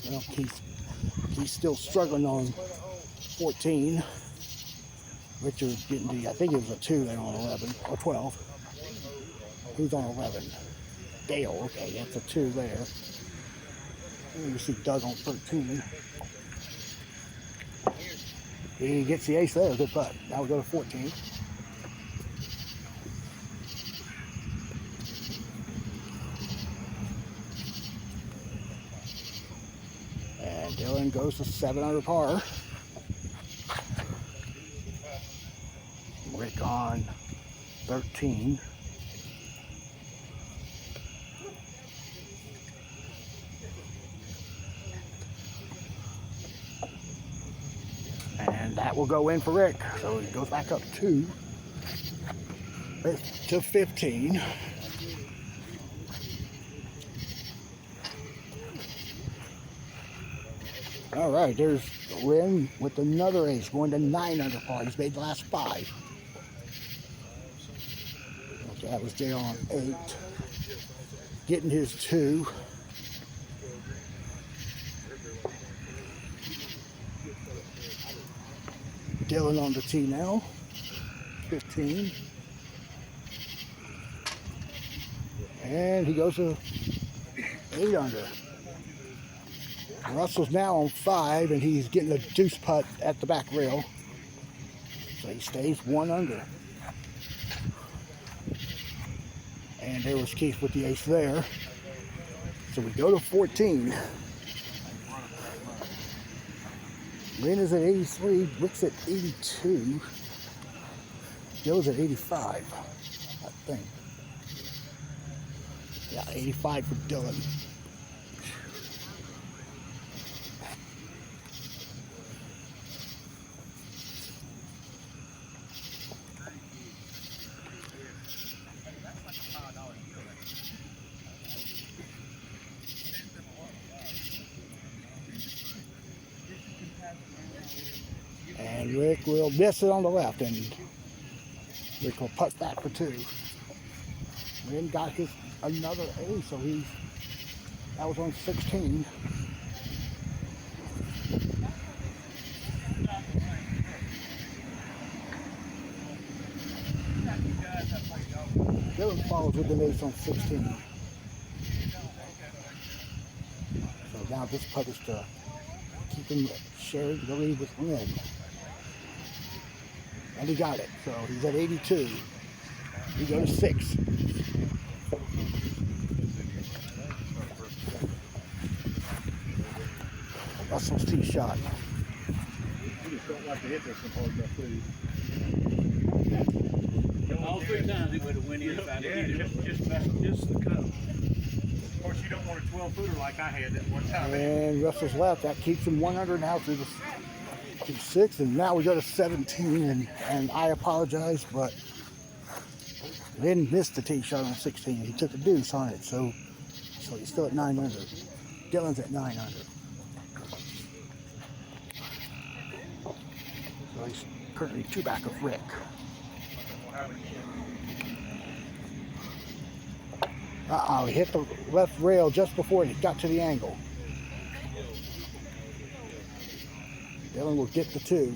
Well, he's still struggling on 14. Richard getting the, I think it was a 2 there on 11 or 12. Who's on 11? Dale, okay, that's a 2 there. And you see Doug on 13. He gets the ace there, good putt. Now we go to 14. And Dylan goes to 7 under par. Rick on 13. And that will go in for Rick. So he goes back up 2 to 15. All right, there's Lynn with another ace, going to 9 under par. He's made the last 5. Okay, that was Jay on 8. Getting his 2. Dylan on the tee now, 15. And he goes to 8 under. Russell's now on 5, and he's getting a deuce putt at the back rail. So he stays 1 under. And there was Keith with the ace there. So we go to 14. Lynn is at 83, Rick's at 82. Joe's at 85, I think. Yeah, 85 for Dylan. And Rick will miss it on the left, and Rick will putt back for 2. Lynn got his another A, so that was on 16. Dylan follows with an ace on 16. So now this putt is to keep him sharing the lead with Lynn. And he got it. So he's at 82. We go to 6. Russell's tee shot. You just don't like to hit this so hard enough, do you? All 3 times he would have went in if I didn't hit it. Just the cup. Of course, you don't want a 12-footer like I had that one time. And Russell's left. That keeps him 100 now to 6. And now we go to 17. And I apologize, but Lynn missed the tee shot on 16. He took a deuce on it, so he's still at 900. Dylan's at 900. So he's currently 2 back of Rick. He hit the left rail just before it got to the angle. Dylan will get the 2.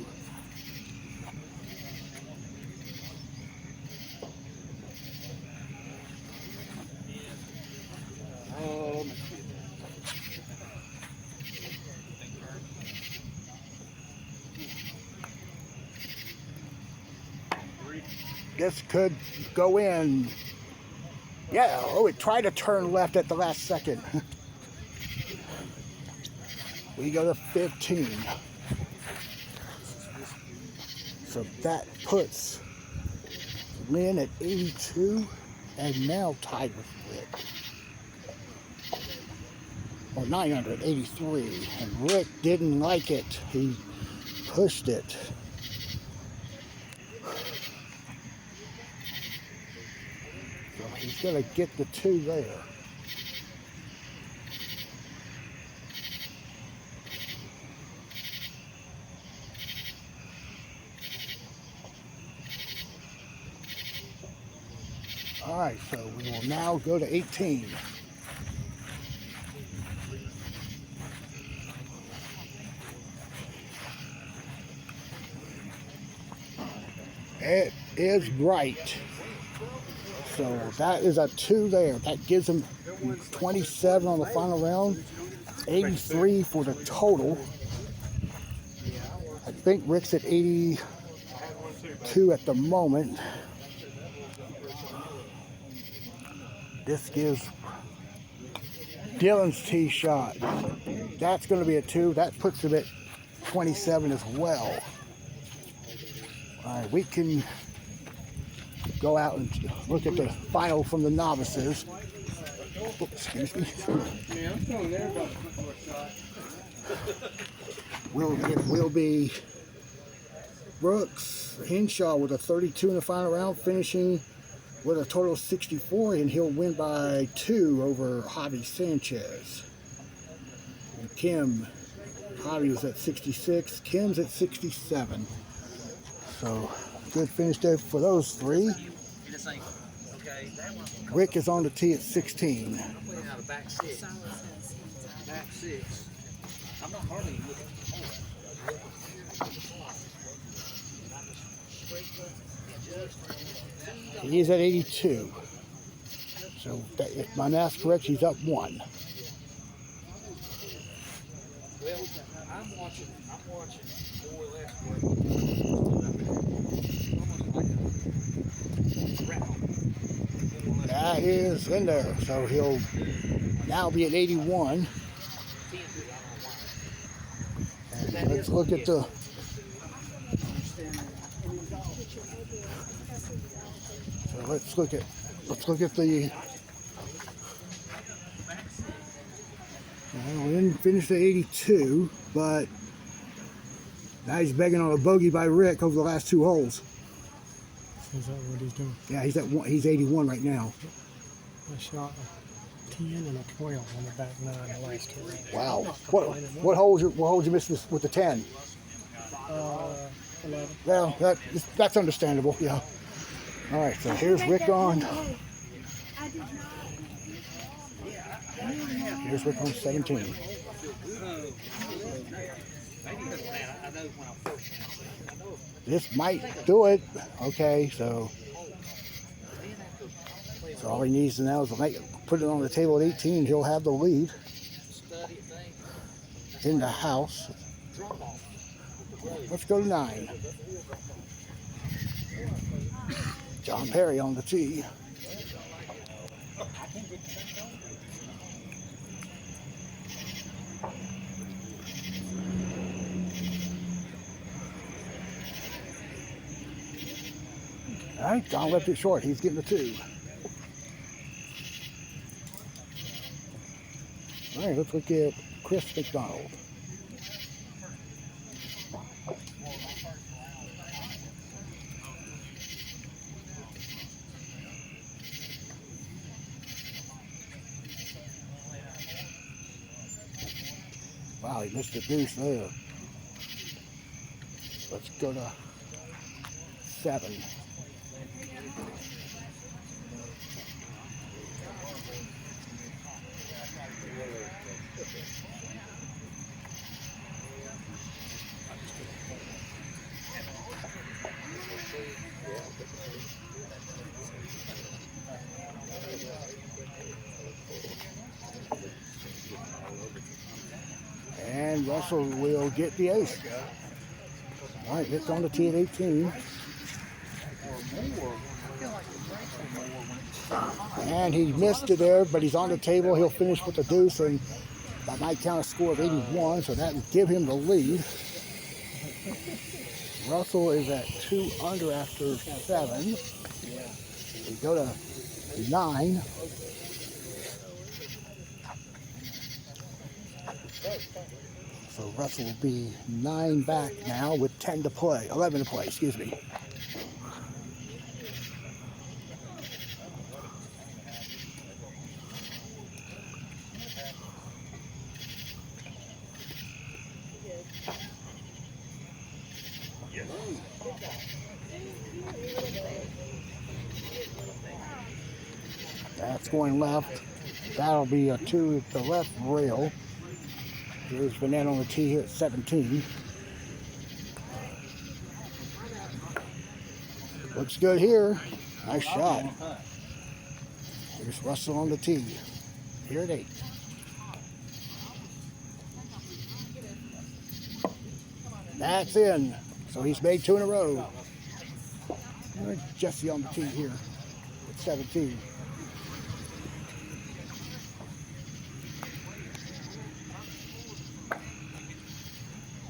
This could go in. Yeah, it tried to turn left at the last second. We go to 15. So that puts Lynn at 82 and now tied with Rick. Or 983. And Rick didn't like it. He pushed it. So he's going to get the 2 there. All right, so we will now go to 18. It is bright. So that is a 2 there. That gives him 27 on the final round, 83 for the total. I think Rick's at 82 at the moment. This gives Dylan's tee shot. That's going to be a 2. That puts him at 27 as well. All right, we can go out and look at the final from the novices. Oh, excuse me. Yeah, I'm throwing there about a foot shot. It will be Brooks Henshaw with a 32 in the final round, finishing with a total of 64, and he'll win by 2 over Javi Sanchez. And Javi was at 66, Kim's at 67. So good finish there for those 3. Rick is on the tee at 16. Back 6. I'm not hardly looking. He's at 82. So if my math's correct, he's up 1. Well, I'm watching more or less. That is in there. So he'll now be at 81. And let's look at the let's look at the we didn't finish at 82, but now he's begging on a bogey by Rick over the last 2 holes. Is that what he's doing? Yeah, he's 81 right now. I shot a 10 and a 12 on the back 9 the last 2 rounds. Wow. What holes you missed with the 10? 11. Well, that's understandable, yeah. All right, so here's Rick on. Here's Rick on 17. This might do it. Okay, so all he needs to now is put it on the table at 18. He'll have the lead in the house. Let's go to 9. John Perry on the tee. All right, John left it short. He's getting the 2. All right, let's look at Chris McDonald. Wow, he missed the deuce there. Let's go to 7. And Russell will get the ace. All right, it's on the tee at 18. And he missed it there, but he's on the table. He'll finish with the deuce, and that might count a score of 81, so that would give him the lead. Russell is at 2 under after 7. We go to 9. So Russell will be 9 back now with 11 to play, excuse me. That's going left. That'll be a 2 at the left rail. Here's Vanette on the tee here at 17. Looks good here. Nice shot. Here's Russell on the tee here at 8. That's in. So he's made 2 in a row. Jesse on the tee here at 17.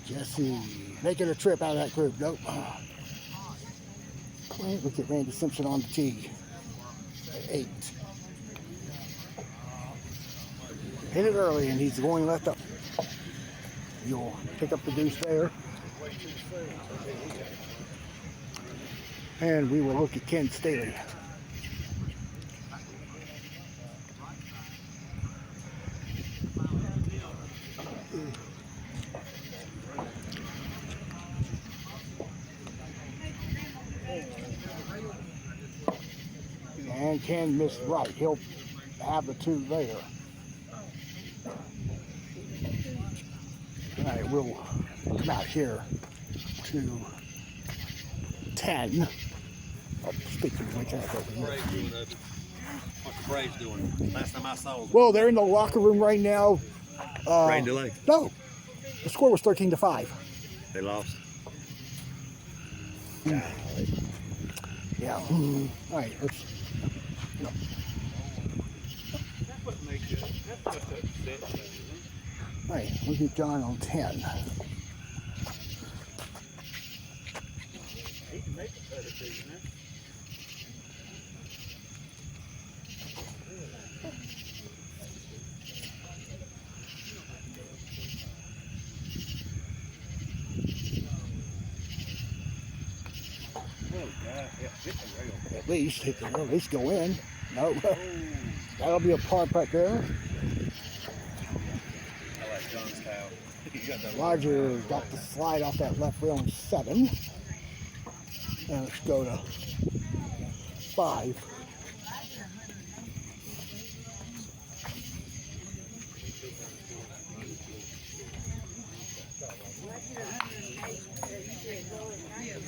Jesse making a trip out of that group. Nope. Look at Randy Simpson on the tee at 8. Hit it early, and he's going left up. You'll pick up the deuce there. And we will look at Ken Staley. And Ken missed right. He'll have the 2 there. All right, we'll come out here to 10. Oh, speaking of which, I'll go over here. What's the Braves doing? Last time I saw them. Well, they're in the locker room right now. Rain delay? No. The score was 13-5. They lost. Yeah. All right, let's. All right, look at John on 10. He can make a better decision, huh? At least hit the rail. At least go in. No, that'll be a par putt there. I like John's towel. Roger got the slide off that left rail in 7. And let's go to 5.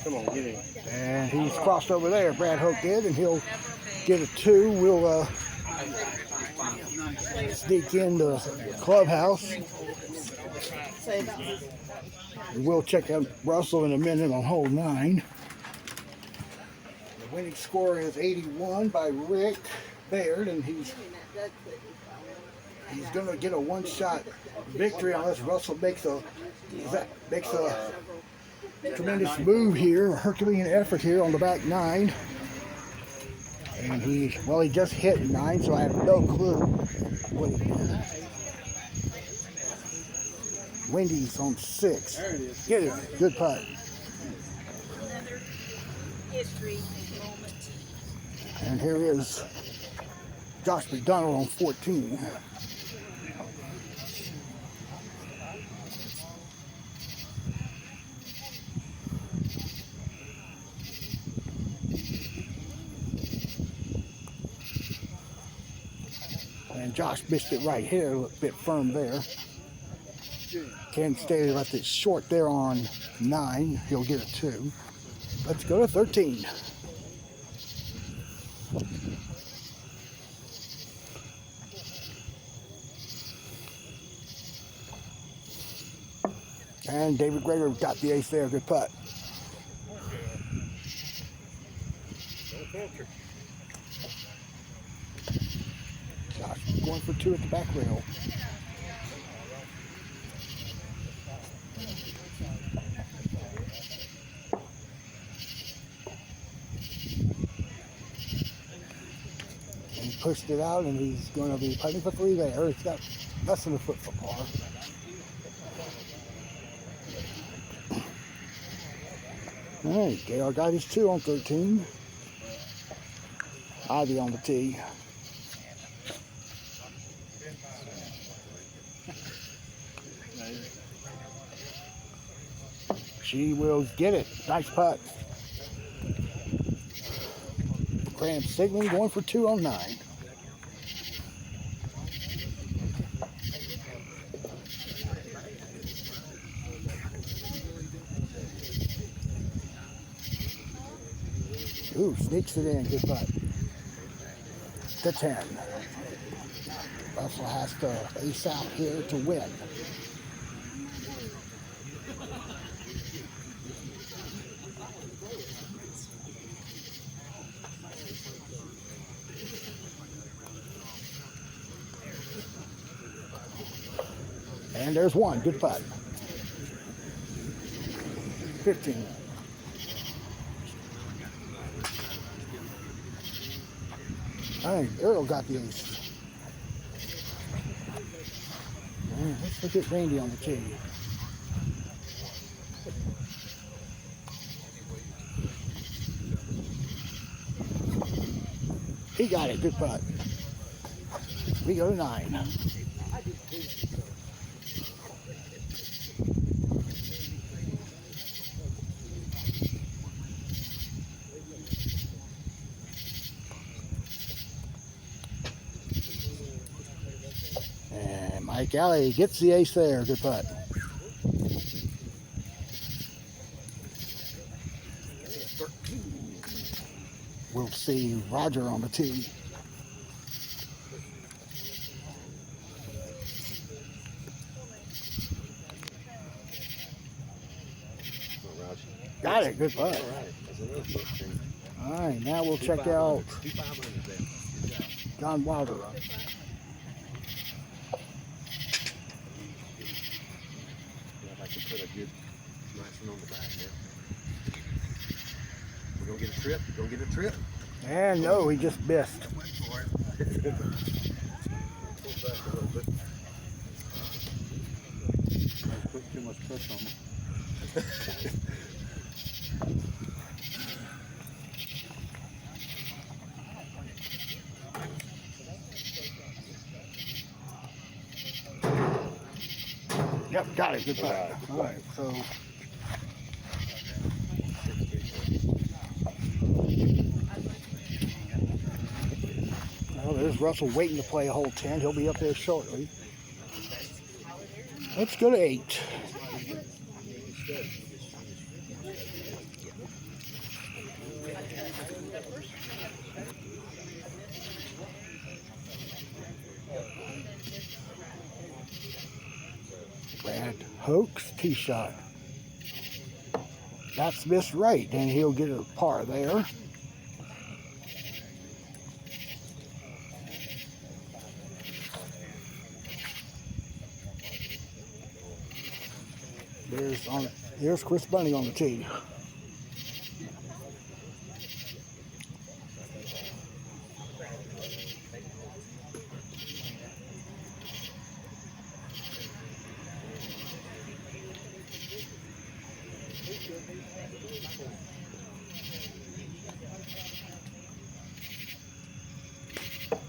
Come on, get in. And he's crossed over there. Brad Hoke did, and he'll get a 2. We'll sneak in the clubhouse. We'll check out Russell in a minute on hole 9. The winning score is 81 by Rick Baird, and he's going to get a one-shot victory unless Russell makes a tremendous move here, a Herculean effort here on the back 9. And he just hit 9, so I have no clue what he did. Wendy's on 6. Get it. Good putt. Another history moment. And here is Josh McDonald on 14. And Josh missed it right here, a bit firm there. Ken Staley left it short there on 9. He'll get a 2. Let's go to 13. And David Greger got the ace there. Good putt. Josh going for 2 at the back rail. And he pushed it out, and he's going to be putting for 3 there. It's got less than a foot for par. All right, JR got his 2 on 13. Ivy on the tee. She will get it. Nice putt. Graham Sigmund going for 2 on 9. Ooh, sneaks it in. Good putt. To 10. Russell has to ace out here to win. And there's 1. Good putt. 15. All right, Earl got the ace. All right, let's look at Randy on the tee. He got it. Good putt. We go to 9. And Mike Alley gets the ace there. Good putt. We'll see Roger on the tee. Got it. Good putt. All right, now we'll check out John Wilder. I can put a good, nice one on the back there. We're gonna get a trip. Gonna get a trip. And no, he just missed. Pull back a little bit. I put too much pressure on me. Yep, got it. Good putt. All right, so Russell waiting to play a hole 10. He'll be up there shortly. Let's go to 8. Brad Hoax tee shot. That's missed right, and he'll get a par there. There's Chris Bunny on the tee.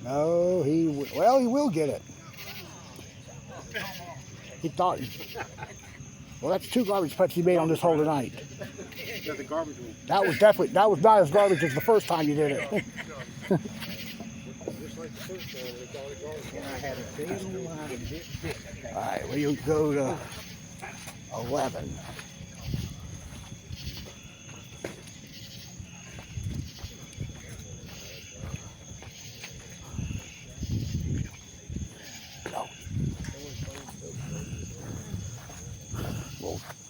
No, he will get it. He thought. Well, that's 2 garbage putts he made on this hole tonight. The garbage one. That was not as garbage as the first time you did it. Just like the first one, we call it garbage. I had a big line. All right, we'll go to 11.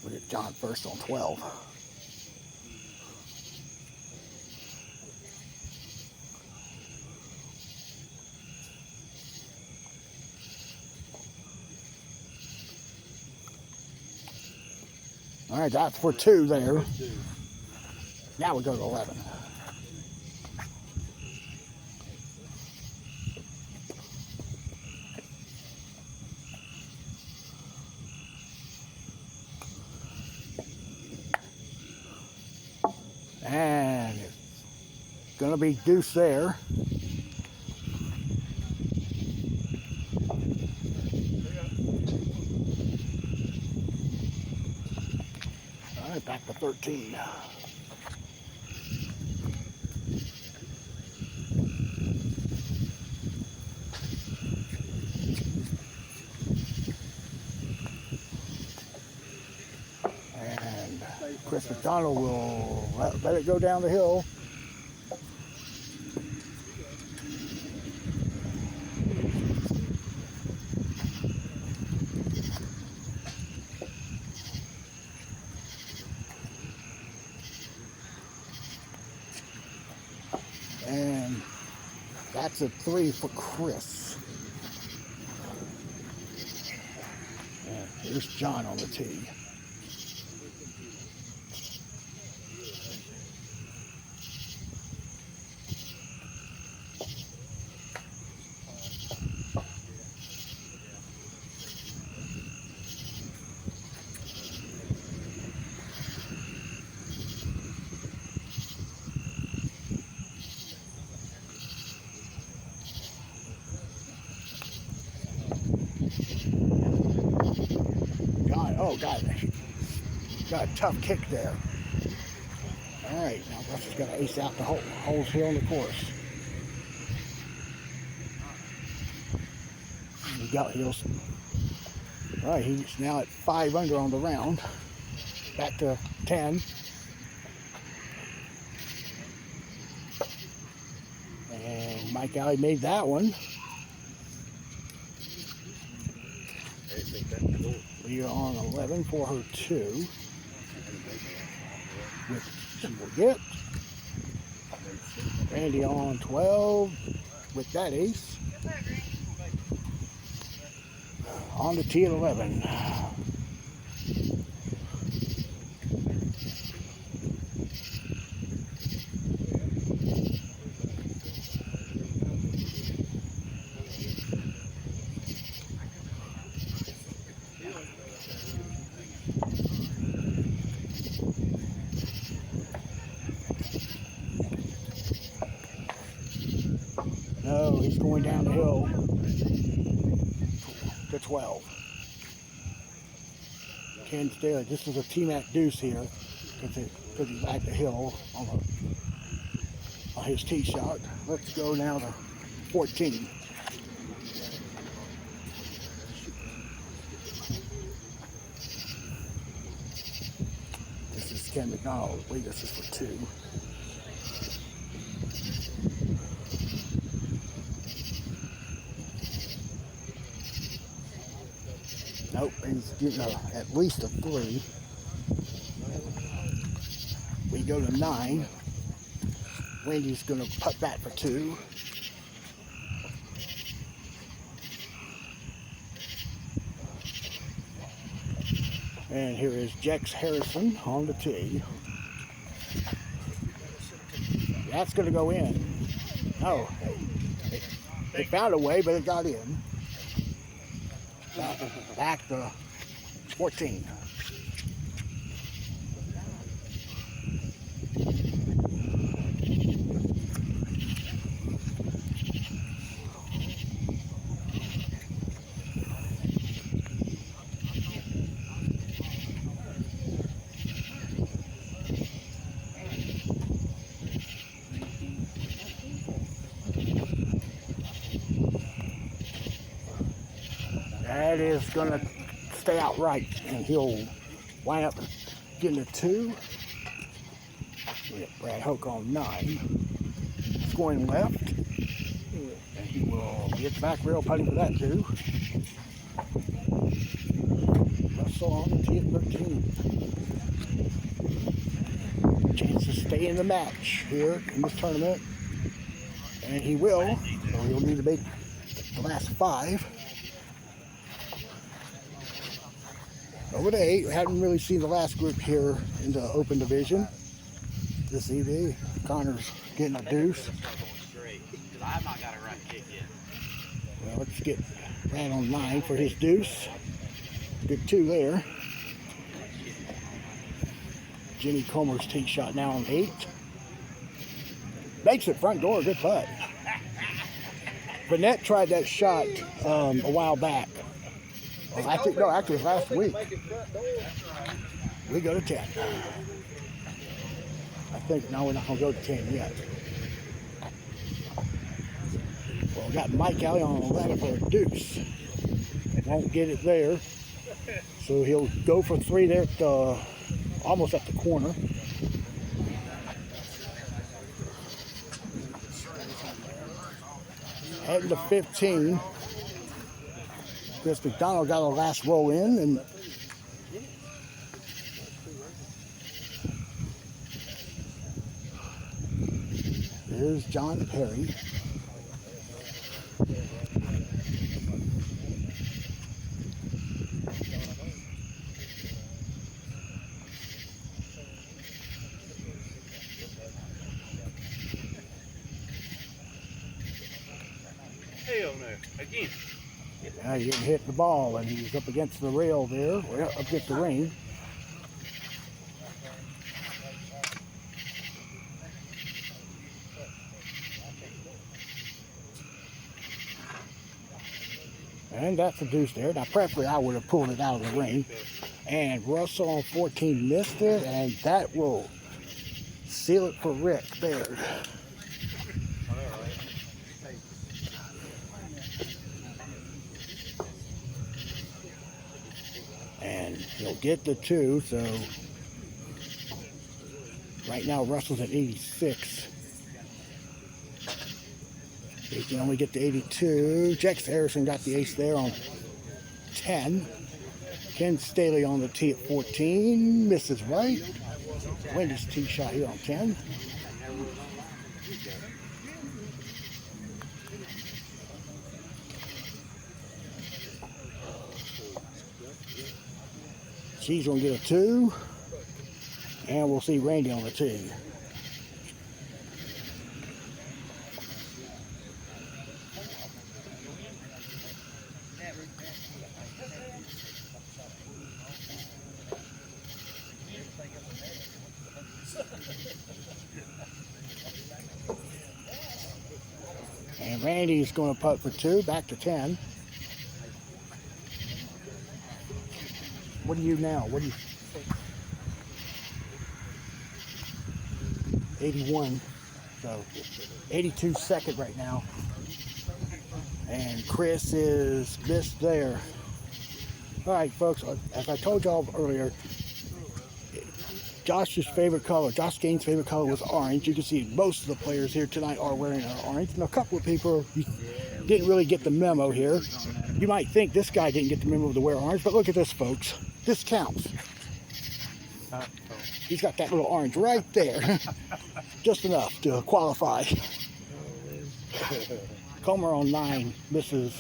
We'll get John first on 12. All right, that's for 2 there. Now we go to 11. And it's going to be deuce there. All right, back to 13. And Chris McDonald will let it go down the hill. And that's a 3 for Chris. And here's John on the tee. Got a tough kick there. All right, now Russell's got to ace out the holes here on the course. All right, he's now at 5 under on the round. Back to 10. And Mike Alley made that one. We are on 11 for her 2. Which she will get. Randy on 12 with that ace. On the tee at 11. No, he's going down the hill to 12. Ken Staley, this is a T-Mac deuce here because he's at the hill on his tee shot. Let's go now to 14. This is Ken McDonald. Wait, this is for 2. Nope, he's getting at least a 3. We go to 9. Randy's going to putt that for 2. And here is Jex Harrison on the tee. That's going to go in. Oh, it found a way, but it got in. Back to 14. That is going to stay out right, and he'll wind up getting a 2. We got Brad Hoke on 9. It's going left, and he will get back rail putting for that 2. Russell on the tee at 13. Chance to stay in the match here in this tournament, and he will, so he'll need to make the last 5. Over to 8. We haven't really seen the last group here in the open division this evening. Connor's getting a deuce. Well, let's get Brad on 9 for his deuce. Good 2 there. Jimmy Comer's tee shot now on 8. Makes it front door. Good putt. Vanette tried that shot a while back. Actually, it was last week. We go to 10. I think now we're not going to go to 10 yet. Well, we got Mike Alley on 11 for a deuce. Won't get it there. So he'll go for 3 there at almost at the corner. Heading to 15. Chris McDonald got a last roll in, and here's John Perry. Hell no, again. Now he didn't hit the ball, and he's up against the rail there, up against the ring. And that's a deuce there. Now, preferably, I would have pulled it out of the ring. And Russell on 14 missed it, and that will seal it for Rick Baird. And he'll get the 2, so right now Russell's at 86. He can only get to 82. Jex Harrison got the ace there on 10. Ken Staley on the tee at 14. Misses right. Wendy's tee shot here on 10. She's going to get a 2. And we'll see Randy on the tee. And Randy's going to putt for 2, back to 10. What do you now? What do you? 81. So 82 second right now. And Chris is missed there. All right, folks, as I told y'all earlier, Josh's favorite color, Josh Gaines' favorite color was orange. You can see most of the players here tonight are wearing orange. And a couple of people didn't really get the memo here. You might think this guy didn't get the memo to wear orange, but look at this, folks. This counts. He's got that little orange right there. Just enough to qualify. Comer on 9 misses.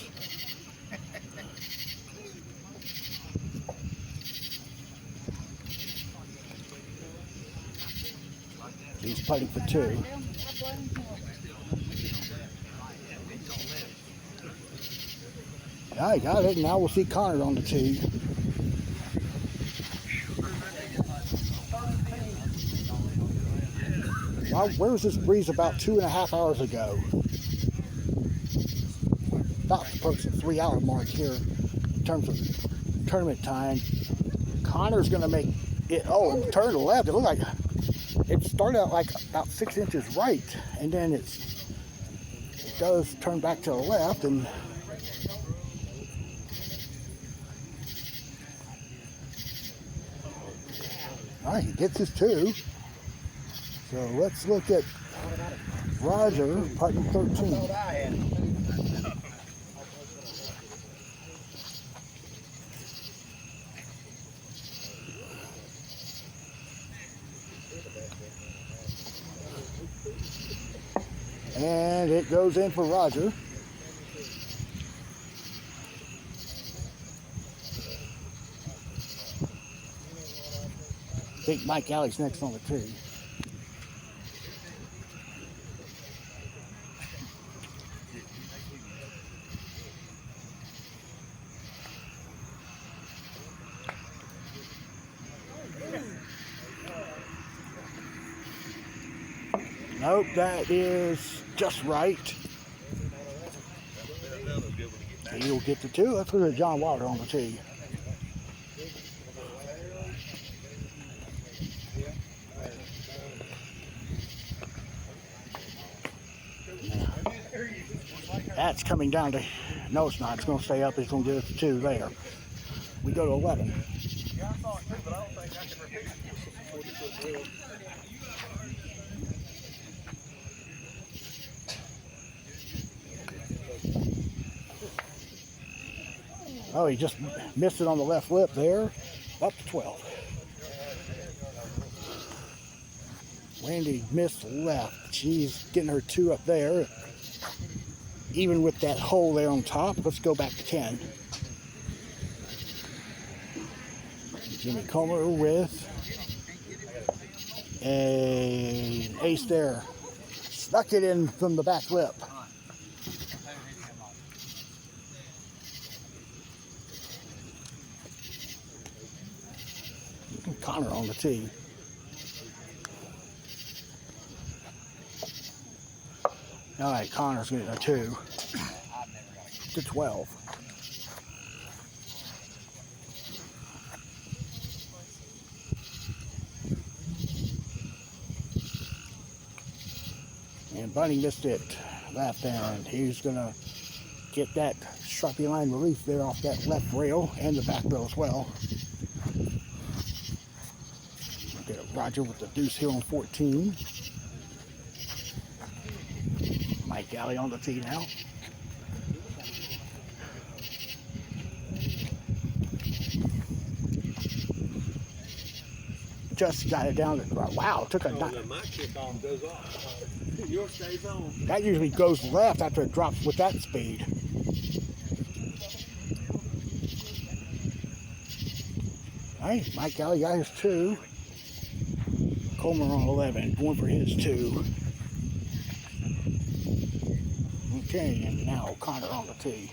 He's putting for 2. I got it. Now we'll see Connor on the tee. Where was this breeze about 2.5 hours ago? About to approach the 3-hour mark here in terms of tournament time. Connor's going to make it. Oh, and turn to the left. It looked like it started out like about 6 inches right, and then it does turn back to the left, and all right, he gets his 2. So let's look at Roger putting 13. And it goes in for Roger. I think Mike Alley's next on the tee. Nope, that is just right. He'll get the 2. Let's look at John Wilder on the tee. That's coming down to, no it's not, it's going to stay up, it's going to get us to 2 there. We go to 11. Oh, he just missed it on the left lip there. Up to 12. Wendy missed left. She's getting her 2 up there. Even with that hole there on top. Let's go back to 10. Jimmy Comer with an ace there. Snuck it in from the back lip. Connor on the tee. All right, Connor's getting a 2 to 12. And Bunny missed it left end. He's gonna get that Sharpie line relief there off that left rail and the back rail as well. Get Roger with the deuce here on 14. Mike Alley on the tee now. Just got it down. Wow, took a dive. My kick on goes off. Yours stays on. That usually goes left after it drops with that speed. All right, Mike Alley got his 2. Comer on 11, going for his 2. Okay, and now Connor on the tee.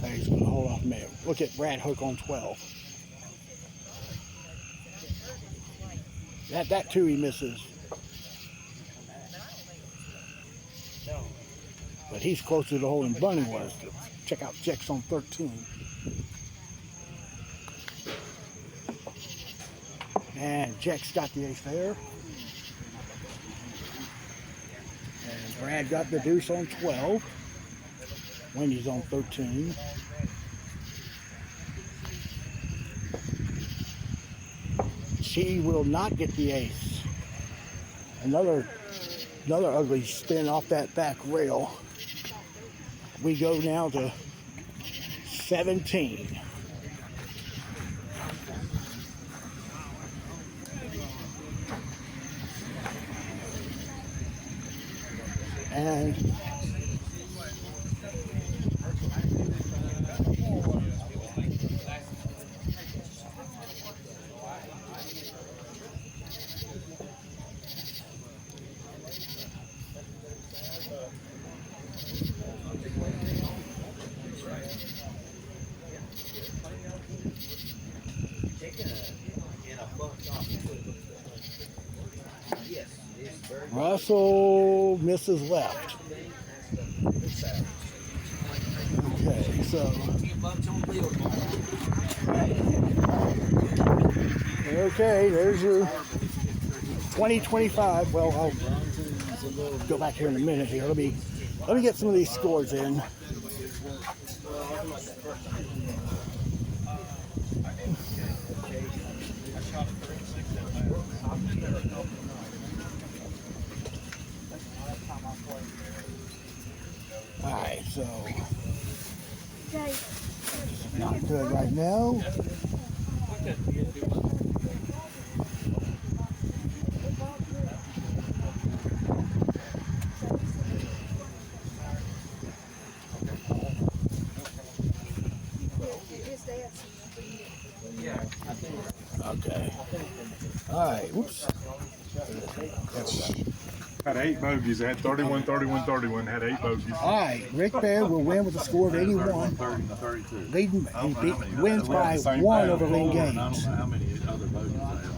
He's going to hold off me. Look at Brad Hook on 12. That 2 he misses. But he's closer to the hole than Bunny was. Check out Jex on 13. And Jack's got the ace there. And Brad got the deuce on 12. Wendy's on 13. She will not get the ace. Another ugly spin off that back rail. We go now to 17. And Russell misses left. Okay, so okay, there's your 2025. Well, I'll go back here in a minute here. Let me get some of these scores in. Alright, so not good right now. Okay. Alright, whoops. Had 8 bogeys. It had 31, 31, 31. Had 8 bogeys. All right, Rick Bear will win with a score of 81. Leading, he wins by 1 over Lynn Gaines.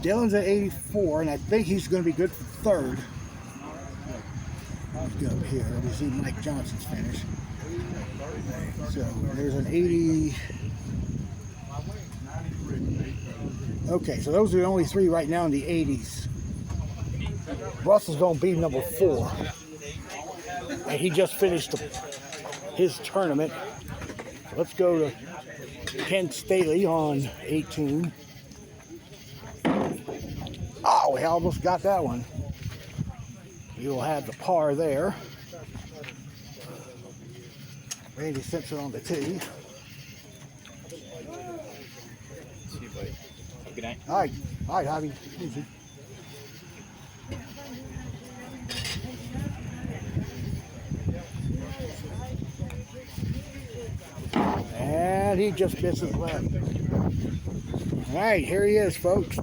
Dylan's at 84, and I think he's going to be good for third. Let's go up here. Let me see Mike Johnson's finish. So there's an 80. Okay, so those are the only 3 right now in the 80s. Russell's going to be number 4. And he just finished his tournament. Let's go to Ken Staley on 18. Oh, we almost got that one. You'll have the par there. Randy Simpson on the tee. Good night. All right, Javi. Easy. And he just misses left. All right, here he is, folks.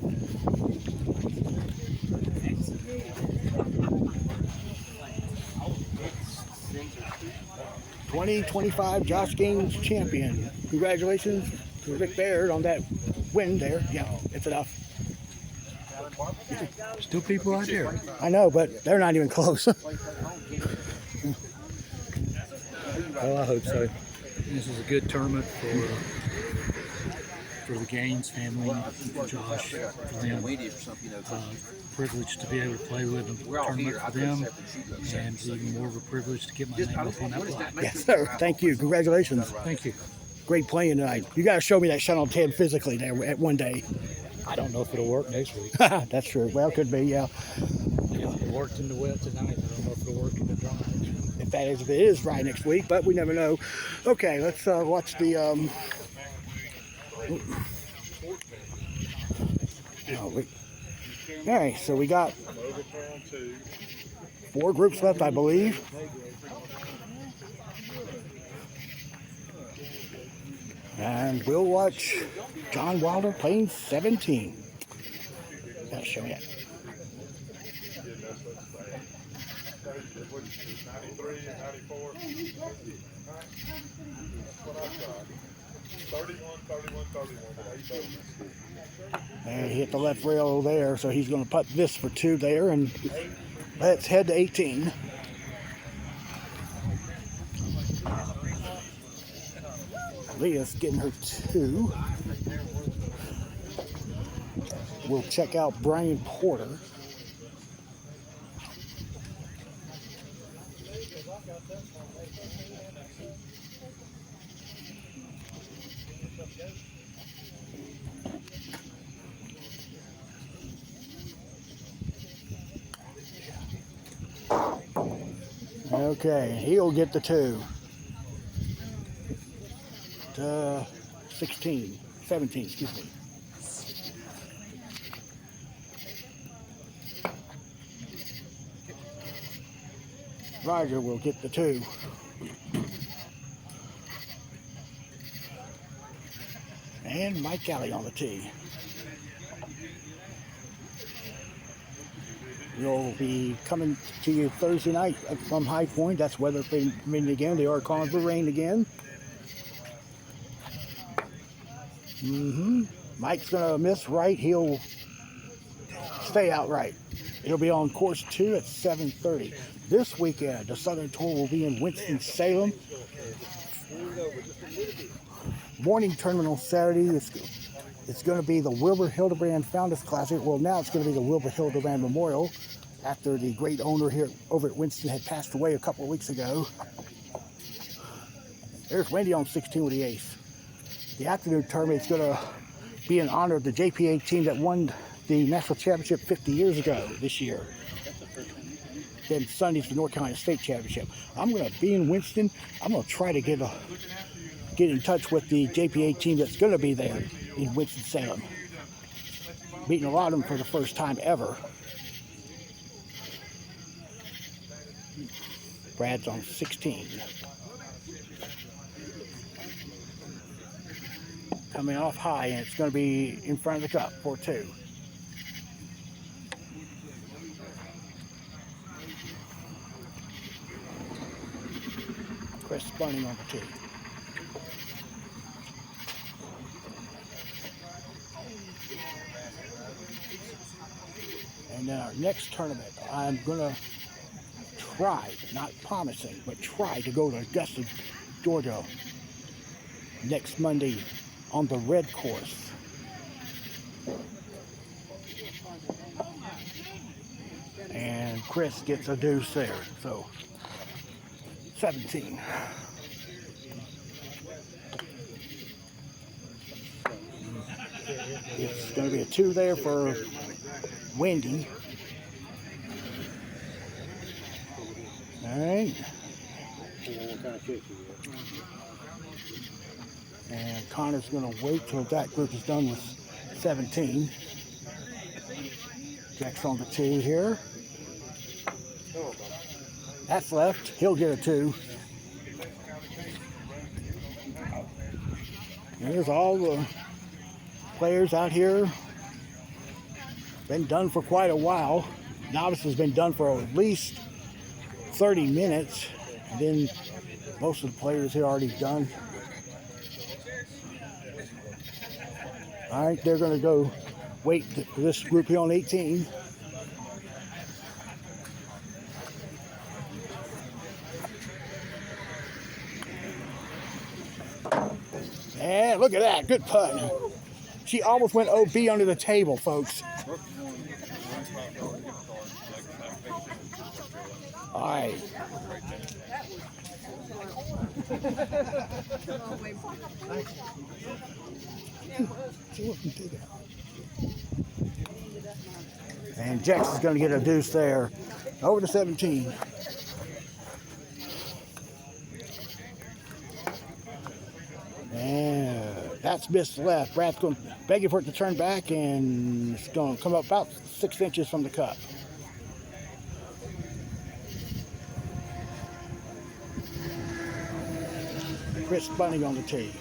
'2025 Josh Gaines champion. Congratulations to Rick Baird on that win there. Yeah, it's enough. Still people out there. I know, but they're not even close. Well, I hope so. This is a good tournament for the Gaines family, for Josh, for them. Privileged to be able to play with a tournament for them, and it's even more of a privilege to get my name up on that block. Yes, sir. Thank you. Congratulations. Thank you. Great playing tonight. You got to show me that shot on 10 physically there at one day. I don't know if it'll work next week. That's true. Well, could be, yeah. It worked in the wet tonight. I don't know if it'll work in the dry. If it is dry next week, but we never know. Okay, let's watch the. All right, so we got 4 groups left, I believe. And we'll watch John Wilder playing 17. Gotta show you. 93 and 94. 31, 31, 31. And he hit the left rail there, so he's going to putt this for 2 there, and let's head to 18. Leah's getting her 2. We'll check out Brian Porter. Okay, he'll get the 2. 17, excuse me. Roger will get the 2. And Mike Alley on the tee. We'll be coming to you Thursday night from High Point. That's weather permitting again. They are calling for rain again. Mike's gonna miss right. He'll stay out right. It'll be on course 2 at 7:30. This weekend, the Southern Tour will be in Winston-Salem. Morning tournament on Saturday. It's going to be the Wilbur Hildebrand Founders Classic. Well, now it's going to be the Wilbur Hildebrand Memorial after the great owner here over at Winston had passed away a couple of weeks ago. There's Wendy on 16 with the ace. The afternoon tournament is going to be in honor of the JPA team that won the national championship 50 years ago this year. Then Sunday's the North Carolina State Championship. I'm going to be in Winston. I'm going to try to get in touch with the JPA team that's going to be there in Winston-Salem. Meeting a lot of them for the first time ever. Brad's on 16. Coming off high, and it's going to be in front of the cup for 2. Chris Bunning on the tee. And then our next tournament, I'm going to try, not promising, but try to go to Augusta, Georgia next Monday on the red course. And Chris gets a deuce there, so 17. It's going to be a 2 there for Wendy. All right. And Connor's going to wait till that group is done with 17. Jack's on the tee here. That's left. He'll get a 2. There's all the players out here. Been done for quite a while. Novice has been done for at least 30 minutes. And then most of the players here are already done. All right, they're going to go wait for this group here on 18. And look at that, good putt. She almost went OB under the table, folks. All right. And Jackson's going to get a deuce there. Over to 17. And that's missed left. Brad's going to beg for it to turn back, and it's going to come up about 6 inches from the cup. Chris Bunning on the tee.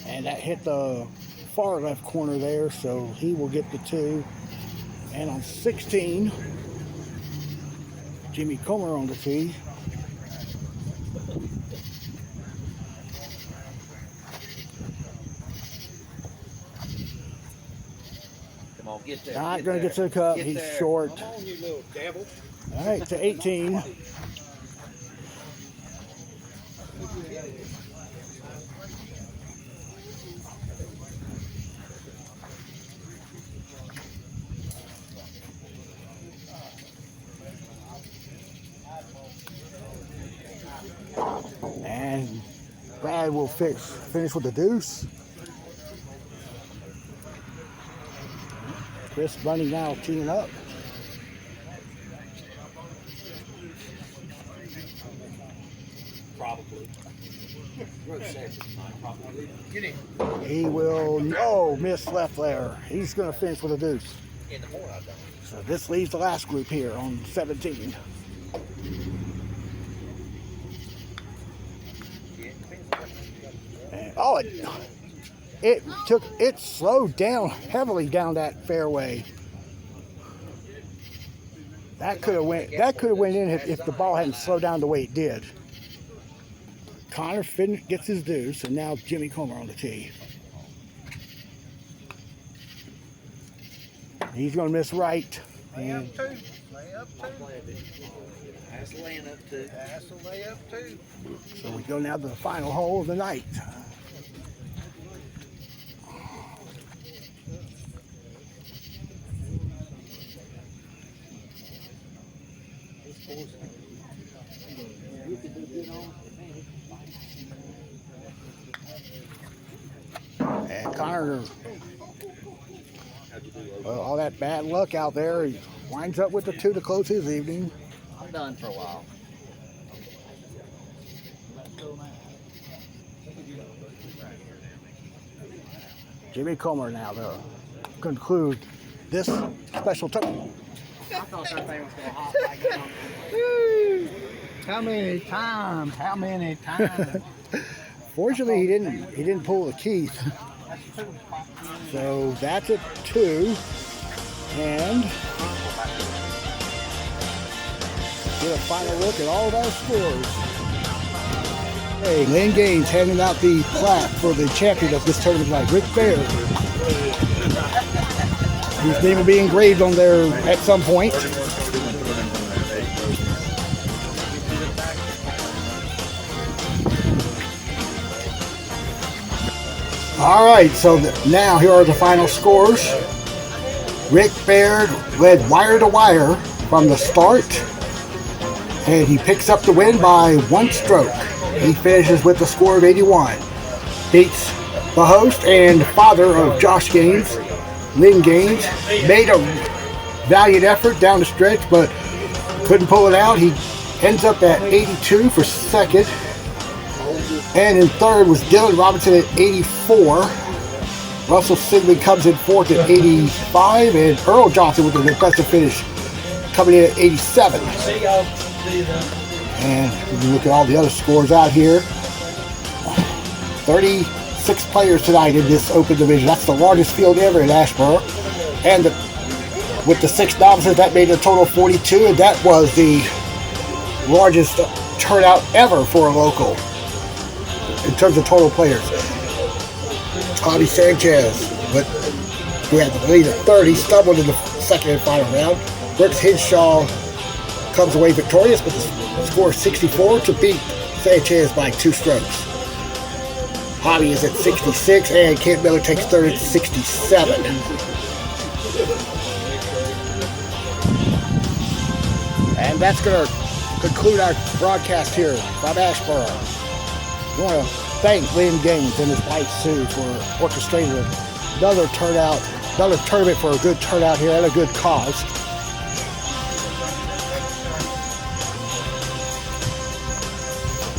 And that hit the far left corner there, so he will get the 2. And on 16, Jimmy Comer on the tee. Come on, get there. Not going to get to the cup. He's short. Come on, you little devil. All right, to 18. And Brad will finish with the deuce. Chris Bunny now teeing up. Probably. Get him. He will, miss left there. He's going to finish with a deuce. So this leaves the last group here on 17. And, it slowed down heavily down that fairway. That could have went in if the ball hadn't slowed down the way it did. Connor gets his deuce, and now Jimmy Comer on the tee. He's going to miss right. Lay up two. Lay up two. That's laying up two. That's a layup too. So we go now to the final hole of the night. And Connor, well, all that bad luck out there, he winds up with the 2 to close his evening. I'm done for a while. Jimmy Comer now to conclude this special tournament. I thought that thing was going to hop back down. How many times? How many times? Fortunately, he didn't pull the Keith. So that's a 2. And get a final look at all of our scores. Hey, Lynn Gaines handing out the plaque for the champion of this tournament tonight, Rick Baird. His name will be engraved on there at some point. All right, so now here are the final scores. Rick Baird led wire to wire from the start, and he picks up the win by 1 stroke. He finishes with a score of 81. Beats the host and father of Josh Gaines, Lynn Gaines. Made a valiant effort down the stretch, but couldn't pull it out. He ends up at 82 for second. And in third was Dylan Robinson at 84. Russell Sigley comes in fourth at 85. And Earl Johnson with an impressive finish coming in at 87. And if you look at all the other scores out here, 36 players tonight in this open division. That's the largest field ever in Asheboro. And with the 6 novices, that made a total of 42. And that was the largest turnout ever for a local in terms of total players. Javi Sanchez, but who had the lead at 30, stumbled in the second and final round. Brooks Hinshaw comes away victorious with a score of 64 to beat Sanchez by 2 strokes. Javi is at 66, and Kent Miller takes third at 67. And that's going to conclude our broadcast here from Asheboro. I want to thank Lynn Gaines and his wife Sue for orchestrating another tournament for a good turnout here and a good cause.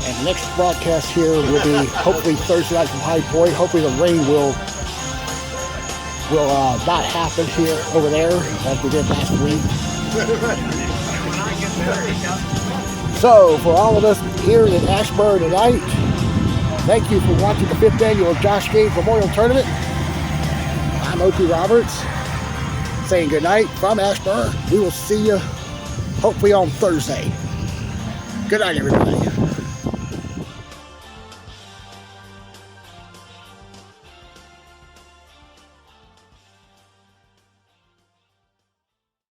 And the next broadcast here will be hopefully Thursday night from High Point. Hopefully the rain will not happen here over there like we did last week. So for all of us here in Asheboro tonight, thank you for watching the 5th annual Josh Gaines Memorial Tournament. I'm Opie Roberts saying good night from Asheboro. We will see you hopefully on Thursday. Good night, everybody.